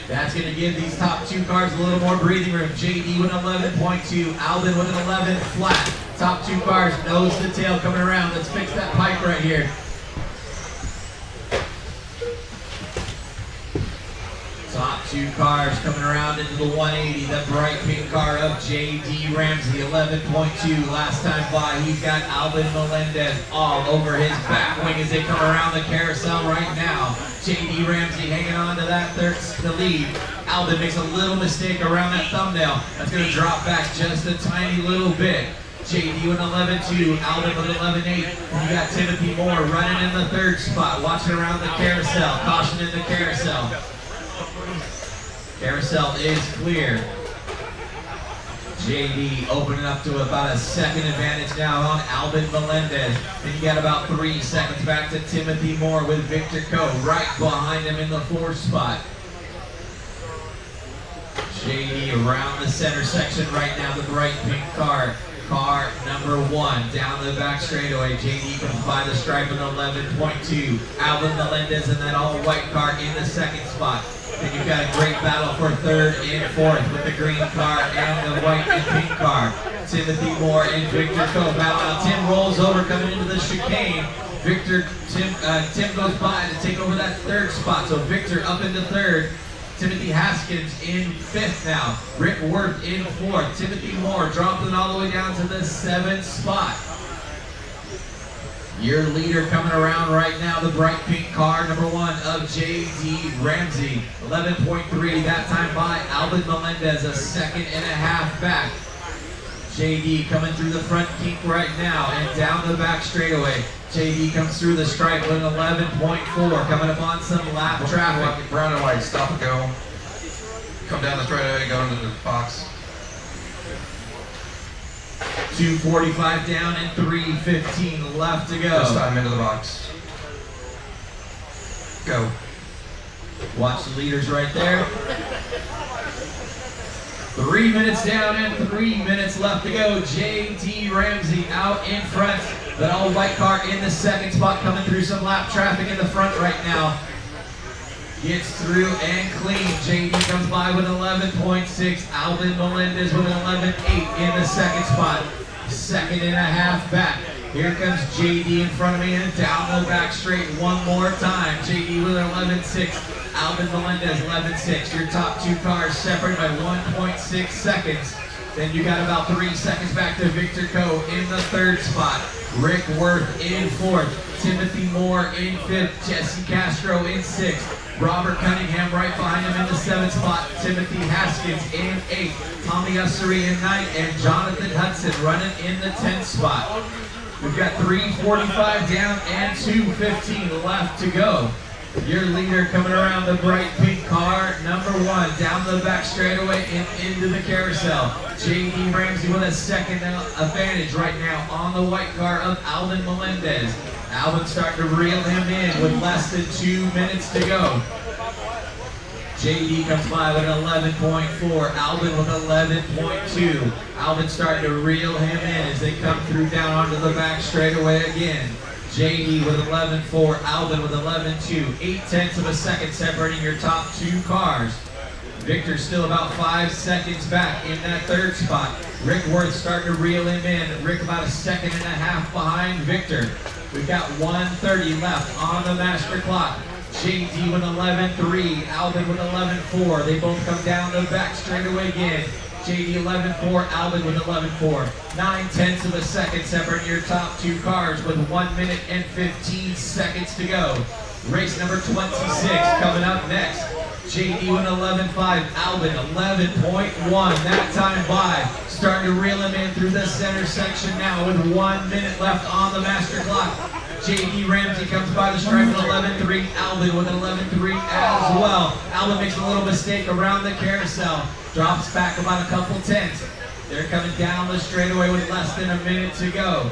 That's going to give these top two cars a little more breathing room. JD with an 11.2, Alvin with an 11 flat. Top two cars, nose to tail coming around. Let's fix that pipe right here. Top two cars coming around into the 180. The bright pink car of JD Ramsey, 11.2. Last time by, he's got Alvin Melendez all over his back wing as they come around the carousel right now. JD Ramsey hanging on to that the lead. Alvin makes a little mistake around that thumbnail. That's going to drop back just a tiny little bit. JD with an 11.2, Alvin with an 11.8. You got Timothy Moore running in the third spot, watching around the carousel, caution in the carousel. Carousel is clear. JD opening up to about a second advantage now on Alvin Melendez. Then you got about 3 seconds back to Timothy Moore with Victor Coe right behind him in the 4th spot. JD around the center section right now, the bright pink car. Car number 1 down the back straightaway. JD comes by the stripe with 11.2. Alvin Melendez in that all white car in the 2nd spot. And you've got a great battle for 3rd and 4th with the green car and the white and pink car. Timothy Moore and Victor Coe battle. Now Tim rolls over coming into the chicane. Tim goes by to take over that 3rd spot. So Victor up into 3rd. Timothy Haskins in 5th now. Rick Worth in 4th. Timothy Moore dropping all the way down to the 7th spot. Your leader coming around right now, the bright pink car, number 1 of JD Ramsey. 11.3, that time by Alvin Melendez, a 2.5 back. JD coming through the front kink right now and down the back straightaway. JD comes through the stripe with an 11.4, coming up on some lap traffic. Brown and white, stop and go. Come down the straightaway, go into the box. 2:45 down and 3:15 left to go. This time into the box. Go. Watch the leaders right there. 3 minutes down and 3 minutes left to go. J.D. Ramsey out in front. That all white car in the second spot, coming through some lap traffic in the front right now. Gets through and clean. J.D. comes by with 11.6. Alvin Melendez with an 11.8 in the second spot. Second and a half back. Here comes J.D. in front of me and down the back straight one more time. J.D. with an 11.6. Alvin Melendez 11.6. Your top two cars separated by 1.6 seconds. Then you got about 3 seconds back to Victor Coe in the third spot. Rick Worth in fourth. Timothy Moore in fifth. Jesse Castro in sixth. Robert Cunningham right behind him in the seventh spot. Timothy Haskins in eighth. Tommy Ussery in ninth. And Jonathan Hudson running in the 10th spot. We've got 3:45 down and 2:15 left to go. Your leader coming around the bright pink car, number 1, down the back straightaway and into the carousel. J.D. Ramsey with a second advantage right now on the white car of Alvin Melendez. Alvin starting to reel him in with less than 2 minutes to go. J.D. comes by with an 11.4, Alvin with 11.2. Alvin starting to reel him in as they come through down onto the back straightaway again. J.D. with 11.4, Alvin with 11.2, 0.8 of a second separating your top two cars. Victor still about 5 seconds back in that third spot. Rick Worth starting to reel him in. Rick about 1.5 seconds behind Victor. We've got 1:30 left on the master clock. J.D. with 11.3, Alvin with 11.4. They both come down the back straightaway again. J.D. 11.4, Alvin with 11.4. 0.9 of a second separating your top two cars with 1 minute and 15 seconds to go. Race number 26 coming up next. J.D. with 11.5, Alvin 11.1. That time by. Starting to reel him in through the center section now with 1 minute left on the master clock. J.D. Ramsey comes by the stripe with 11.3, Alvin with 11.3 as well. Alvin makes a little mistake around the carousel. Drops back about a couple tenths. They're coming down the straightaway with less than a minute to go.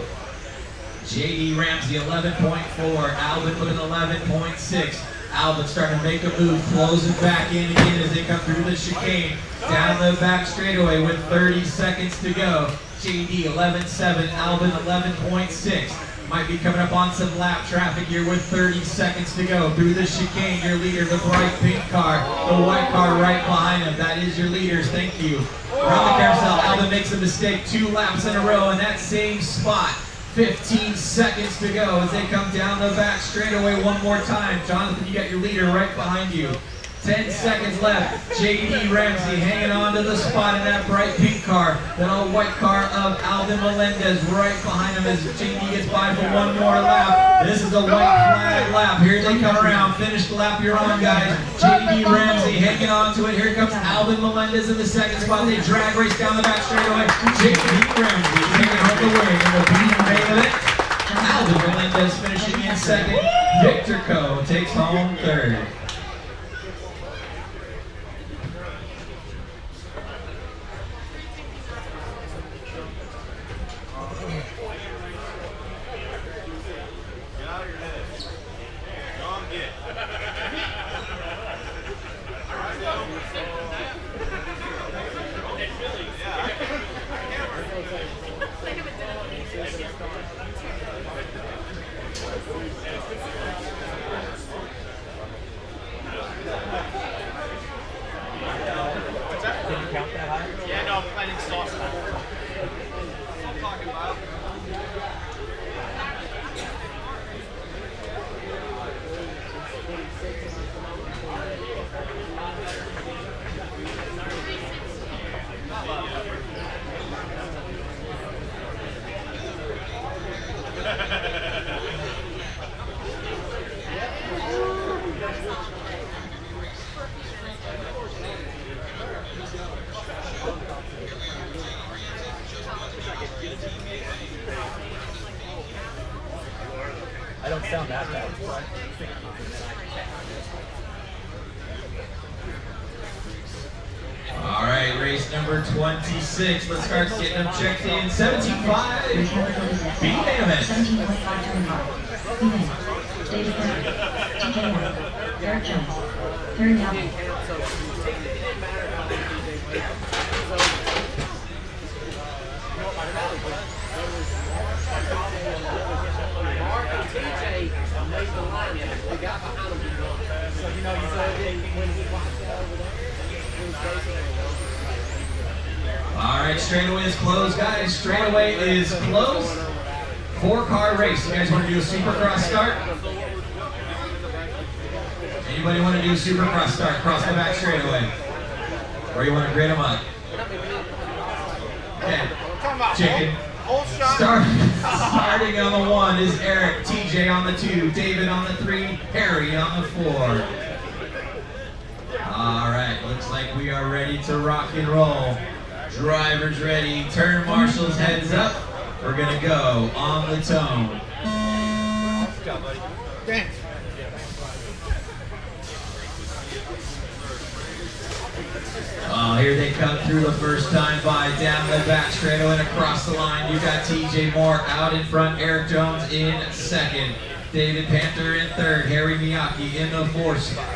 J.D. Ramsey 11.4, Alvin with an 11.6. Alvin starting to make a move, closing back in again as they come through the chicane. Down the back straightaway with 30 seconds to go. J.D. 11.7, Alvin 11.6. Might be coming up on some lap traffic here with 30 seconds to go. Through the chicane, your leader, the bright pink car, the white car right behind him. That is your leaders, thank you. Around the carousel, Alvin makes a mistake 2 laps in a row in that same spot. 15 seconds to go as they come down the back straightaway one more time. Jonathan, you got your leader right behind you. 10 seconds left. J.D. Ramsey hanging on to the spot in that bright pink car. That all white car of Alvin Melendez right behind him as J.D. gets by for one more lap. This is a white flag lap. Here they come around. Finish the lap you're on, guys. J.D. Ramsey hanging on to it. Here comes Alvin Melendez in the second spot. They drag race down the back straightaway. J.D. Ramsey taking home the win in the main event. Alvin Melendez finishing in second. Victor Coe takes home third. Yeah, no, I didn't start that. What I'm talking about. I don't sound that bad. All right, race number 26. Let's start getting them checked in. 17.5. B main event. 17.5 turn car. B main. David Kennedy. TK1. Eric Jones. Terry Alvin. TJ made the line. The guy behind him was going fast. So, you know, when he walked over there, it was basically All right, straightaway is closed, guys. Straightaway is closed. 4-car race. You guys want to do a supercross start? Anybody want to do a supercross start? Cross the back straightaway. Or you want to grid them up? Okay. Chicken. Starting on the 1 is Eric, TJ on the 2, David on the 3, Harry on the 4. All right, looks like we are ready to rock and roll. Drivers ready, turn marshals heads up. We're gonna go on the tone. Thanks. Oh, here they come through the first time by, down the back straightaway and across the line. You got TJ Moore out in front, Eric Jones in second, David Panther in third, Harry Miyake in the 4th spot.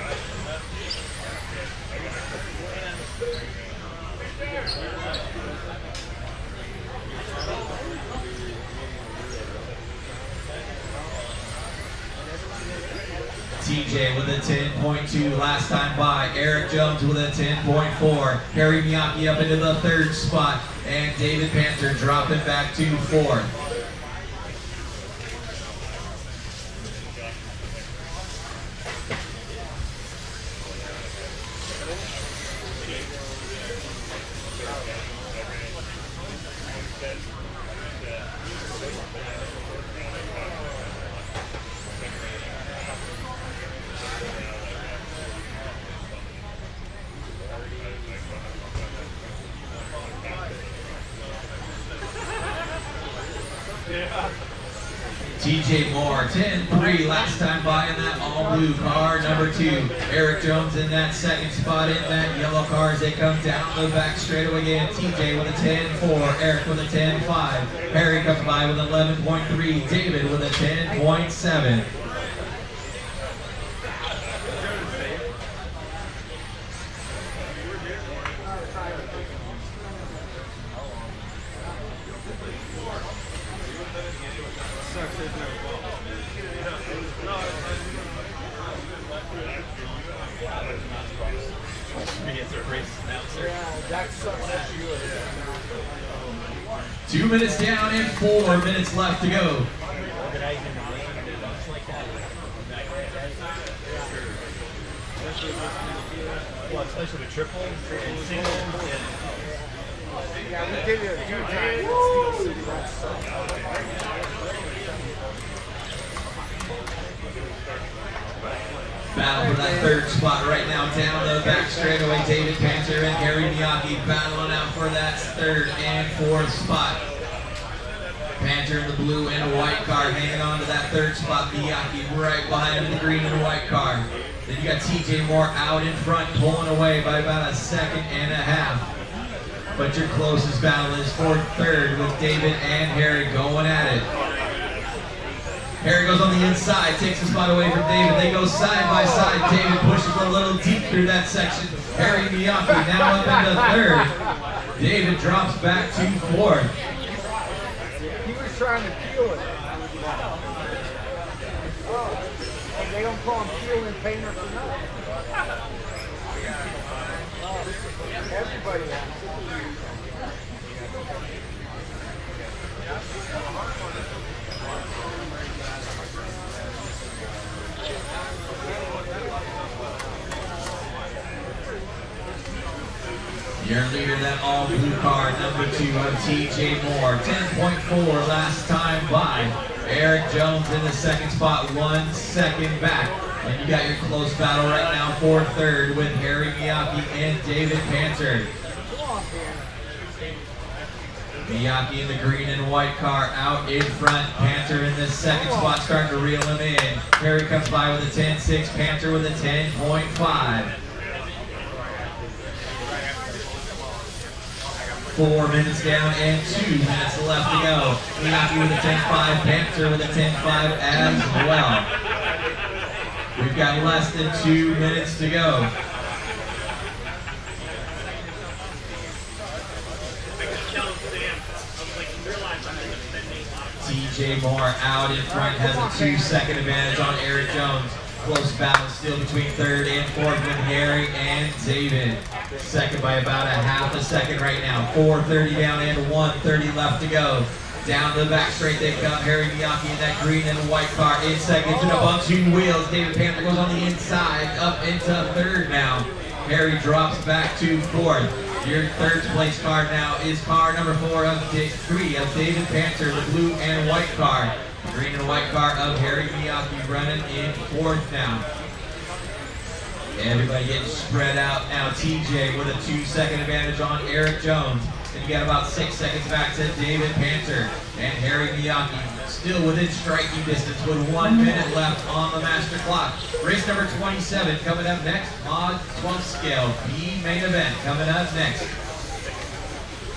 TJ with a 10.2 last time by, Eric Jones with a 10.4, Harry Miyake up into the 3rd spot, and David Panther dropping back to 4th. TJ Moore, 10.3 last time by in that all-blue car, number 2. Eric Jones in that 2nd spot in that yellow car as they come down the back straightaway again. TJ with a 10.4, Eric with a 10.5, Harry comes by with 11.3, David with a 10.7. Yeah, 2 minutes down and 4 minutes left to go. Well, especially the triple and single. yeah, we did it a few times. Battle for that 3rd spot right now, down the back straightaway. David Panther and Harry Miyake battling out for that 3rd and 4th spot. Panther in the blue and white car hanging on to that 3rd spot. Miyake right behind him in the green and white car. Then you got TJ Moore out in front, pulling away by about a 1.5 seconds. But your closest battle is for 3rd with David and Harry going at it. Harry goes on the inside, takes the spot away from David. They go side by side. David pushes a little deep through that section. Harry Miyake now up into 3rd. David drops back to 4th. He was trying to peel it. And they don't call him peeling painter for nothing. Everybody has. Your leader, that all-blue car, number 2 of TJ Moore. 10.4 last time by. Eric Jones in the 2nd spot, 1 second back. And you got your close battle right now for 3rd with Harry Miyake and David Panther. Miyake in the green and white car out in front. Panther in the 2nd spot, starting to reel him in. Harry comes by with a 10.6, Panther with a 10.5. 4 minutes down and 2 minutes left to go. Miyake with a 10.5, Panther with a 10.5 as well. We've got less than 2 minutes to go. TJ Moore out in front has a 2-second advantage on Eric Jones. Close battle still between third and fourth with Harry and David. Second by about a half a second right now. 4:30 down and 1:30 left to go. Down to the back straight they come. Harry Miyake in that green and white car. In second to the bunching wheels. David Panther goes on the inside, up into third now. Harry drops back to fourth. Your third place car now is car number 3 of David Panther, the blue and white car. Green and white car of Harry Miyake running in fourth now. Everybody getting spread out now. TJ with a 2-second advantage on Eric Jones. And you got about 6 seconds back to David Panther and Harry Miyake. Still within striking distance with 1 minute left on the master clock. Race number 27 coming up next. Mod 12 scale. B main event coming up next.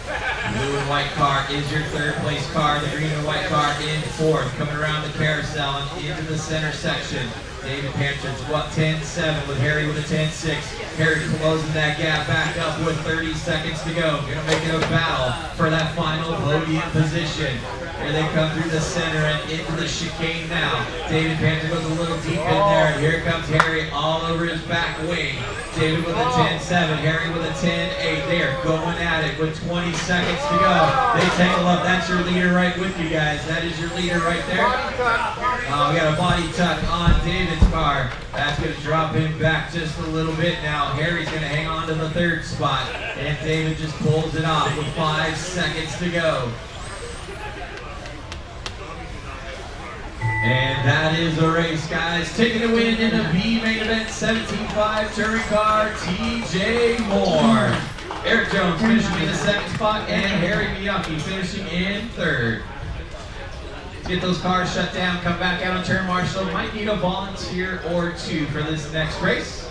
Blue and white car is your third place car. The green and white car in fourth. Coming around the carousel and into the center section. David Panther 10-7 with Harry with a 10-6. Harry closing that gap back up with 30 seconds to go. Gonna make it a battle for that final podium position. Here they come through the center and into the chicane now. David Panther goes a little deep in there, and here comes Harry all over his back wing. David with a 10-7, Harry with a 10-8. They are going at it with 20 seconds to go. They tangle up. That's your leader right with you guys. That is your leader right there. We got a body tuck on David's car. That's going to drop him back just a little bit now. Harry's going to hang on to the third spot, and David just pulls it off with 5 seconds to go. And that is the race, guys. Taking the win in the B main event, 17.5 touring car, TJ Moore. Eric Jones finishing in the second spot, and Harry Miyake finishing in third. Let's get those cars shut down, come back out on turn marshal. Might need a volunteer or two for this next race.